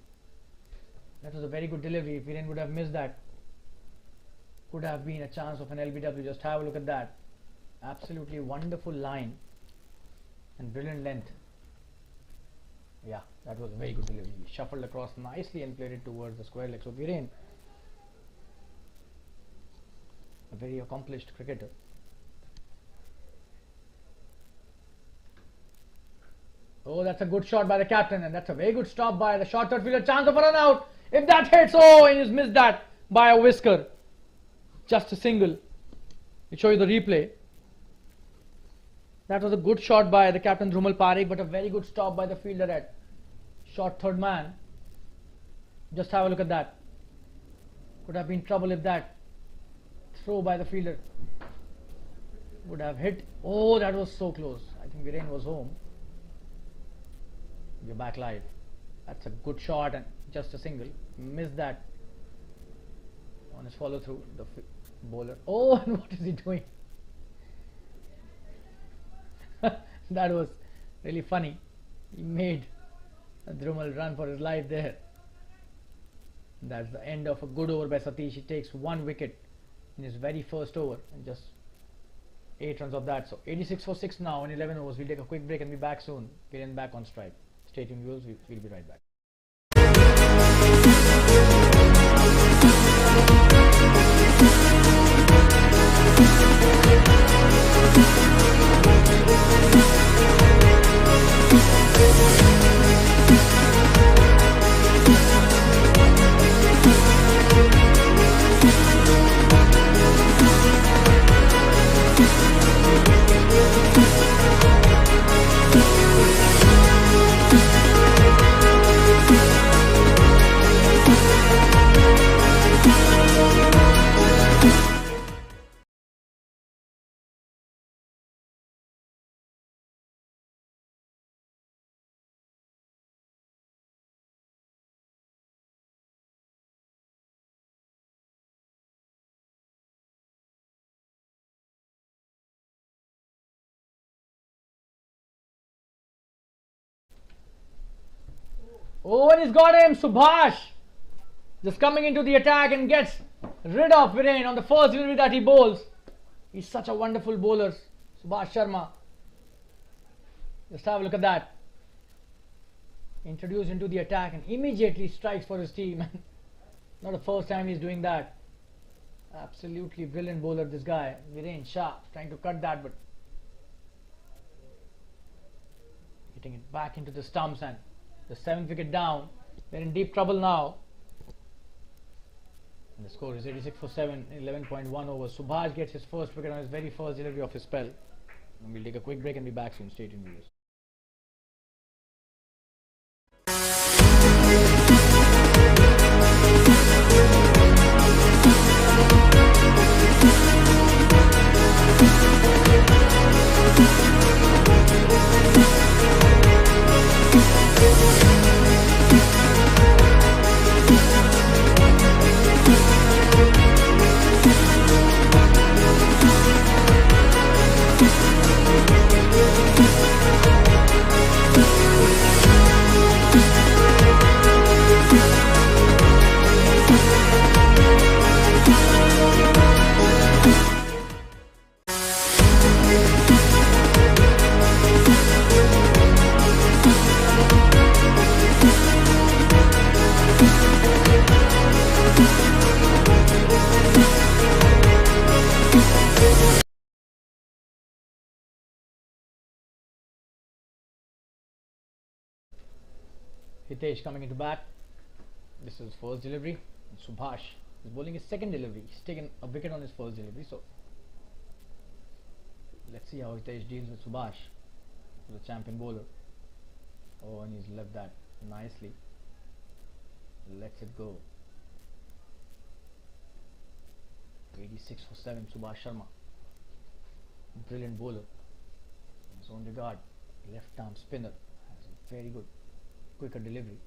B: That was a very good delivery. If Viren would have missed that, could have been a chance of an LBW. Just have a look at that. Absolutely wonderful line and brilliant length. Yeah, that was a very good delivery. He shuffled across nicely and played it towards the square leg. So Viren, a very accomplished cricketer. Oh, that's a good shot by the captain, and that's a very good stop by the short third fielder. Chance of a run out. If that hits, oh, and he's missed that by a whisker. Just a single. I'll show you the replay. That was a good shot by the captain Dhrumal Parikh, but a very good stop by the fielder at short third man. Just have a look at that. Could have been trouble if that throw by the fielder would have hit. Oh, that was so close. I think Viren was home. We're back live. That's a good shot and just a single. Missed that on his follow through. The bowler. Oh, and what is he doing? That was really funny. He made Drumal run for his life there. That's the end of a good over by Satish. He takes 1 wicket in his very first over and just 8 runs of that. So 86 for 6 now in 11 overs. We'll take a quick break and be back soon. Get back on strike. Stay tuned, viewers. We'll be right back. Oh, and he's got him, Subhash. Just coming into the attack and gets rid of Viren on the first delivery that he bowls. He's such a wonderful bowler, Subhash Sharma. Just have a look at that. Introduced into the attack and immediately strikes for his team. Not the first time he's doing that. Absolutely brilliant bowler, this guy. Viren Shah trying to cut that, but hitting it back into the stumps, and the 7th wicket down. They're in deep trouble now. And the score is 86 for 7 in 11.1 overs. Subhash gets his first wicket on his very first delivery of his spell. And we'll take a quick break and be back soon. Stay tuned, viewers. Hitesh coming into bat. This is first delivery. And Subhash is bowling his second delivery. He's taken a wicket on his first delivery. So let's see how Hitesh deals with Subhash, the champion bowler. Oh, and he's left that nicely. Lets it go. 86 for 7, Subhash Sharma. Brilliant bowler. In his own regard, left arm spinner. Has a very good quicker delivery.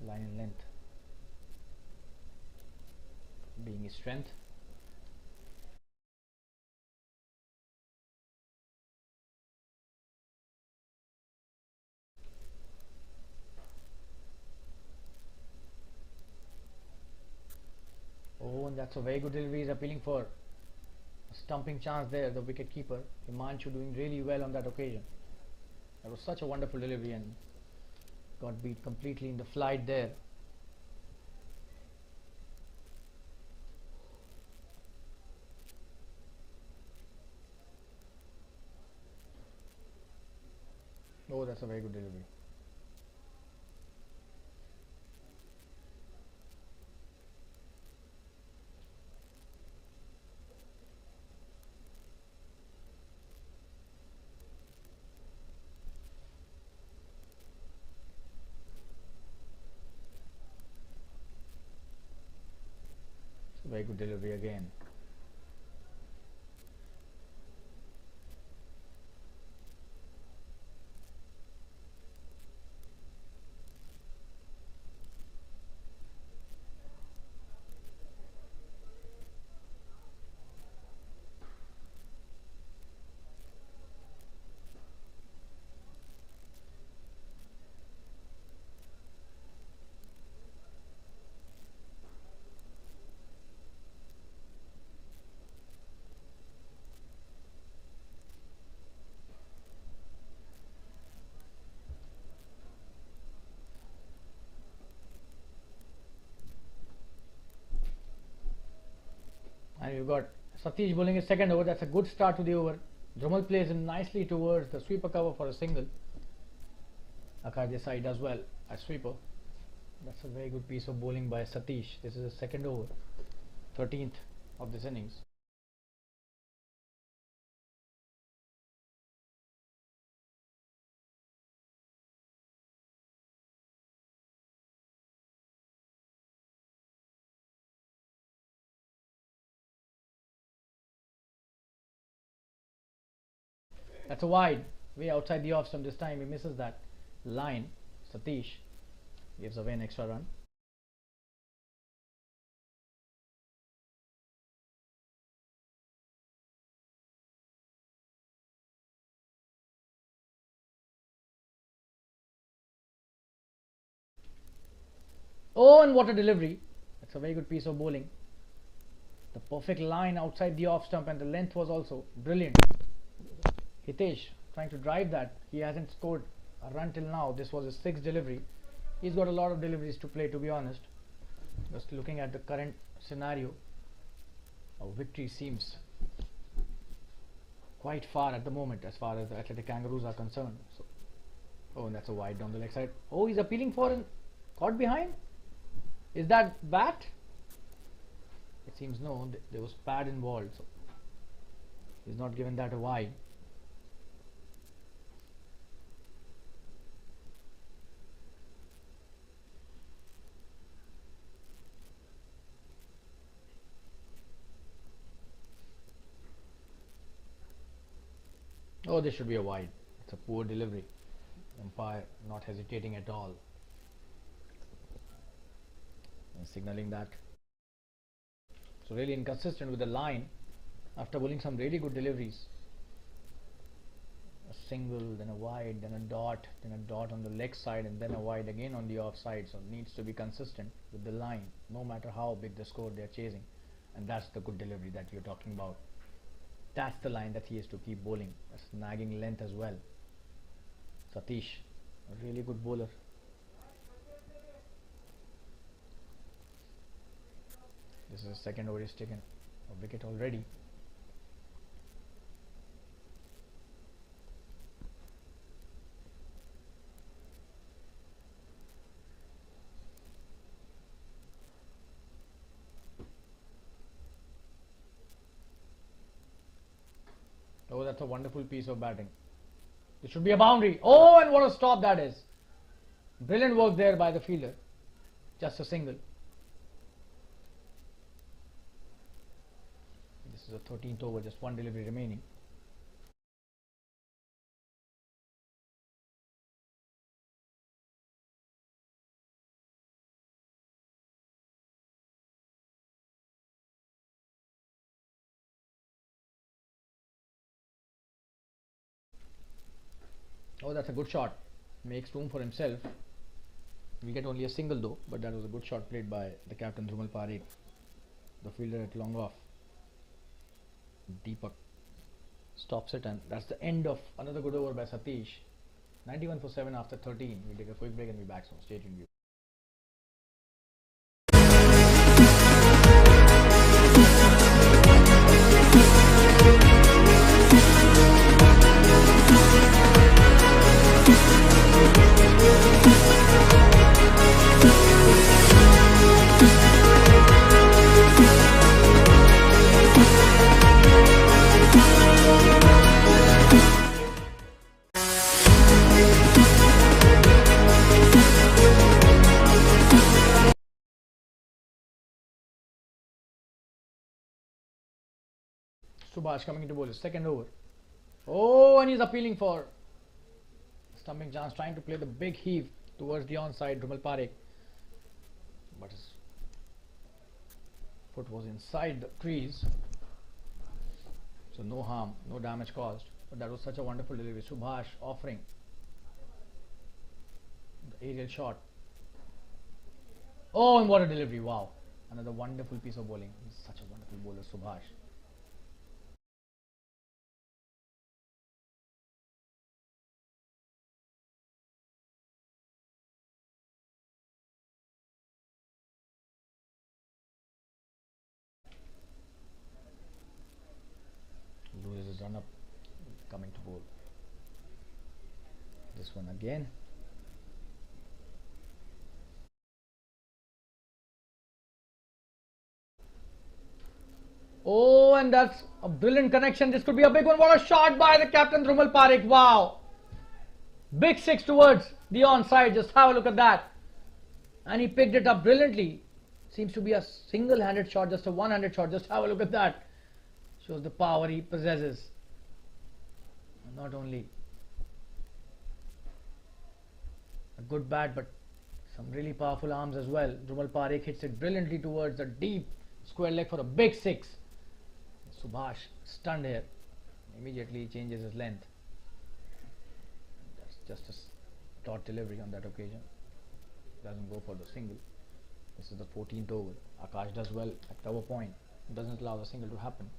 B: Line and length being his strength. Oh, and that's a very good delivery. He's appealing for a stumping chance there. The wicket keeper Himanshu doing really well on that occasion. That was such a wonderful delivery and got beat completely in the flight there. Oh, that's a very good delivery. Very good delivery again. And you've got Satish bowling his second over. That's a good start to the over. Drumal plays him nicely towards the sweeper cover for a single. Akar Desai does well as sweeper. That's a very good piece of bowling by Satish. This is his second over, 13th of this innings. That's a wide, way outside the off stump. This time he misses that line. Satish gives away an extra run. Oh, and what a delivery. That's a very good piece of bowling. The perfect line outside the off stump, and the length was also brilliant. Hitesh trying to drive that. He hasn't scored a run till now. This was his sixth delivery. He's got a lot of deliveries to play, to be honest. Just looking at the current scenario, a victory seems quite far at the moment as far as the Athletic Kangaroos are concerned. So, oh, and that's a wide down the leg side. Oh, he's appealing for an caught behind. Is that bat? It seems no. There was pad involved, so he's not given that a wide. Oh, this should be a wide. It's a poor delivery. Umpire not hesitating at all and signaling that. So really inconsistent with the line after bowling some really good deliveries. A single, then a wide, then a dot on the leg side, and then a wide again on the offside. So needs to be consistent with the line, no matter how big the score they're chasing. And that's the good delivery that you're talking about. That's the line that he has to keep bowling. That's nagging length as well. Satish, a really good bowler. This is the second over he's taken a wicket already. Oh, that's a wonderful piece of batting. It should be a boundary. Oh, and what a stop that is. Brilliant work there by the fielder. Just a single. This is a 13th over, just one delivery remaining. Oh, that's a good shot. Makes room for himself. We get only a single though, but that was a good shot played by the captain Drumal Parekh, the fielder at long off. Deepak stops it, and that's the end of another good over by Satish. 91 for 7 after 13. We take a quick break and be back. So stay tuned. Subhash coming into bowl his second over. Oh, and he's appealing for stumping chance, trying to play the big heave towards the onside Drumal Parekh, but his foot was inside the crease, so no harm, no damage caused. But that was such a wonderful delivery. Subhash offering the aerial shot. Oh, and what a delivery! Wow, another wonderful piece of bowling. He's such a wonderful bowler, Subhash. Loses his run up, coming to bowl. This one again. Oh, and that's a brilliant connection. This could be a big one. What a shot by the captain Drumal Parekh. Wow. Big six towards the onside. Just have a look at that. And he picked it up brilliantly. Seems to be a single-handed shot, just a one-handed shot. Just have a look at that. Shows the power he possesses. Not only a good bat, but some really powerful arms as well. Drumal Parekh hits it brilliantly towards the deep square leg for a big six. Subhash stunned here. Immediately changes his length. That's just a dot delivery on that occasion. Doesn't go for the single. This is the 14th over. Akash does well at cover point. Doesn't allow the single to happen.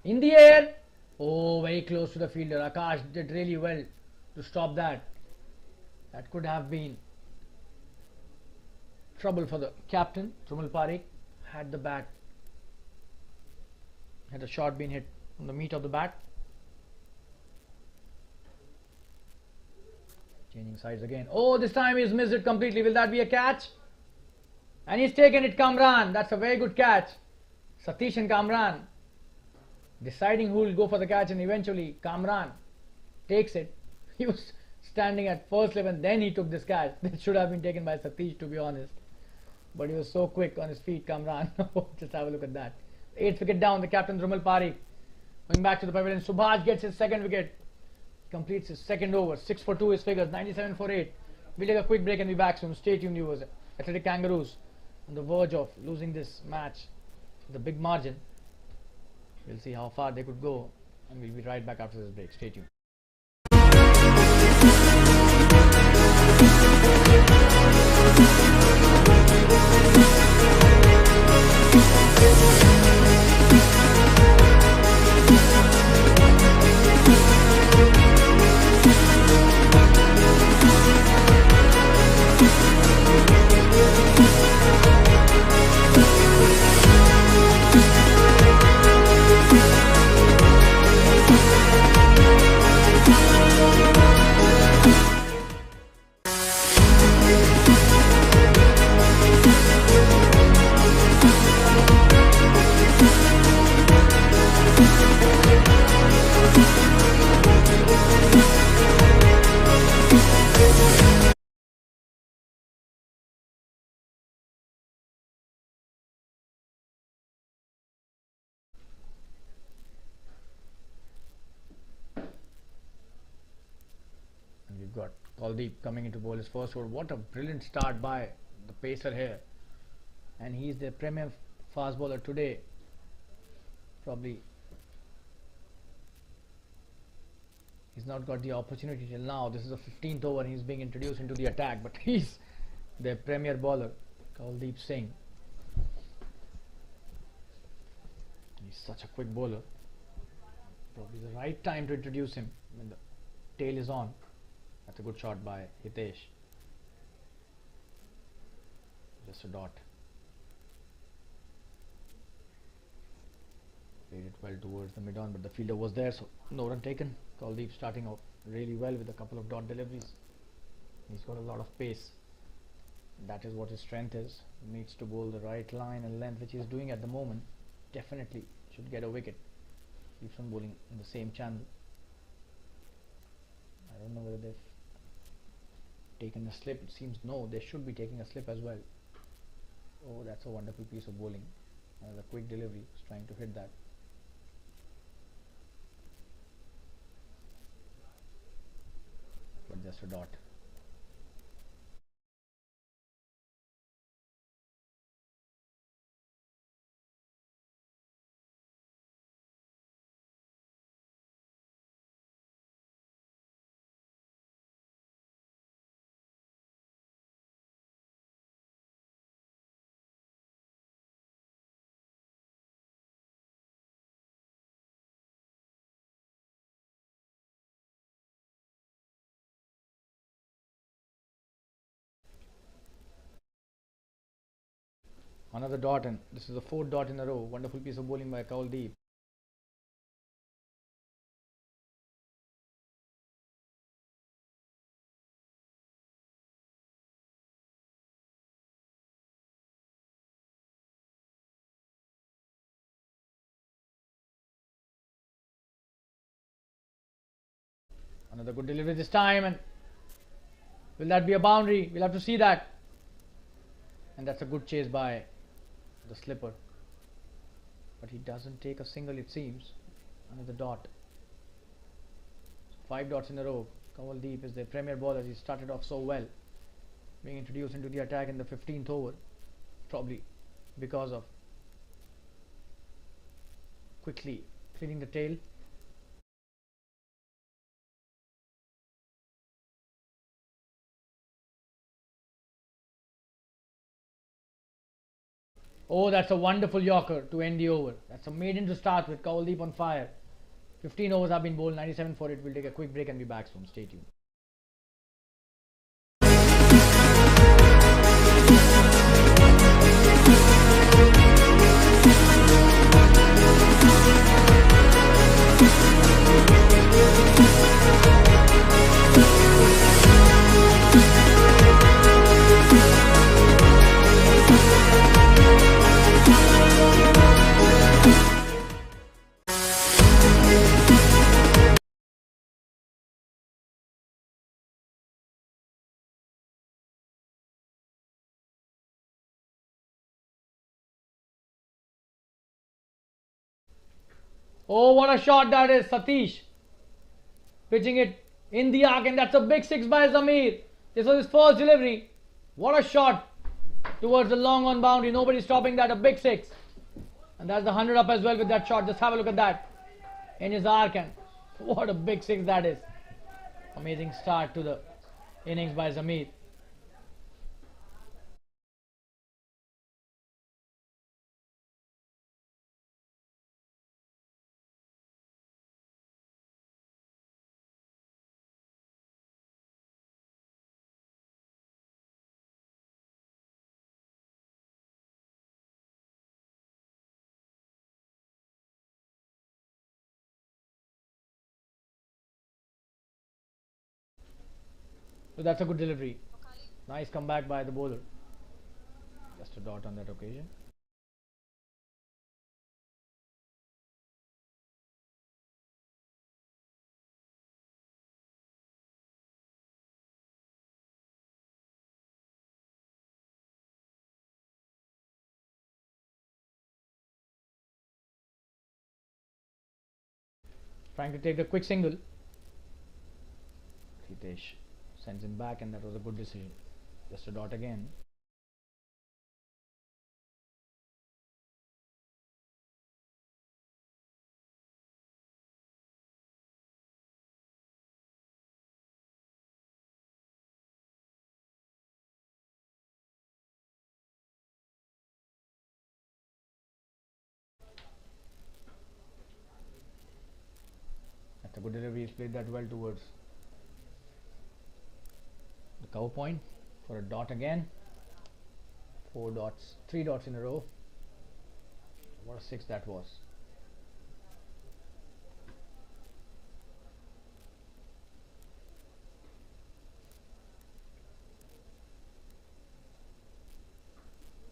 B: In the air. Oh, very close to the fielder. Akash did really well to stop that. That could have been trouble for the captain. Drumal Parekh had the bat, had a shot been hit from the meat of the bat. Changing sides again. Oh, this time he's missed it completely. Will that be a catch? And he's taken it, Kamran. That's a very good catch. Satish and Kamran deciding who will go for the catch, and eventually Kamran takes it. He was standing at first 11, then he took this catch. That should have been taken by Satish, to be honest. But he was so quick on his feet, Kamran. Just have a look at that. 8th wicket down, the captain Drumal Parekh going back to the pavilion. Subhash gets his second wicket. Completes his second over. 6 for 2 his figures, 97 for 8. We'll take a quick break and be back soon. Stay tuned, viewers. Athletic Kangaroos on the verge of losing this match with a big margin. We'll see how far they could go, and we'll be right back after this break. Stay tuned. We've got Kuldeep coming into bowl his first over. What a brilliant start by the pacer here. And he's the premier fast bowler today. Probably he's not got the opportunity till now. This is the 15th over and he's being introduced into the attack. But he's the premier bowler, Kuldeep Singh. He's such a quick bowler. Probably the right time to introduce him when the tail is on. That's a good shot by Hitesh. Just a dot. Played it well towards the mid-on, but the fielder was there, so no run taken. Kuldeep starting out really well with a couple of dot deliveries. He's got a lot of pace. That is what his strength is. He needs to bowl the right line and length, which he's doing at the moment. Definitely should get a wicket. Keeps on bowling in the same channel. I don't know whether they've taken a slip? It seems no, they should be taking a slip as well. Oh, that's a wonderful piece of bowling. A quick delivery, he's trying to hit that. But just a dot. Another dot, and this is the fourth dot in a row. Wonderful piece of bowling by Quantei. Another good delivery this time, and will that be a boundary? We'll have to see that. And that's a good chase by the slipper. But he doesn't take a single, it seems. Another dot. 5 dots in a row. Kangaroos is the premier bowler. He started off so well, being introduced into the attack in the 15th over, probably because of quickly cleaning the tail. Oh, that's a wonderful Yorker to end the over. That's a maiden to start with. Kangaroos on fire. 15 overs have been bowled, 97 for it. We'll take a quick break and be back soon. Stay tuned. Oh, what a shot that is, Satish. Pitching it in the arc, and that's a big 6 by Zamir. This was his first delivery. What a shot towards the long on boundary. Nobody stopping that. A big 6. And that's the 100 up as well with that shot. Just have a look at that. In his arc, and what a big 6 that is. Amazing start to the innings by Zamir. So that's a good delivery. Nice comeback by the bowler. Just a dot on that occasion. Trying to take the quick single. Ritesh sends him back, and that was a good decision. Just a dot again. That's a good delivery. He's played that well towards the cover point for a dot again. 4 dots, 3 dots in a row. What a 6 that was.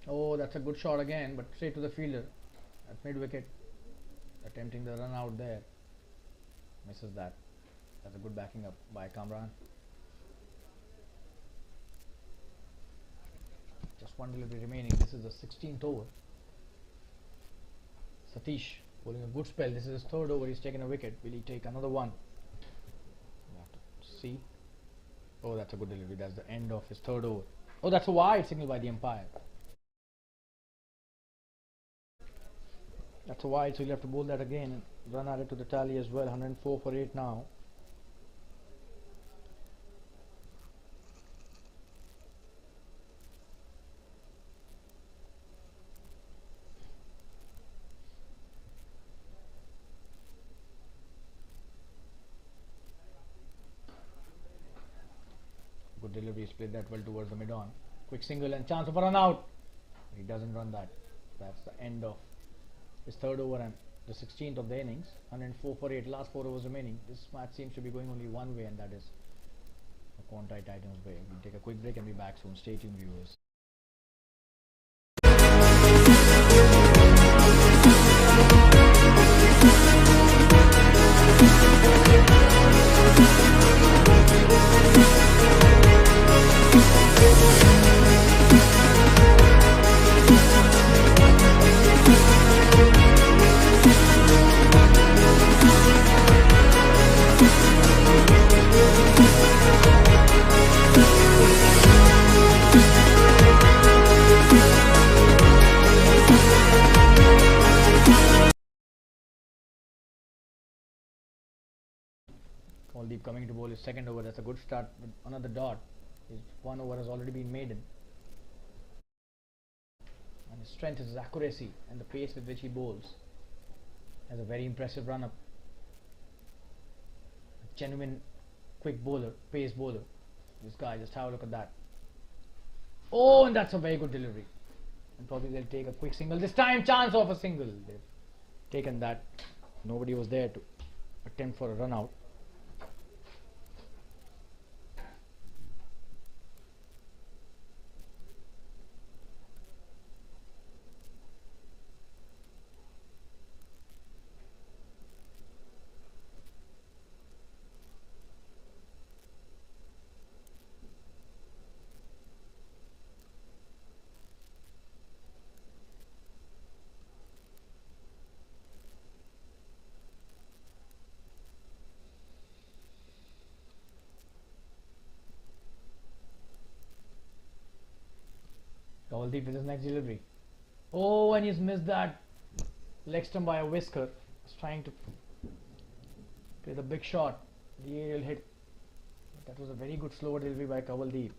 B: Oh, that's a good shot again, but straight to the fielder at mid wicket, attempting the run out there. Misses that. That's a good backing up by Kamran. Just one delivery remaining. This is the 16th over. Satish bowling a good spell. This is his third over. He's taken a wicket. Will he take another one? We'll have to see. Oh, that's a good delivery. That's the end of his third over. Oh, that's a wide signal by the umpire. That's a wide, so he'll have to bowl that again and run at it to the tally as well. 104 for 8 now. Good delivery. He's played that well towards the mid-on. Quick single and chance of a run out. He doesn't run that. That's the end of his third over and the 16th of the innings. 104 for 8. Last 4 overs remaining. This match seems to be going only one way, and that is the Quantei Titans way. We'll take a quick break and be back soon. Stay tuned, viewers. Kuldeep coming to bowl his second over. That's a good start with another dot. His one over has already been maiden. And his strength is his accuracy and the pace with which he bowls. Has a very impressive run up. A genuine quick bowler, pace bowler. This guy, just have a look at that. Oh, and that's a very good delivery. And probably they'll take a quick single. This time, chance of a single. They've taken that. Nobody was there to attempt for a run out. Kuldeep with his next delivery. Oh, and he's missed that leg stump by a whisker. He's trying to play the big shot. The aerial hit. That was a very good slow delivery by Kuldeep.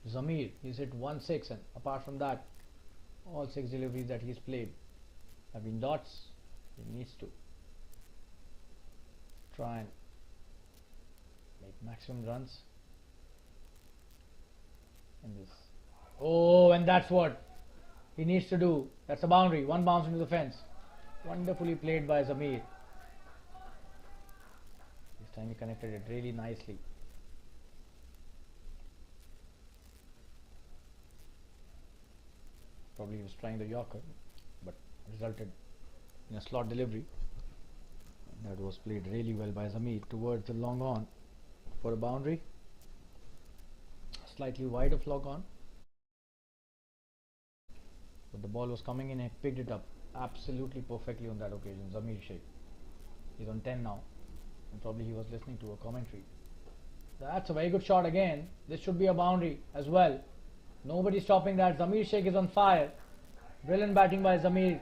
B: Zamir, he's hit 1-6, and apart from that, all 6 deliveries that he's played have been dots. He needs to try and make maximum runs in this. Oh, and that's what he needs to do. That's a boundary. One bounce into the fence. Wonderfully played by Zamir. This time he connected it really nicely. Probably he was trying the Yorker, but resulted in a slot delivery. That was played really well by Zamir towards the long on for a boundary. Slightly wide of long on, but the ball was coming in and picked it up absolutely perfectly on that occasion. Zamir Sheikh, he's on 10 now, and probably he was listening to a commentary. That's a very good shot again. This should be a boundary as well. Nobody stopping that. Zamir Sheikh is on fire. Brilliant batting by Zamir.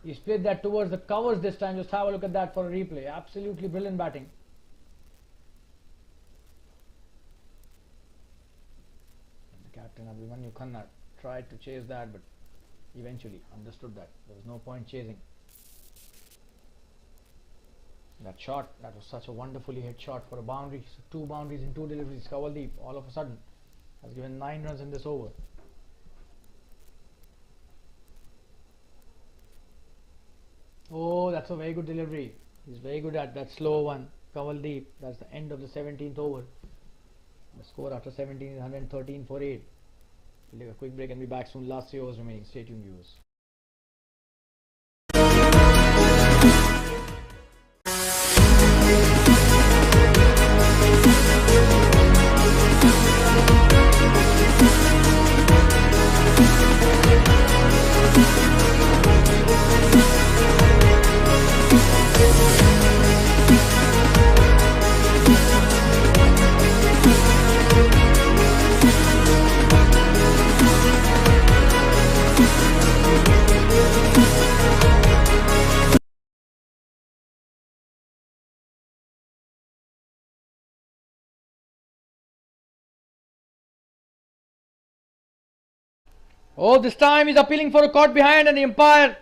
B: He split that towards the covers this time. Just have a look at that for a replay. Absolutely brilliant batting. And the captain Abhimanyu Khanna tried to chase that, but eventually understood that there was no point chasing. That shot, that was such a wonderfully hit shot for a boundary. So 2 boundaries in 2 deliveries. Kuldeep all of a sudden has given 9 runs in this over. Oh, that's a very good delivery. He's very good at that slow one. Kuldeep. That's the end of the 17th over. The score after 17 is 113 for 8. We'll take a quick break and be back soon. Last 3 overs remaining. Stay tuned, viewers. Oh, this time he's appealing for a caught behind and the umpire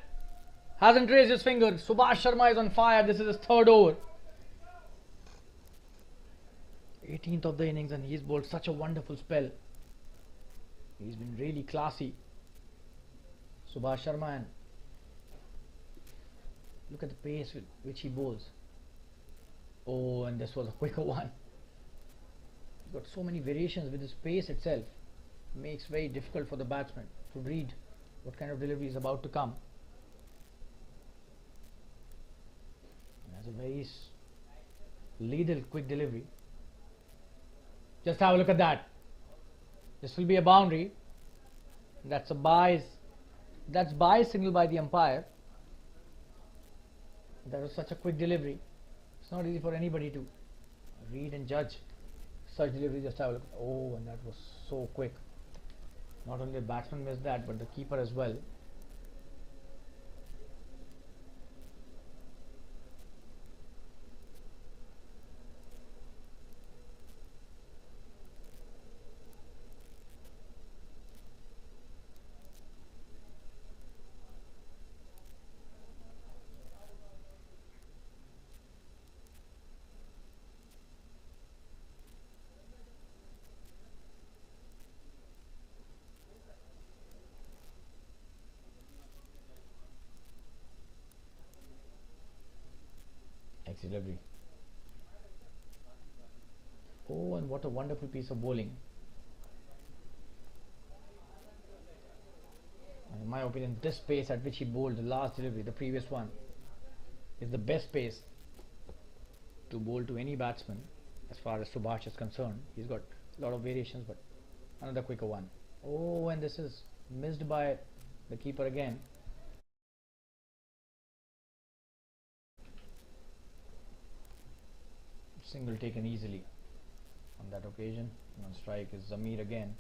B: hasn't raised his finger. Subhash Sharma is on fire. This is his third over. 18th of the innings and he's bowled such a wonderful spell. He's been really classy. Subhash Sharma, and look at the pace with which he bowls. Oh, and this was a quicker one. He's got so many variations with his pace itself. Makes very difficult for the batsman to read what kind of delivery is about to come. That's a very lethal quick delivery. Just have a look at that. This will be a boundary. That's a buy signal by the umpire. That was such a quick delivery. It's not easy for anybody to read and judge such delivery. Just have a look. Oh, and that was so quick. Not only the batsman missed that, but the keeper as well. Delivery. Oh, and what a wonderful piece of bowling. And in my opinion, this pace at which he bowled the last delivery, the previous one, is the best pace to bowl to any batsman as far as Subhash is concerned. He's got a lot of variations, but another quicker one. Oh, and this is missed by the keeper again. Single taken easily on that occasion. And on strike is Zamir again.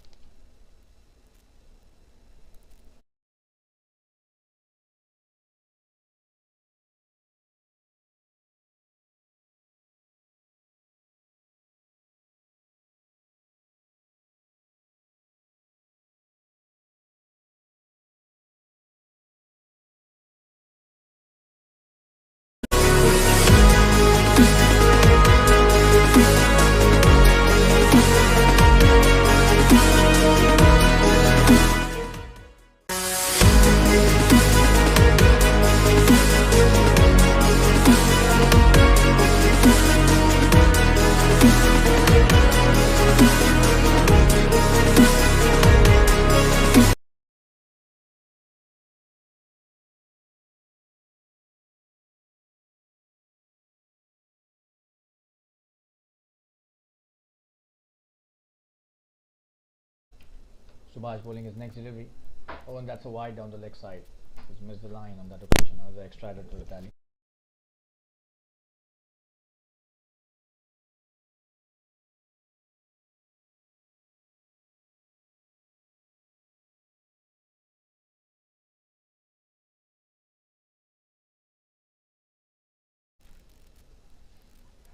B: Subhash bowling his next delivery. Oh, and that's a wide down the leg side. He's missed the line on that occasion. Another extra added to the tally.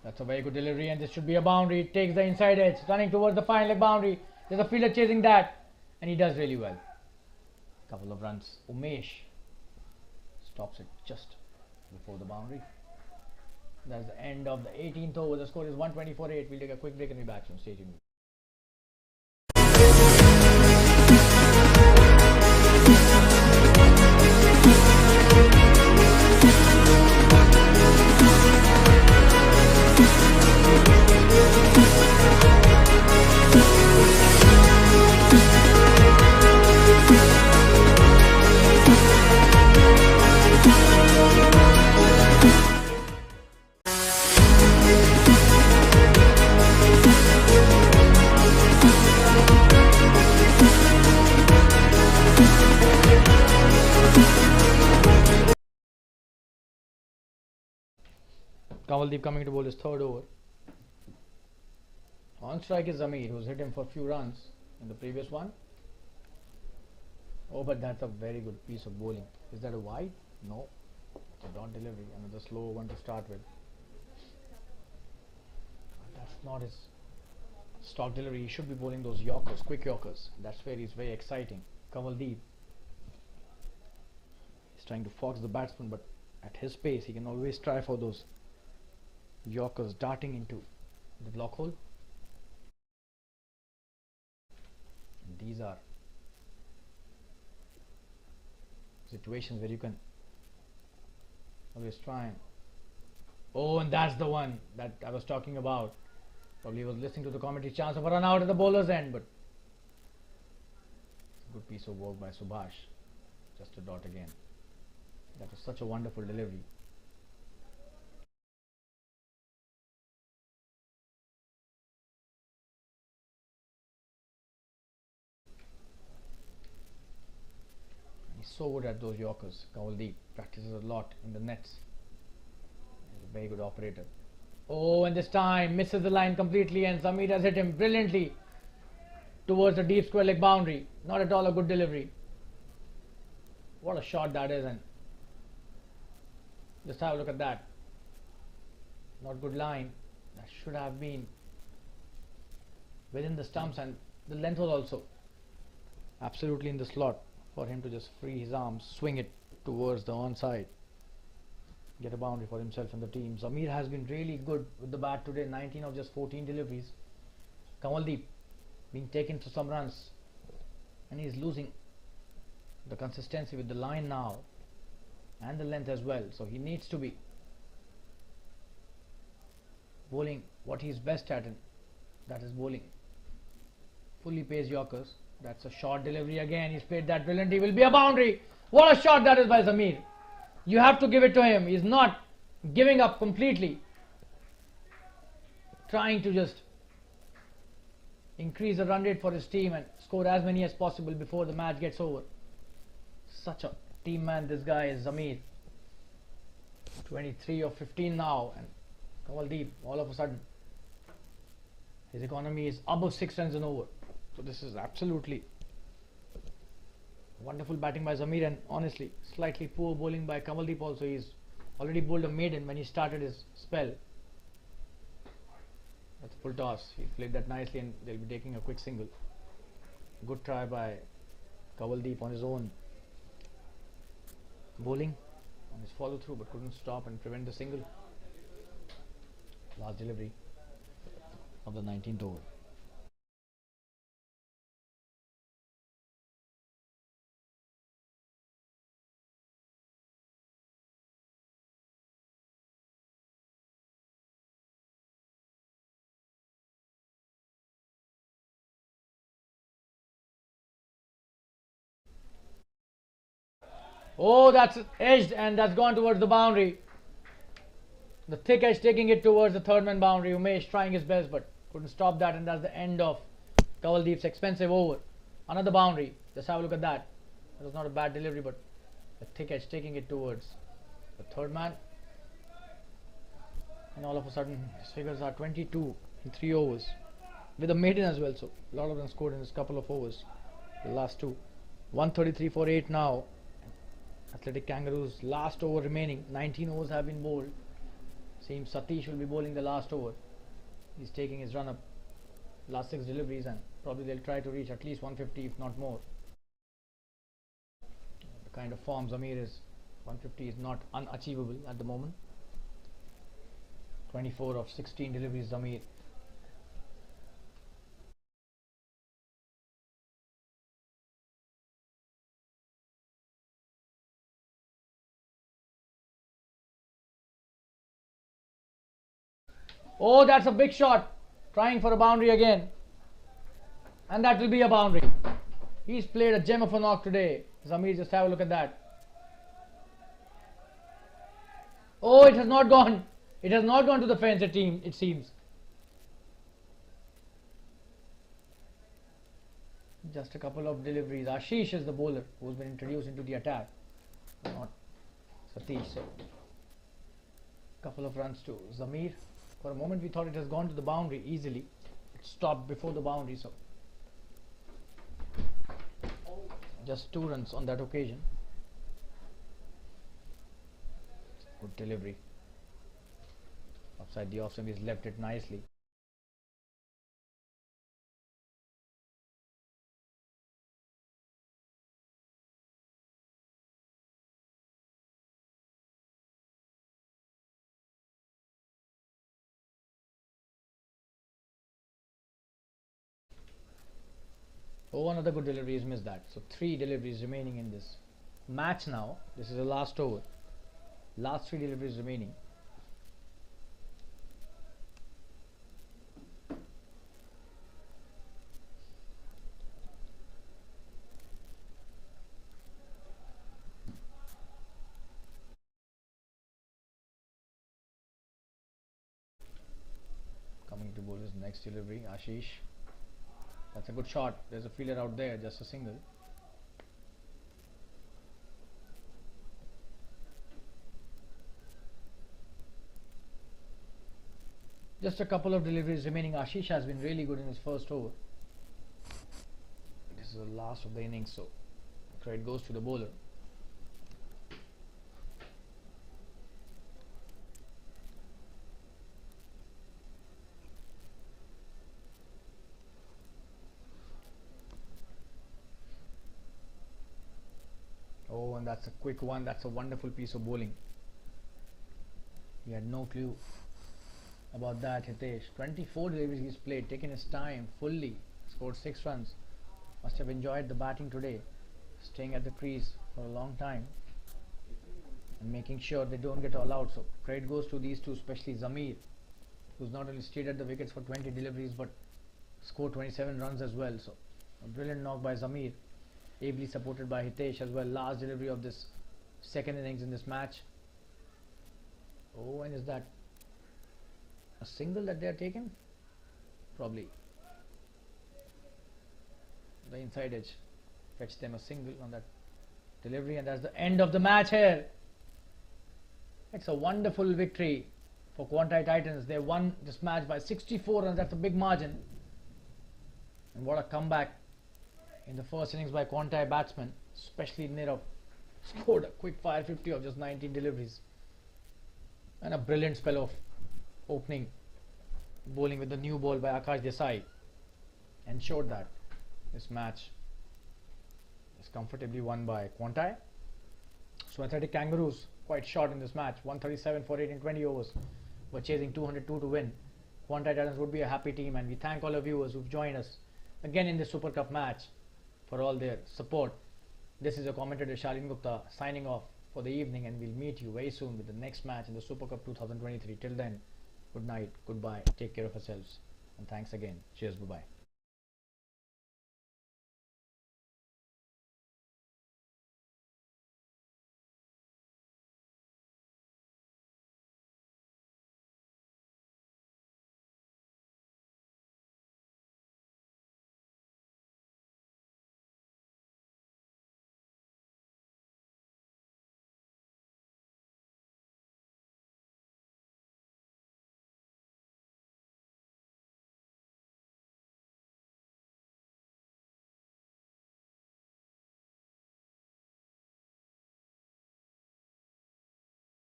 B: That's a very good delivery, and this should be a boundary. It takes the inside edge, running towards the final leg boundary. There's a fielder chasing that, and he does really well. Couple of runs. Umesh stops it just before the boundary. That's the end of the 18th over. The score is 124-8. We'll take a quick break and be back soon. Stay tuned. Kamaldeep coming to bowl his third over. On strike is Zamir, who's hit him for a few runs in the previous one. Oh, but that's a very good piece of bowling. Is that a wide? No. It's a dot delivery. Another slow one to start with. That's not his stock delivery. He should be bowling those Yorkers, quick Yorkers. That's where he's very exciting. Kamaldeep is trying to fox the batsman, but at his pace he can always try for those Yorkers darting into the block hole. And these are situations where you can always try and and that's the one that I was talking about. Probably was listening to the commentary. Chance of a run out at the bowler's end, but good piece of work by Subhash. Just a dot again. That was such a wonderful delivery. He's so good at those Yorkers. Kamaldeep practices a lot in the nets. He's a very good operator. And this time misses the line completely, and Zamir has hit him brilliantly towards the deep square leg boundary. Not at all a good delivery. What a shot that is, and just have a look at that. Not good line. That should have been within the stumps, and the length was also absolutely in the slot for him to just free his arms, swing it towards the onside, get a boundary for himself and the team. Zamir has been really good with the bat today. 19 of just 14 deliveries. Kamaldeep being taken for some runs, and he's losing the consistency with the line now and the length as well. So he needs to be bowling what he's best at, and that is bowling fully paced Yorkers. That's a short delivery again. He's played that brilliantly. Will be a boundary. What a shot that is by Zamir. You have to give it to him. He's not giving up completely. Trying to just increase the run rate for his team and score as many as possible before the match gets over. Such a team man this guy is, Zamir. 23 of 15 now, and Kamaldeep all of a sudden his economy is above 6 runs an over. So this is absolutely wonderful batting by Zamir, and honestly slightly poor bowling by Kamaldeep also. He's already bowled a maiden when he started his spell. That's a full toss. He played that nicely, and they'll be taking a quick single. Good try by Kamaldeep on his own bowling, on his follow through, but couldn't stop and prevent the single. Last delivery of the 19th over. That's edged, and that's gone towards the boundary. The thick edge taking it towards the third man boundary. Umesh trying his best, but couldn't stop that, and that's the end of Kamaldeep's expensive over. Another boundary. Just have a look at that. That was not a bad delivery, but the thick edge taking it towards the third man. And all of a sudden, his figures are 22 in 3 overs. With a maiden as well, so a lot of runs scored in this couple of overs. The last two. 133 for 8 now. Athletic Kangaroos last over remaining. 19 overs have been bowled. Seems Satish will be bowling the last over. He's taking his run up. Last 6 deliveries, and probably they'll try to reach at least 150 if not more. The kind of form Zamir is, 150 is not unachievable at the moment. 24 of 16 deliveries Zamir. That's a big shot. Trying for a boundary again. And that will be a boundary. He's played a gem of a knock today. Zamir, just have a look at that. It has not gone. It has not gone to the fence, it seems. Just a couple of deliveries. Ashish is the bowler who's been introduced into the attack. Not Satish. So, couple of runs to Zamir. For a moment we thought it has gone to the boundary easily. It stopped before the boundary, so just 2 runs on that occasion. Good delivery. Upside the off stump, he's left it nicely. Oh, another good delivery. He's missed that. So 3 deliveries remaining in this match now. This is the last over. Last 3 deliveries remaining. Coming to bowl is next delivery. Ashish. That's a good shot. There's a fielder out there. Just a single. Just a couple of deliveries remaining. Ashish has been really good in his first over. This is the last of the innings, so credit goes to the bowler. Oh, and that's a quick one. That's a wonderful piece of bowling. He had no clue about that, Hitesh. 24 deliveries he's played, taken his time fully, scored 6 runs. Must have enjoyed the batting today, staying at the crease for a long time and making sure they don't get all out. So credit goes to these two, especially Zamir, who's not only stayed at the wickets for 20 deliveries but scored 27 runs as well. So a brilliant knock by Zamir, ably supported by Hitesh as well. Last delivery of this second innings in this match. Oh, and is that a single that they are taking? Probably. The inside edge fetched them a single on that delivery, and that's the end of the match here. It's a wonderful victory for Quantei Titans. They won this match by 64 runs. That's a big margin. And what a comeback in the first innings by Quantei batsmen, especially Nirav. Scored a quick fire 50 of just 19 deliveries. And a brilliant spell of opening bowling with the new ball by Akash Desai ensured that this match is comfortably won by Quantei. So Athletic Kangaroos quite short in this match, 137 for 8 in 20 overs, were chasing 202 to win. Quantei Titans would be a happy team, and we thank all our viewers who've joined us again in this Super Cup match for all their support. This is your commentator Shalin Gupta signing off for the evening, and we'll meet you very soon with the next match in the Super Cup 2023. Till then, good night, goodbye, take care of yourselves, and thanks again. Cheers, bye-bye.